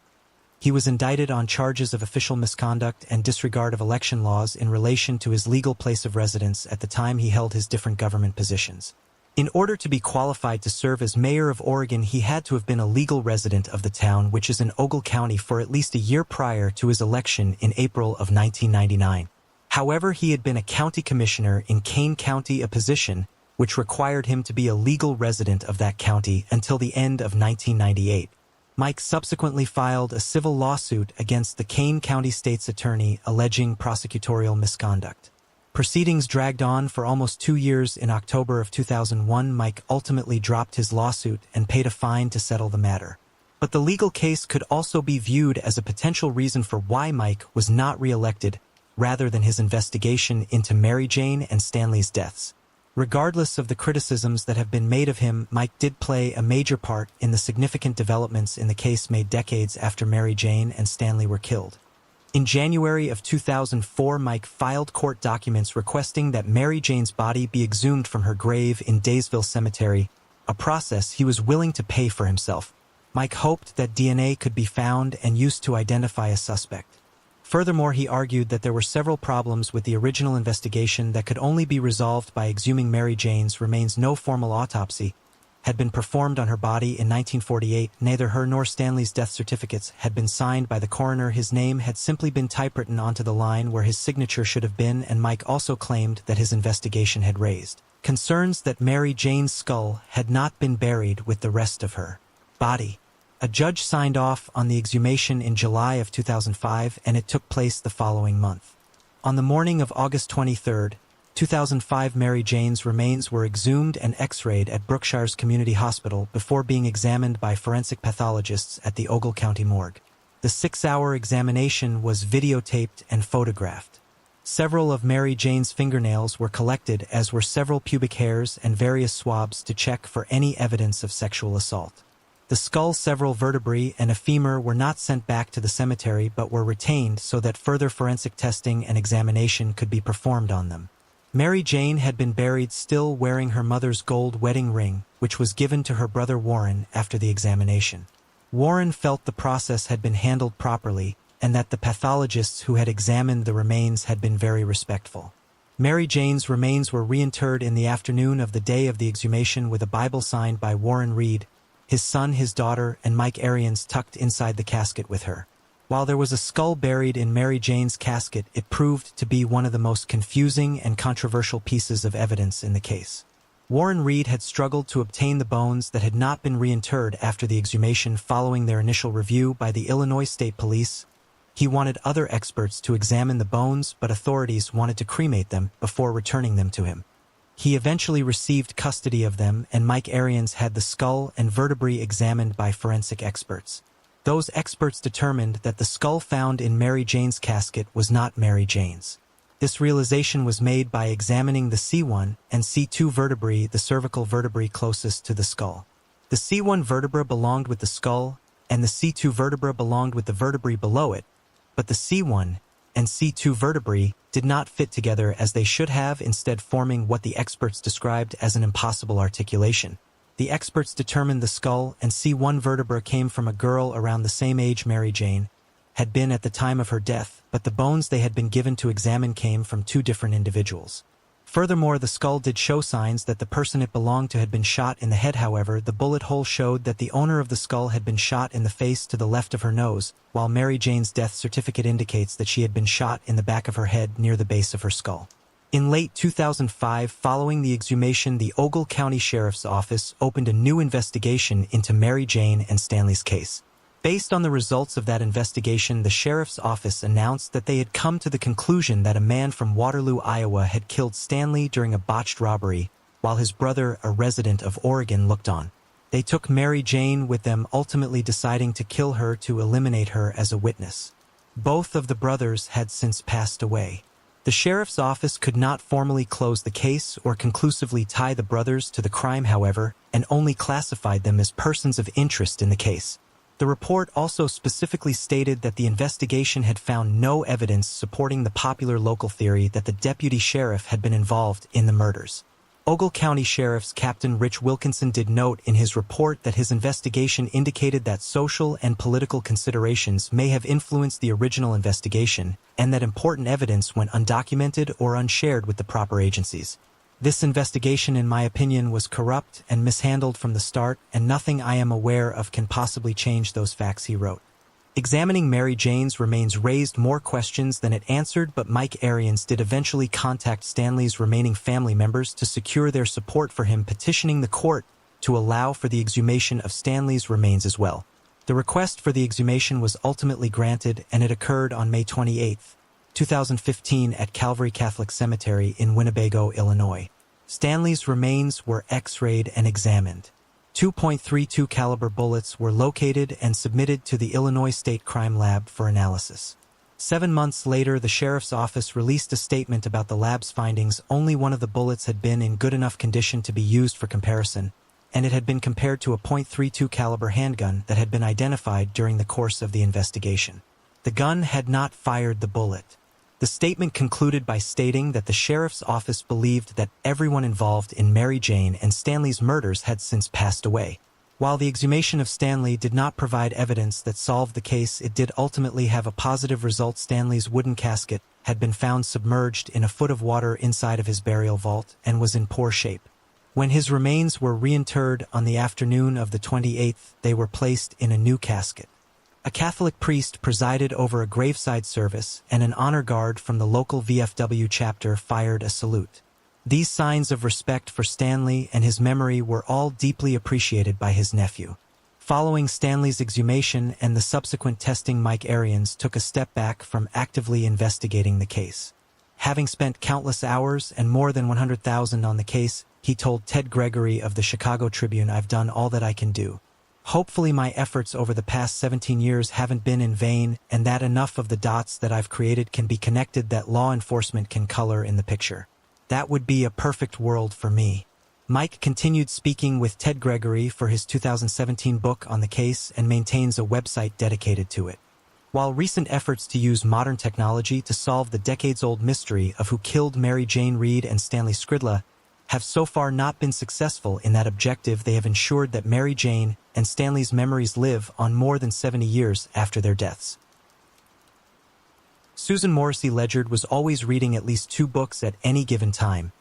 he was indicted on charges of official misconduct and disregard of election laws in relation to his legal place of residence at the time he held his different government positions. In order to be qualified to serve as mayor of Oregon, he had to have been a legal resident of the town, which is in Ogle County, for at least a year prior to his election in April of 1999. However, he had been a county commissioner in Kane County, a position which required him to be a legal resident of that county until the end of 1998. Mike subsequently filed a civil lawsuit against the Kane County State's attorney alleging prosecutorial misconduct. Proceedings dragged on for almost 2 years. In October of 2001, Mike ultimately dropped his lawsuit and paid a fine to settle the matter. But the legal case could also be viewed as a potential reason for why Mike was not re-elected, rather than his investigation into Mary Jane and Stanley's deaths. Regardless of the criticisms that have been made of him, Mike did play a major part in the significant developments in the case made decades after Mary Jane and Stanley were killed. In January of 2004, Mike filed court documents requesting that Mary Jane's body be exhumed from her grave in Daysville Cemetery, a process he was willing to pay for himself. Mike hoped that DNA could be found and used to identify a suspect. Furthermore, he argued that there were several problems with the original investigation that could only be resolved by exhuming Mary Jane's remains. No formal autopsy had been performed on her body in 1948. Neither her nor Stanley's death certificates had been signed by the coroner. His name had simply been typewritten onto the line where his signature should have been, and Mike also claimed that his investigation had raised concerns that Mary Jane's skull had not been buried with the rest of her body. A judge signed off on the exhumation in July of 2005, and it took place the following month. On the morning of August 23, 2005, Mary Jane's remains were exhumed and x-rayed at Brookshire's Community Hospital before being examined by forensic pathologists at the Ogle County Morgue. The 6-hour examination was videotaped and photographed. Several of Mary Jane's fingernails were collected, as were several pubic hairs and various swabs to check for any evidence of sexual assault. The skull, several vertebrae, and a femur were not sent back to the cemetery but were retained so that further forensic testing and examination could be performed on them. Mary Jane had been buried still wearing her mother's gold wedding ring, which was given to her brother Warren after the examination. Warren felt the process had been handled properly and that the pathologists who had examined the remains had been very respectful. Mary Jane's remains were reinterred in the afternoon of the day of the exhumation with a Bible signed by Warren Reed, his son, his daughter, and Mike Arians tucked inside the casket with her. While there was a skull buried in Mary Jane's casket, it proved to be one of the most confusing and controversial pieces of evidence in the case. Warren Reed had struggled to obtain the bones that had not been reinterred after the exhumation following their initial review by the Illinois State Police. He wanted other experts to examine the bones, but authorities wanted to cremate them before returning them to him. He eventually received custody of them, and Mike Arians had the skull and vertebrae examined by forensic experts. Those experts determined that the skull found in Mary Jane's casket was not Mary Jane's. This realization was made by examining the C1 and C2 vertebrae, the cervical vertebrae closest to the skull. The C1 vertebra belonged with the skull, and the C2 vertebra belonged with the vertebrae below it, but the C1 and C2 vertebrae did not fit together as they should have, instead forming what the experts described as an impossible articulation. The experts determined the skull and C1 vertebra came from a girl around the same age Mary Jane had been at the time of her death, but the bones they had been given to examine came from 2 different individuals. Furthermore, the skull did show signs that the person it belonged to had been shot in the head. However, the bullet hole showed that the owner of the skull had been shot in the face to the left of her nose, while Mary Jane's death certificate indicates that she had been shot in the back of her head near the base of her skull. In late 2005, following the exhumation, the Ogle County Sheriff's Office opened a new investigation into Mary Jane and Stanley's case. Based on the results of that investigation, the Sheriff's Office announced that they had come to the conclusion that a man from Waterloo, Iowa had killed Stanley during a botched robbery, while his brother, a resident of Oregon, looked on. They took Mary Jane with them, ultimately deciding to kill her to eliminate her as a witness. Both of the brothers had since passed away. The Sheriff's Office could not formally close the case or conclusively tie the brothers to the crime, however, and only classified them as persons of interest in the case. The report also specifically stated that the investigation had found no evidence supporting the popular local theory that the deputy sheriff had been involved in the murders. Ogle County Sheriff's Captain Rich Wilkinson did note in his report that his investigation indicated that social and political considerations may have influenced the original investigation and that important evidence went undocumented or unshared with the proper agencies. This investigation, in my opinion, was corrupt and mishandled from the start, and nothing I am aware of can possibly change those facts, he wrote. Examining Mary Jane's remains raised more questions than it answered, but Mike Arians did eventually contact Stanley's remaining family members to secure their support for him petitioning the court to allow for the exhumation of Stanley's remains as well. The request for the exhumation was ultimately granted, and it occurred on May 28, 2015 at Calvary Catholic Cemetery in Winnebago, Illinois. Stanley's remains were X-rayed and examined. 2.32 caliber bullets were located and submitted to the Illinois State Crime Lab for analysis. 7 months later, the sheriff's office released a statement about the lab's findings. Only one of the bullets had been in good enough condition to be used for comparison, and it had been compared to a .32 caliber handgun that had been identified during the course of the investigation. The gun had not fired the bullet. The statement concluded by stating that the sheriff's office believed that everyone involved in Mary Jane and Stanley's murders had since passed away. While the exhumation of Stanley did not provide evidence that solved the case, it did ultimately have a positive result. Stanley's wooden casket had been found submerged in a foot of water inside of his burial vault and was in poor shape. When his remains were reinterred on the afternoon of the 28th, they were placed in a new casket. A Catholic priest presided over a graveside service, and an honor guard from the local VFW chapter fired a salute. These signs of respect for Stanley and his memory were all deeply appreciated by his nephew. Following Stanley's exhumation and the subsequent testing, Mike Arians took a step back from actively investigating the case. Having spent countless hours and more than $100,000 on the case, he told Ted Gregory of the Chicago Tribune, "I've done all that I can do. Hopefully my efforts over the past 17 years haven't been in vain, and that enough of the dots that I've created can be connected that law enforcement can color in the picture. That would be a perfect world for me." Mike continued speaking with Ted Gregory for his 2017 book on the case and maintains a website dedicated to it. While recent efforts to use modern technology to solve the decades-old mystery of who killed Mary Jane Reed and Stanley Skridla have so far not been successful in that objective, they have ensured that Mary Jane and Stanley's memories live on more than 70 years after their deaths. Susan Morrissey Ledyard was always reading at least 2 books at any given time,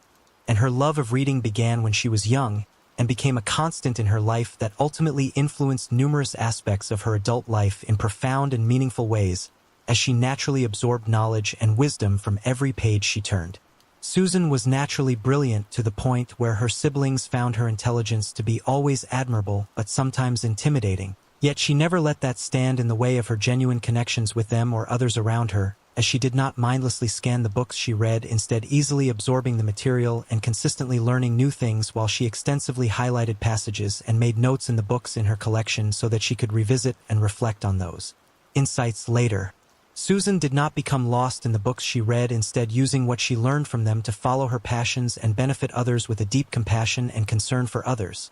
and her love of reading began when she was young and became a constant in her life that ultimately influenced numerous aspects of her adult life in profound and meaningful ways, as she naturally absorbed knowledge and wisdom from every page she turned. Susan was naturally brilliant to the point where her siblings found her intelligence to be always admirable but sometimes intimidating, yet she never let that stand in the way of her genuine connections with them or others around her, as she did not mindlessly scan the books she read, instead easily absorbing the material and consistently learning new things, while she extensively highlighted passages and made notes in the books in her collection so that she could revisit and reflect on those insights later. Susan did not become lost in the books she read, instead using what she learned from them to follow her passions and benefit others with a deep compassion and concern for others,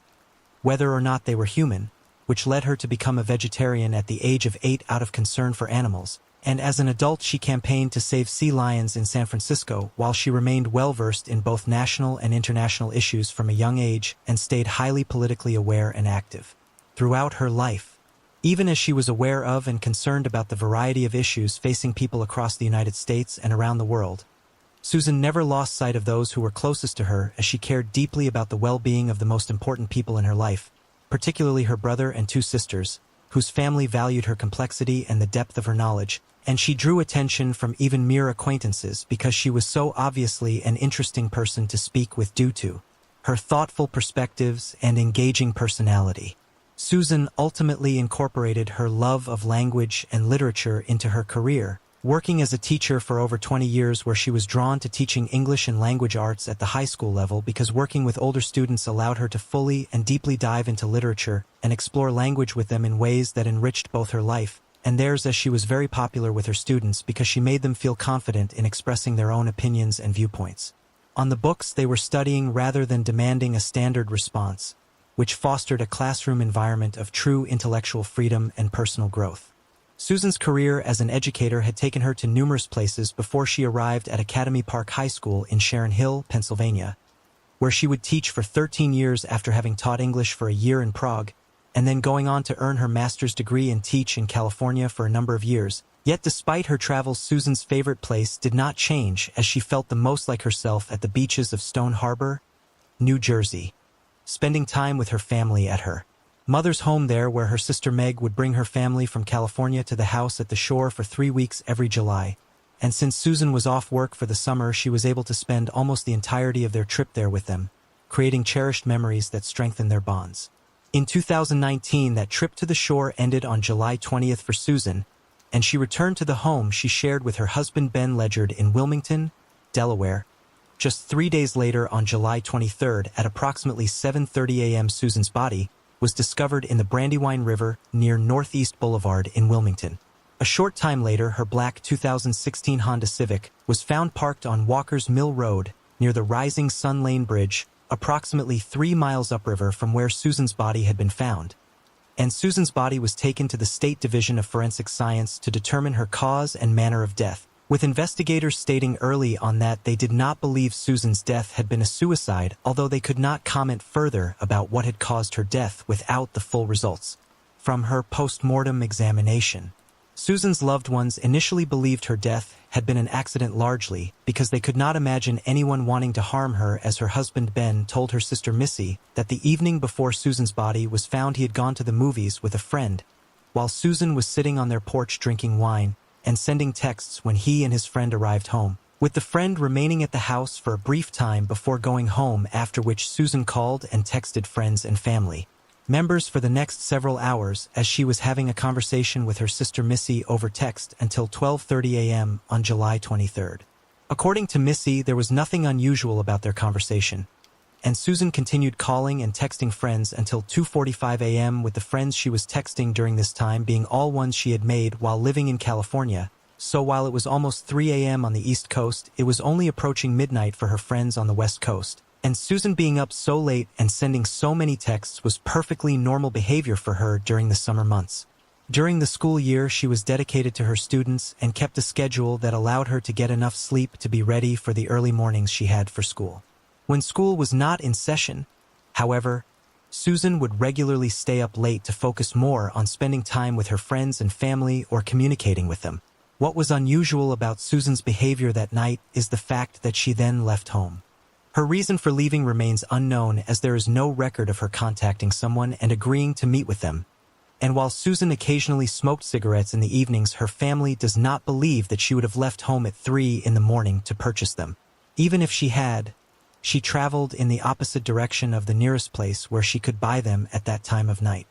whether or not they were human, which led her to become a vegetarian at the age of 8 out of concern for animals, and as an adult she campaigned to save sea lions in San Francisco, while she remained well-versed in both national and international issues from a young age and stayed highly politically aware and active throughout her life. Even as she was aware of and concerned about the variety of issues facing people across the United States and around the world, Susan never lost sight of those who were closest to her, as she cared deeply about the well-being of the most important people in her life, particularly her brother and 2 sisters, whose family valued her complexity and the depth of her knowledge, and she drew attention from even mere acquaintances because she was so obviously an interesting person to speak with due to her thoughtful perspectives and engaging personality. Susan ultimately incorporated her love of language and literature into her career, working as a teacher for over 20 years, where she was drawn to teaching English and language arts at the high school level because working with older students allowed her to fully and deeply dive into literature and explore language with them in ways that enriched both her life and theirs, as she was very popular with her students because she made them feel confident in expressing their own opinions and viewpoints on the books they were studying rather than demanding a standard response, which fostered a classroom environment of true intellectual freedom and personal growth. Susan's career as an educator had taken her to numerous places before she arrived at Academy Park High School in Sharon Hill, Pennsylvania, where she would teach for 13 years after having taught English for a year in Prague, and then going on to earn her master's degree and teach in California for a number of years. Yet despite her travels, Susan's favorite place did not change, as she felt the most like herself at the beaches of Stone Harbor, New Jersey, spending time with her family at her mother's home there, where her sister Meg would bring her family from California to the house at the shore for 3 weeks every July. And since Susan was off work for the summer, she was able to spend almost the entirety of their trip there with them, creating cherished memories that strengthened their bonds. In 2019, that trip to the shore ended on July 20th for Susan, and she returned to the home she shared with her husband Ben Ledyard in Wilmington, Delaware. Just 3 days later, on July 23rd, at approximately 7:30 a.m., Susan's body was discovered in the Brandywine River near Northeast Boulevard in Wilmington. A short time later, her black 2016 Honda Civic was found parked on Walker's Mill Road near the Rising Sun Lane Bridge, approximately 3 miles upriver from where Susan's body had been found. And Susan's body was taken to the State Division of Forensic Science to determine her cause and manner of death, with investigators stating early on that they did not believe Susan's death had been a suicide, although they could not comment further about what had caused her death without the full results from her post-mortem examination. Susan's loved ones initially believed her death had been an accident, largely because they could not imagine anyone wanting to harm her, as her husband Ben told her sister Missy that the evening before Susan's body was found he had gone to the movies with a friend, while Susan was sitting on their porch drinking wine and sending texts when he and his friend arrived home, with the friend remaining at the house for a brief time before going home, after which Susan called and texted friends and family members for the next several hours, as she was having a conversation with her sister Missy over text until 12:30 a.m. on July 23rd. According to Missy, there was nothing unusual about their conversation, and Susan continued calling and texting friends until 2:45 a.m., with the friends she was texting during this time being all ones she had made while living in California. So while it was almost 3 a.m. on the East Coast, it was only approaching midnight for her friends on the West Coast. And Susan being up so late and sending so many texts was perfectly normal behavior for her during the summer months. During the school year, she was dedicated to her students and kept a schedule that allowed her to get enough sleep to be ready for the early mornings she had for school. When school was not in session, however, Susan would regularly stay up late to focus more on spending time with her friends and family or communicating with them. What was unusual about Susan's behavior that night is the fact that she then left home. Her reason for leaving remains unknown, as there is no record of her contacting someone and agreeing to meet with them. And while Susan occasionally smoked cigarettes in the evenings, her family does not believe that she would have left home at 3 in the morning to purchase them. Even if she had, she traveled in the opposite direction of the nearest place where she could buy them at that time of night.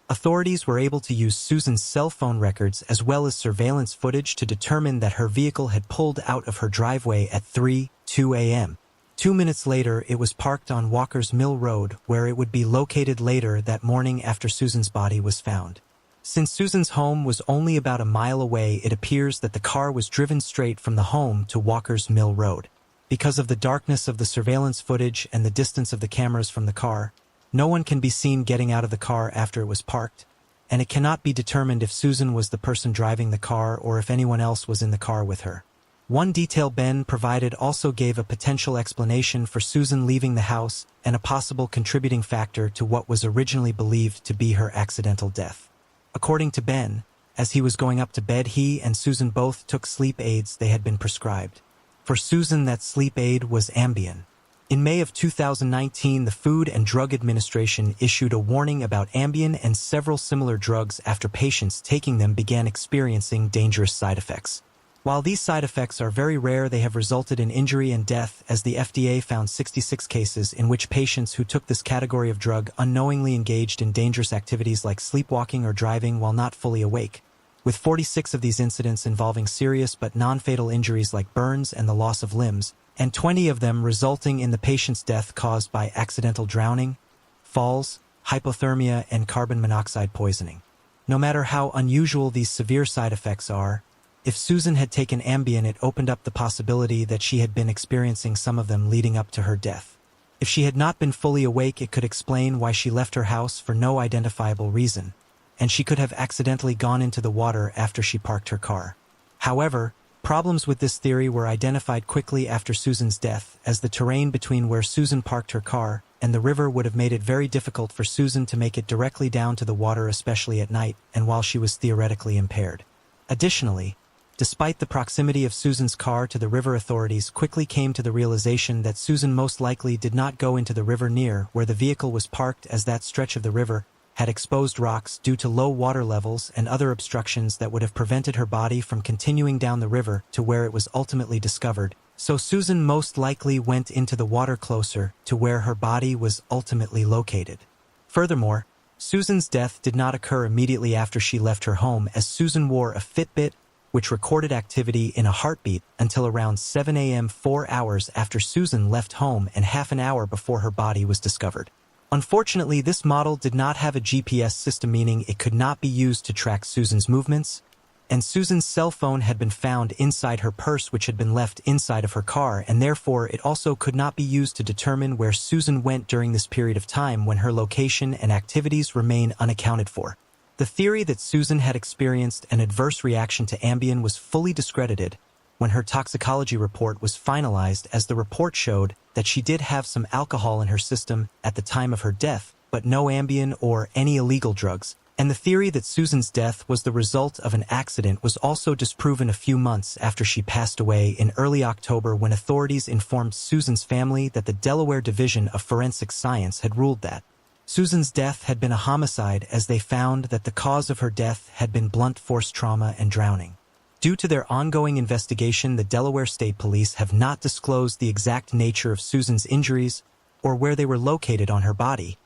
Authorities were able to use Susan's cell phone records as well as surveillance footage to determine that her vehicle had pulled out of her driveway at 3:02 a.m. 2 minutes later, it was parked on Walker's Mill Road, where it would be located later that morning after Susan's body was found. Since Susan's home was only about a mile away, it appears that the car was driven straight from the home to Walker's Mill Road. Because of the darkness of the surveillance footage and the distance of the cameras from the car, no one can be seen getting out of the car after it was parked, and it cannot be determined if Susan was the person driving the car or if anyone else was in the car with her. One detail Ben provided also gave a potential explanation for Susan leaving the house and a possible contributing factor to what was originally believed to be her accidental death. According to Ben, as he was going up to bed, he and Susan both took sleep aids they had been prescribed. For Susan, that sleep aid was Ambien. In May of 2019, the Food and Drug Administration issued a warning about Ambien and several similar drugs after patients taking them began experiencing dangerous side effects. While these side effects are very rare, they have resulted in injury and death, as the FDA found 66 cases in which patients who took this category of drug unknowingly engaged in dangerous activities like sleepwalking or driving while not fully awake, with 46 of these incidents involving serious but non-fatal injuries like burns and the loss of limbs, and 20 of them resulting in the patient's death caused by accidental drowning, falls, hypothermia, and carbon monoxide poisoning. No matter how unusual these severe side effects are, if Susan had taken Ambien, it opened up the possibility that she had been experiencing some of them leading up to her death. If she had not been fully awake, it could explain why she left her house for no identifiable reason, and she could have accidentally gone into the water after she parked her car. However, Problems with this theory were identified quickly after Susan's death, as the terrain between where Susan parked her car and the river would have made it very difficult for Susan to make it directly down to the water, especially at night and while she was theoretically impaired. Additionally, despite the proximity of Susan's car to the river, authorities quickly came to the realization that Susan most likely did not go into the river near where the vehicle was parked, as that stretch of the river had exposed rocks due to low water levels and other obstructions that would have prevented her body from continuing down the river to where it was ultimately discovered. So Susan most likely went into the water closer to where her body was ultimately located. Furthermore, Susan's death did not occur immediately after she left her home, as Susan wore a Fitbit which recorded activity in a heartbeat until around 7 a.m., 4 hours after Susan left home and half an hour before her body was discovered. Unfortunately, this model did not have a GPS system, meaning it could not be used to track Susan's movements, and Susan's cell phone had been found inside her purse, which had been left inside of her car, and therefore it also could not be used to determine where Susan went during this period of time when her location and activities remain unaccounted for. The theory that Susan had experienced an adverse reaction to Ambien was fully discredited when her toxicology report was finalized, as the report showed that she did have some alcohol in her system at the time of her death, but no Ambien or any illegal drugs. And the theory that Susan's death was the result of an accident was also disproven a few months after she passed away in early October, when authorities informed Susan's family that the Delaware Division of Forensic Science had ruled that Susan's death had been a homicide, as they found that the cause of her death had been blunt force trauma and drowning. Due to their ongoing investigation, the Delaware State Police have not disclosed the exact nature of Susan's injuries or where they were located on her body,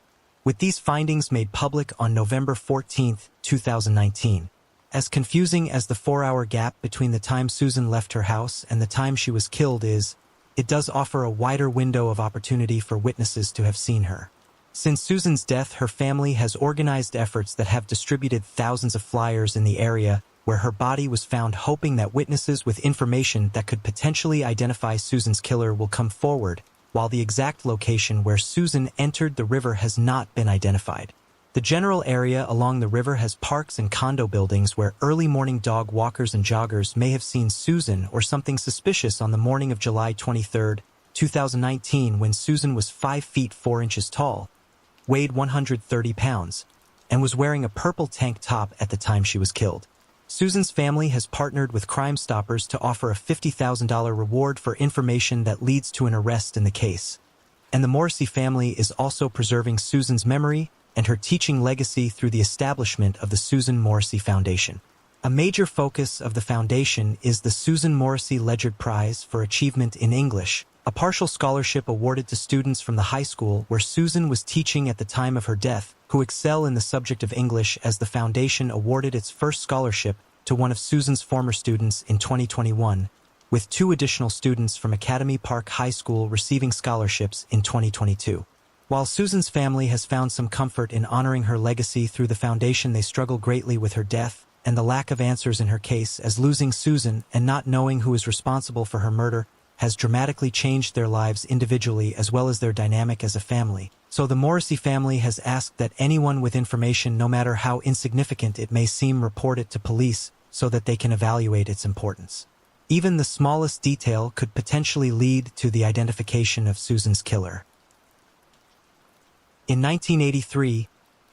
with these findings made public on November 14, 2019. As confusing as the 4-hour gap between the time Susan left her house and the time she was killed is, it does offer a wider window of opportunity for witnesses to have seen her. Since Susan's death, her family has organized efforts that have distributed thousands of flyers in the area where her body was found, hoping that witnesses with information that could potentially identify Susan's killer will come forward, while the exact location where Susan entered the river has not been identified. The general area along the river has parks and condo buildings where early morning dog walkers and joggers may have seen Susan or something suspicious on the morning of July 23, 2019, when Susan was 5 feet 4 inches tall, weighed 130 pounds, and was wearing a purple tank top at the time she was killed. Susan's family has partnered with Crime Stoppers to offer a $50,000 reward for information that leads to an arrest in the case. And the Morrissey family is also preserving Susan's memory and her teaching legacy through the establishment of the Susan Morrissey Foundation. A major focus of the foundation is the Susan Morrissey Ledyard Prize for Achievement in English, a partial scholarship awarded to students from the high school where Susan was teaching at the time of her death, who excel in the subject of English, as the foundation awarded its first scholarship to one of Susan's former students in 2021, with 2 additional students from Academy Park High School receiving scholarships in 2022. While Susan's family has found some comfort in honoring her legacy through the foundation, they struggle greatly with her death and the lack of answers in her case, as losing Susan and not knowing who is responsible for her murder has dramatically changed their lives individually as well as their dynamic as a family. So the Morrissey family has asked that anyone with information, no matter how insignificant it may seem, report it to police so that they can evaluate its importance. Even the smallest detail could potentially lead to the identification of Susan's killer. In 1983,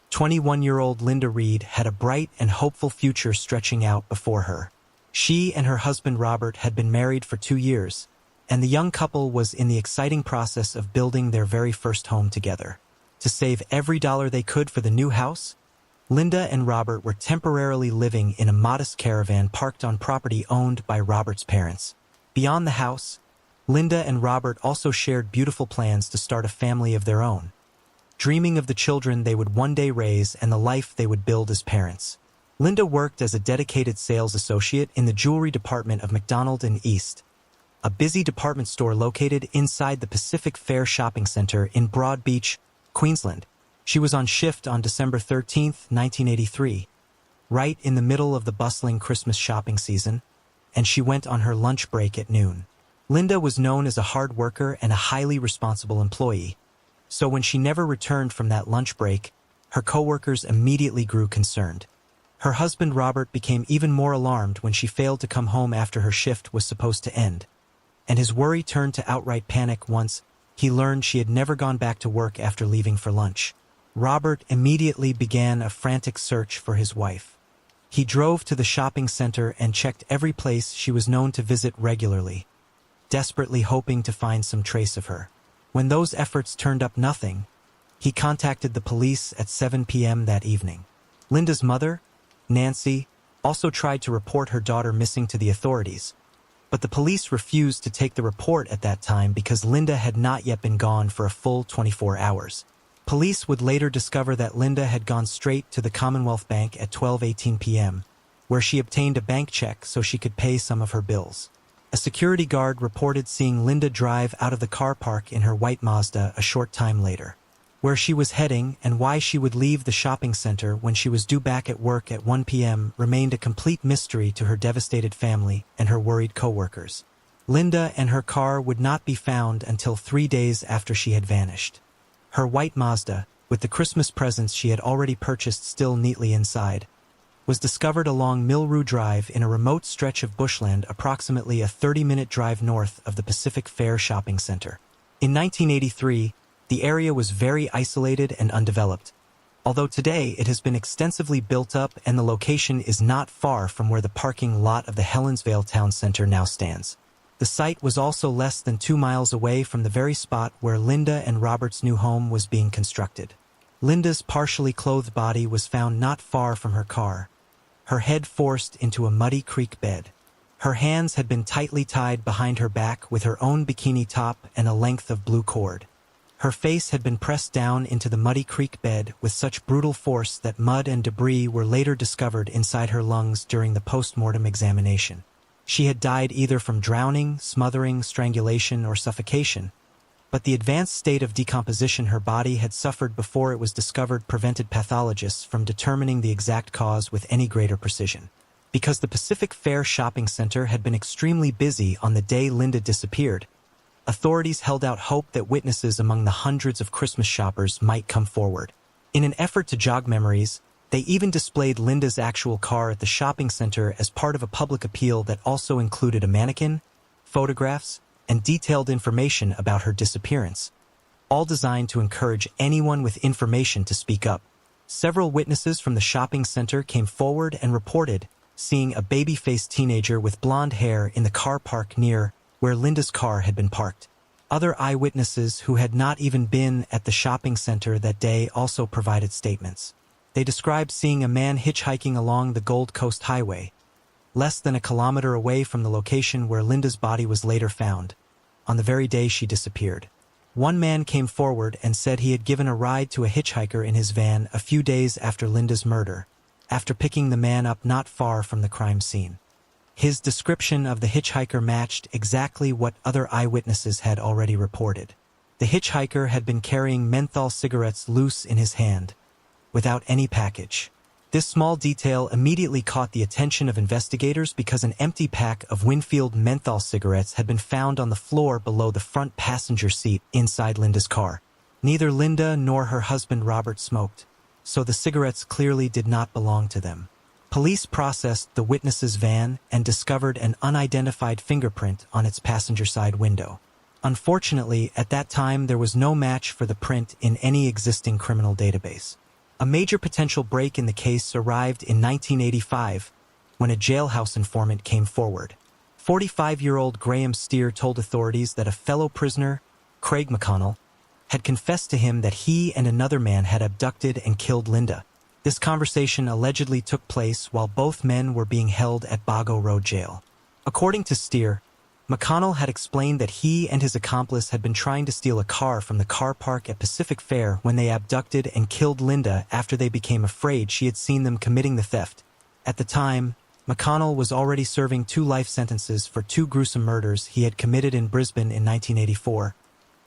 21-year-old Linda Reed had a bright and hopeful future stretching out before her. She and her husband Robert had been married for 2 years, and the young couple was in the exciting process of building their very first home together. To save every dollar they could for the new house, Linda and Robert were temporarily living in a modest caravan parked on property owned by Robert's parents. Beyond the house, Linda and Robert also shared beautiful plans to start a family of their own, dreaming of the children they would one day raise and the life they would build as parents. Linda worked as a dedicated sales associate in the jewelry department of McDonald and East, a busy department store located inside the Pacific Fair Shopping Center in Broad Beach, Queensland. She was on shift on December 13, 1983, right in the middle of the bustling Christmas shopping season, and she went on her lunch break at noon. Linda was known as a hard worker and a highly responsible employee, so when she never returned from that lunch break, her coworkers immediately grew concerned. Her husband Robert became even more alarmed when she failed to come home after her shift was supposed to end, and his worry turned to outright panic once he learned she had never gone back to work after leaving for lunch. Robert immediately began a frantic search for his wife. He drove to the shopping center and checked every place she was known to visit regularly, desperately hoping to find some trace of her. When those efforts turned up nothing, he contacted the police at 7 p.m. that evening. Linda's mother, Nancy, also tried to report her daughter missing to the authorities, but the police refused to take the report at that time because Linda had not yet been gone for a full 24 hours. Police would later discover that Linda had gone straight to the Commonwealth Bank at 12:18 p.m., where she obtained a bank check so she could pay some of her bills. A security guard reported seeing Linda drive out of the car park in her white Mazda a short time later. Where she was heading and why she would leave the shopping center when she was due back at work at 1 p.m. remained a complete mystery to her devastated family and her worried co-workers. Linda and her car would not be found until 3 days after she had vanished. Her white Mazda, with the Christmas presents she had already purchased still neatly inside, was discovered along Millrue Drive in a remote stretch of bushland approximately a 30-minute drive north of the Pacific Fair Shopping Center. In 1983, the area was very isolated and undeveloped, although today it has been extensively built up and the location is not far from where the parking lot of the Helensvale Town Center now stands. The site was also less than 2 miles away from the very spot where Linda and Robert's new home was being constructed. Linda's partially clothed body was found not far from her car, her head forced into a muddy creek bed. Her hands had been tightly tied behind her back with her own bikini top and a length of blue cord. Her face had been pressed down into the muddy creek bed with such brutal force that mud and debris were later discovered inside her lungs during the post-mortem examination. She had died either from drowning, smothering, strangulation, or suffocation, but the advanced state of decomposition her body had suffered before it was discovered prevented pathologists from determining the exact cause with any greater precision. Because the Pacific Fair Shopping Center had been extremely busy on the day Linda disappeared, authorities held out hope that witnesses among the hundreds of Christmas shoppers might come forward. In an effort to jog memories, they even displayed Linda's actual car at the shopping center as part of a public appeal that also included a mannequin, photographs, and detailed information about her disappearance, all designed to encourage anyone with information to speak up. Several witnesses from the shopping center came forward and reported seeing a baby-faced teenager with blonde hair in the car park near where Linda's car had been parked. Other eyewitnesses who had not even been at the shopping center that day also provided statements. They described seeing a man hitchhiking along the Gold Coast Highway, less than a kilometer away from the location where Linda's body was later found, on the very day she disappeared. One man came forward and said he had given a ride to a hitchhiker in his van a few days after Linda's murder, after picking the man up not far from the crime scene. His description of the hitchhiker matched exactly what other eyewitnesses had already reported. The hitchhiker had been carrying menthol cigarettes loose in his hand, without any package. This small detail immediately caught the attention of investigators because an empty pack of Winfield menthol cigarettes had been found on the floor below the front passenger seat inside Linda's car. Neither Linda nor her husband Robert smoked, so the cigarettes clearly did not belong to them. Police processed the witness's van and discovered an unidentified fingerprint on its passenger side window. Unfortunately, at that time there was no match for the print in any existing criminal database. A major potential break in the case arrived in 1985 when a jailhouse informant came forward. 45-year-old Graham Steer told authorities that a fellow prisoner, Craig McConnell, had confessed to him that he and another man had abducted and killed Linda. This conversation allegedly took place while both men were being held at Bago Road Jail. According to Steer, McConnell had explained that he and his accomplice had been trying to steal a car from the car park at Pacific Fair when they abducted and killed Linda after they became afraid she had seen them committing the theft. At the time, McConnell was already serving 2 life sentences for 2 gruesome murders he had committed in Brisbane in 1984,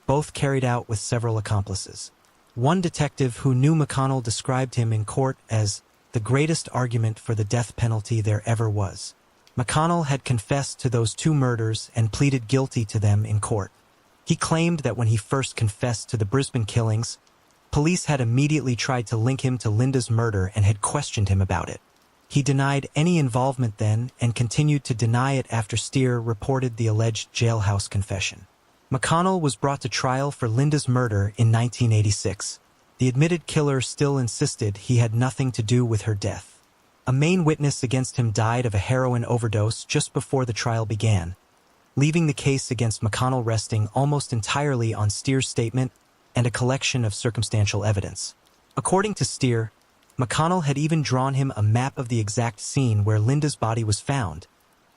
both carried out with several accomplices. One detective who knew McConnell described him in court as the greatest argument for the death penalty there ever was. McConnell had confessed to those 2 murders and pleaded guilty to them in court. He claimed that when he first confessed to the Brisbane killings, police had immediately tried to link him to Linda's murder and had questioned him about it. He denied any involvement then and continued to deny it after Steer reported the alleged jailhouse confession. McConnell was brought to trial for Linda's murder in 1986. The admitted killer still insisted he had nothing to do with her death. A main witness against him died of a heroin overdose just before the trial began, leaving the case against McConnell resting almost entirely on Steer's statement and a collection of circumstantial evidence. According to Steer, McConnell had even drawn him a map of the exact scene where Linda's body was found,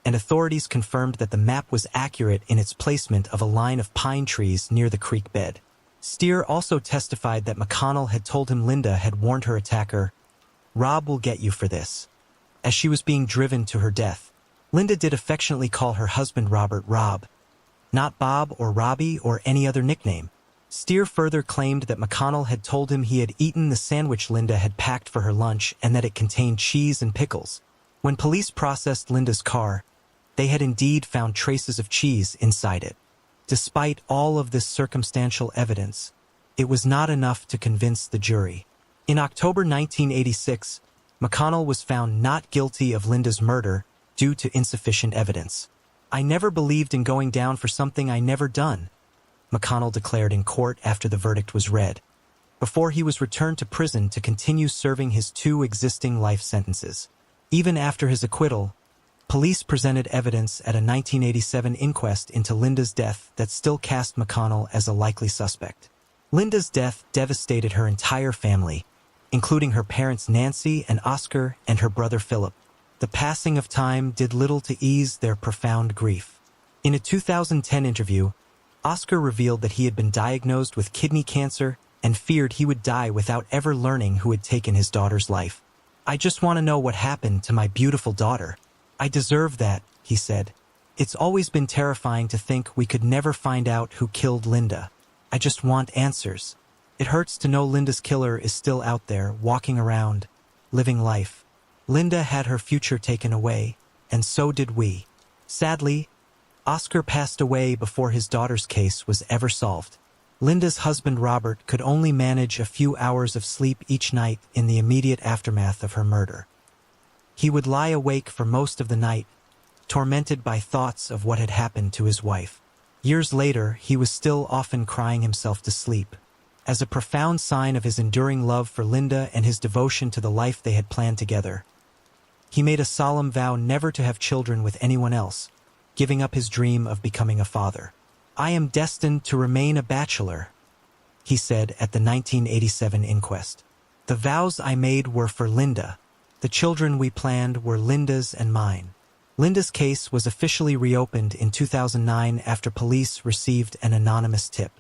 and authorities confirmed that the map was accurate in its placement of a line of pine trees near the creek bed. Steer also testified that McConnell had told him Linda had warned her attacker, "Rob will get you for this," as she was being driven to her death. Linda did affectionately call her husband Robert Rob, not Bob or Robbie or any other nickname. Steer further claimed that McConnell had told him he had eaten the sandwich Linda had packed for her lunch and that it contained cheese and pickles. When police processed Linda's car, they had indeed found traces of cheese inside it. Despite all of this circumstantial evidence, it was not enough to convince the jury. In October 1986, McConnell was found not guilty of Linda's murder due to insufficient evidence. "I never believed in going down for something I never done," McConnell declared in court after the verdict was read, before he was returned to prison to continue serving his 2 existing life sentences. Even after his acquittal, police presented evidence at a 1987 inquest into Linda's death that still cast McConnell as a likely suspect. Linda's death devastated her entire family, including her parents Nancy and Oscar and her brother Philip. The passing of time did little to ease their profound grief. In a 2010 interview, Oscar revealed that he had been diagnosed with kidney cancer and feared he would die without ever learning who had taken his daughter's life. "I just want to know what happened to my beautiful daughter. I deserve that," he said. "It's always been terrifying to think we could never find out who killed Linda. I just want answers. It hurts to know Linda's killer is still out there, walking around, living life. Linda had her future taken away, and so did we." Sadly, Oscar passed away before his daughter's case was ever solved. Linda's husband Robert could only manage a few hours of sleep each night in the immediate aftermath of her murder. He would lie awake for most of the night, tormented by thoughts of what had happened to his wife. Years later, he was still often crying himself to sleep. As a profound sign of his enduring love for Linda and his devotion to the life they had planned together, he made a solemn vow never to have children with anyone else, giving up his dream of becoming a father. "I am destined to remain a bachelor," he said at the 1987 inquest. "The vows I made were for Linda. The children we planned were Linda's and mine." Linda's case was officially reopened in 2009 after police received an anonymous tip.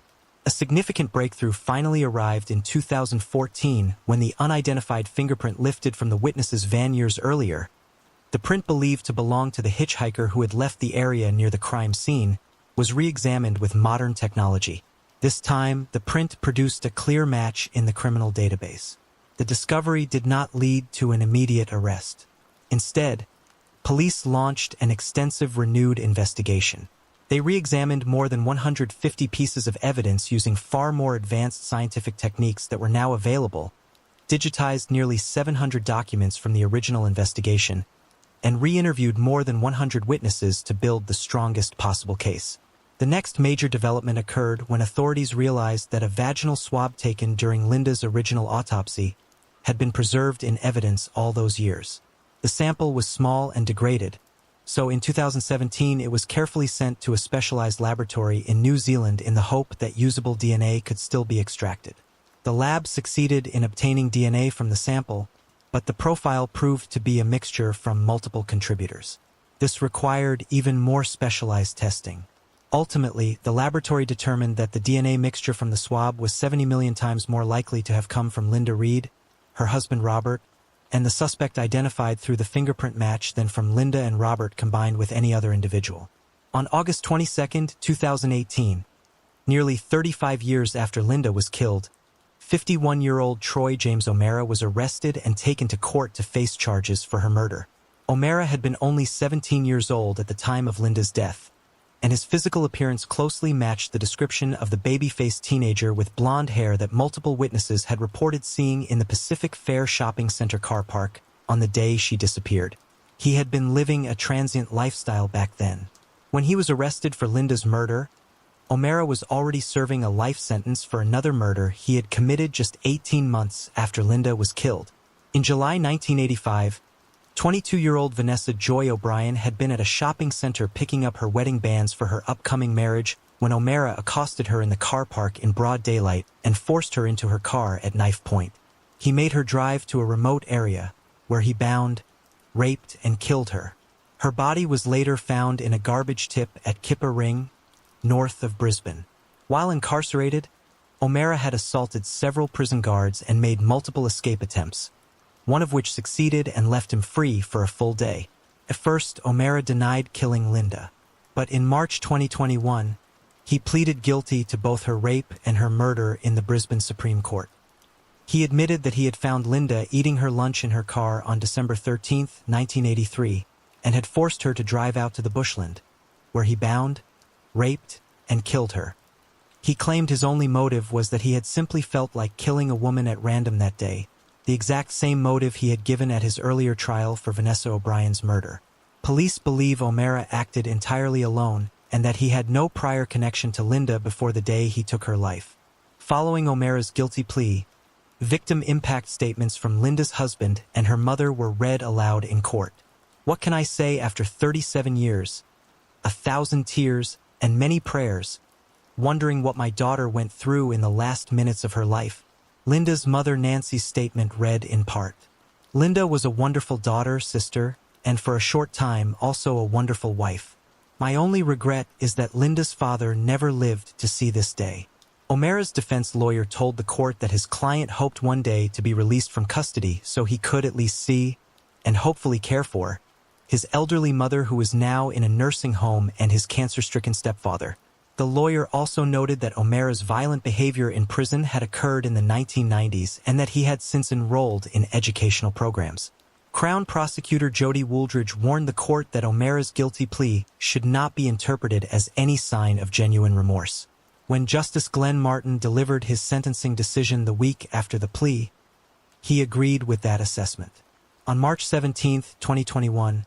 A significant breakthrough finally arrived in 2014 when the unidentified fingerprint lifted from the witness's van years earlier, the print believed to belong to the hitchhiker who had left the area near the crime scene, was re-examined with modern technology. This time, the print produced a clear match in the criminal database. The discovery did not lead to an immediate arrest. Instead, police launched an extensive renewed investigation. They re-examined more than 150 pieces of evidence using far more advanced scientific techniques that were now available, digitized nearly 700 documents from the original investigation, and re-interviewed more than 100 witnesses to build the strongest possible case. The next major development occurred when authorities realized that a vaginal swab taken during Linda's original autopsy had been preserved in evidence all those years. The sample was small and degraded, so in 2017 it was carefully sent to a specialized laboratory in New Zealand in the hope that usable DNA could still be extracted. The lab succeeded in obtaining DNA from the sample, but the profile proved to be a mixture from multiple contributors. This required even more specialized testing. Ultimately, the laboratory determined that the DNA mixture from the swab was 70 million times more likely to have come from Linda Reed, her husband Robert, and the suspect identified through the fingerprint match than from Linda and Robert combined with any other individual. On August 22, 2018, nearly 35 years after Linda was killed, 51-year-old Troy James O'Mara was arrested and taken to court to face charges for her murder. O'Mara had been only 17 years old at the time of Linda's death, and his physical appearance closely matched the description of the baby-faced teenager with blonde hair that multiple witnesses had reported seeing in the Pacific Fair Shopping Center car park on the day she disappeared. He had been living a transient lifestyle back then. When he was arrested for Linda's murder, O'Mara was already serving a life sentence for another murder he had committed just 18 months after Linda was killed. In July 1985, 22-year-old Vanessa Joy O'Brien had been at a shopping center picking up her wedding bands for her upcoming marriage when O'Mara accosted her in the car park in broad daylight and forced her into her car at knife point. He made her drive to a remote area where he bound, raped, and killed her. Her body was later found in a garbage tip at Kippa Ring, north of Brisbane. While incarcerated, O'Mara had assaulted several prison guards and made multiple escape attempts, one of which succeeded and left him free for a full day. At first, O'Mara denied killing Linda, but in March 2021, he pleaded guilty to both her rape and her murder in the Brisbane Supreme Court. He admitted that he had found Linda eating her lunch in her car on December 13, 1983, and had forced her to drive out to the bushland, where he bound, raped, and killed her. He claimed his only motive was that he had simply felt like killing a woman at random that day, the exact same motive he had given at his earlier trial for Vanessa O'Brien's murder. Police believe O'Mara acted entirely alone and that he had no prior connection to Linda before the day he took her life. Following O'Mara's guilty plea, victim impact statements from Linda's husband and her mother were read aloud in court. What can I say after 37 years, 1,000 tears, and many prayers, wondering what my daughter went through in the last minutes of her life? Linda's mother Nancy's statement read in part. Linda was a wonderful daughter, sister, and for a short time also a wonderful wife. My only regret is that Linda's father never lived to see this day. O'Mara's defense lawyer told the court that his client hoped one day to be released from custody so he could at least see, and hopefully care for, his elderly mother who is now in a nursing home and his cancer-stricken stepfather. The lawyer also noted that O'Mara's violent behavior in prison had occurred in the 1990s and that he had since enrolled in educational programs. Crown Prosecutor Jody Wooldridge warned the court that O'Mara's guilty plea should not be interpreted as any sign of genuine remorse. When Justice Glenn Martin delivered his sentencing decision the week after the plea, he agreed with that assessment. On March 17, 2021,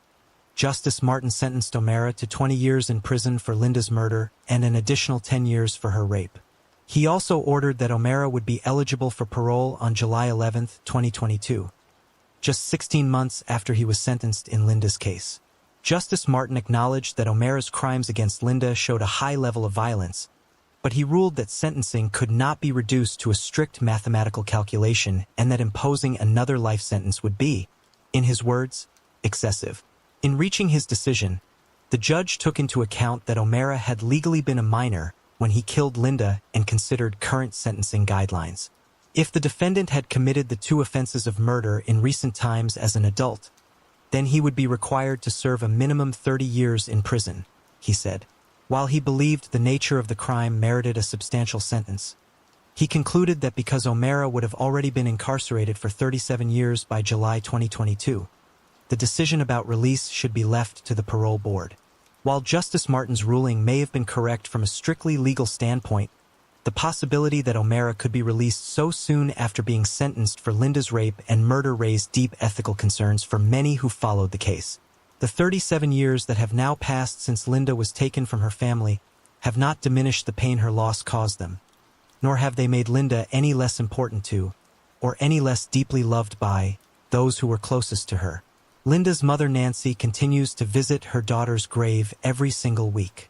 Justice Martin sentenced O'Mara to 20 years in prison for Linda's murder and an additional 10 years for her rape. He also ordered that O'Mara would be eligible for parole on July 11, 2022, just 16 months after he was sentenced in Linda's case. Justice Martin acknowledged that O'Mara's crimes against Linda showed a high level of violence, but he ruled that sentencing could not be reduced to a strict mathematical calculation and that imposing another life sentence would be, in his words, excessive. In reaching his decision, the judge took into account that O'Mara had legally been a minor when he killed Linda and considered current sentencing guidelines. If the defendant had committed the two offenses of murder in recent times as an adult, then he would be required to serve a minimum 30 years in prison, he said. While he believed the nature of the crime merited a substantial sentence, he concluded that because O'Mara would have already been incarcerated for 37 years by July 2022, the decision about release should be left to the parole board. While Justice Martin's ruling may have been correct from a strictly legal standpoint, the possibility that O'Mara could be released so soon after being sentenced for Linda's rape and murder raised deep ethical concerns for many who followed the case. The 37 years that have now passed since Linda was taken from her family have not diminished the pain her loss caused them, nor have they made Linda any less important to, or any less deeply loved by, those who were closest to her. Linda's mother Nancy continues to visit her daughter's grave every single week.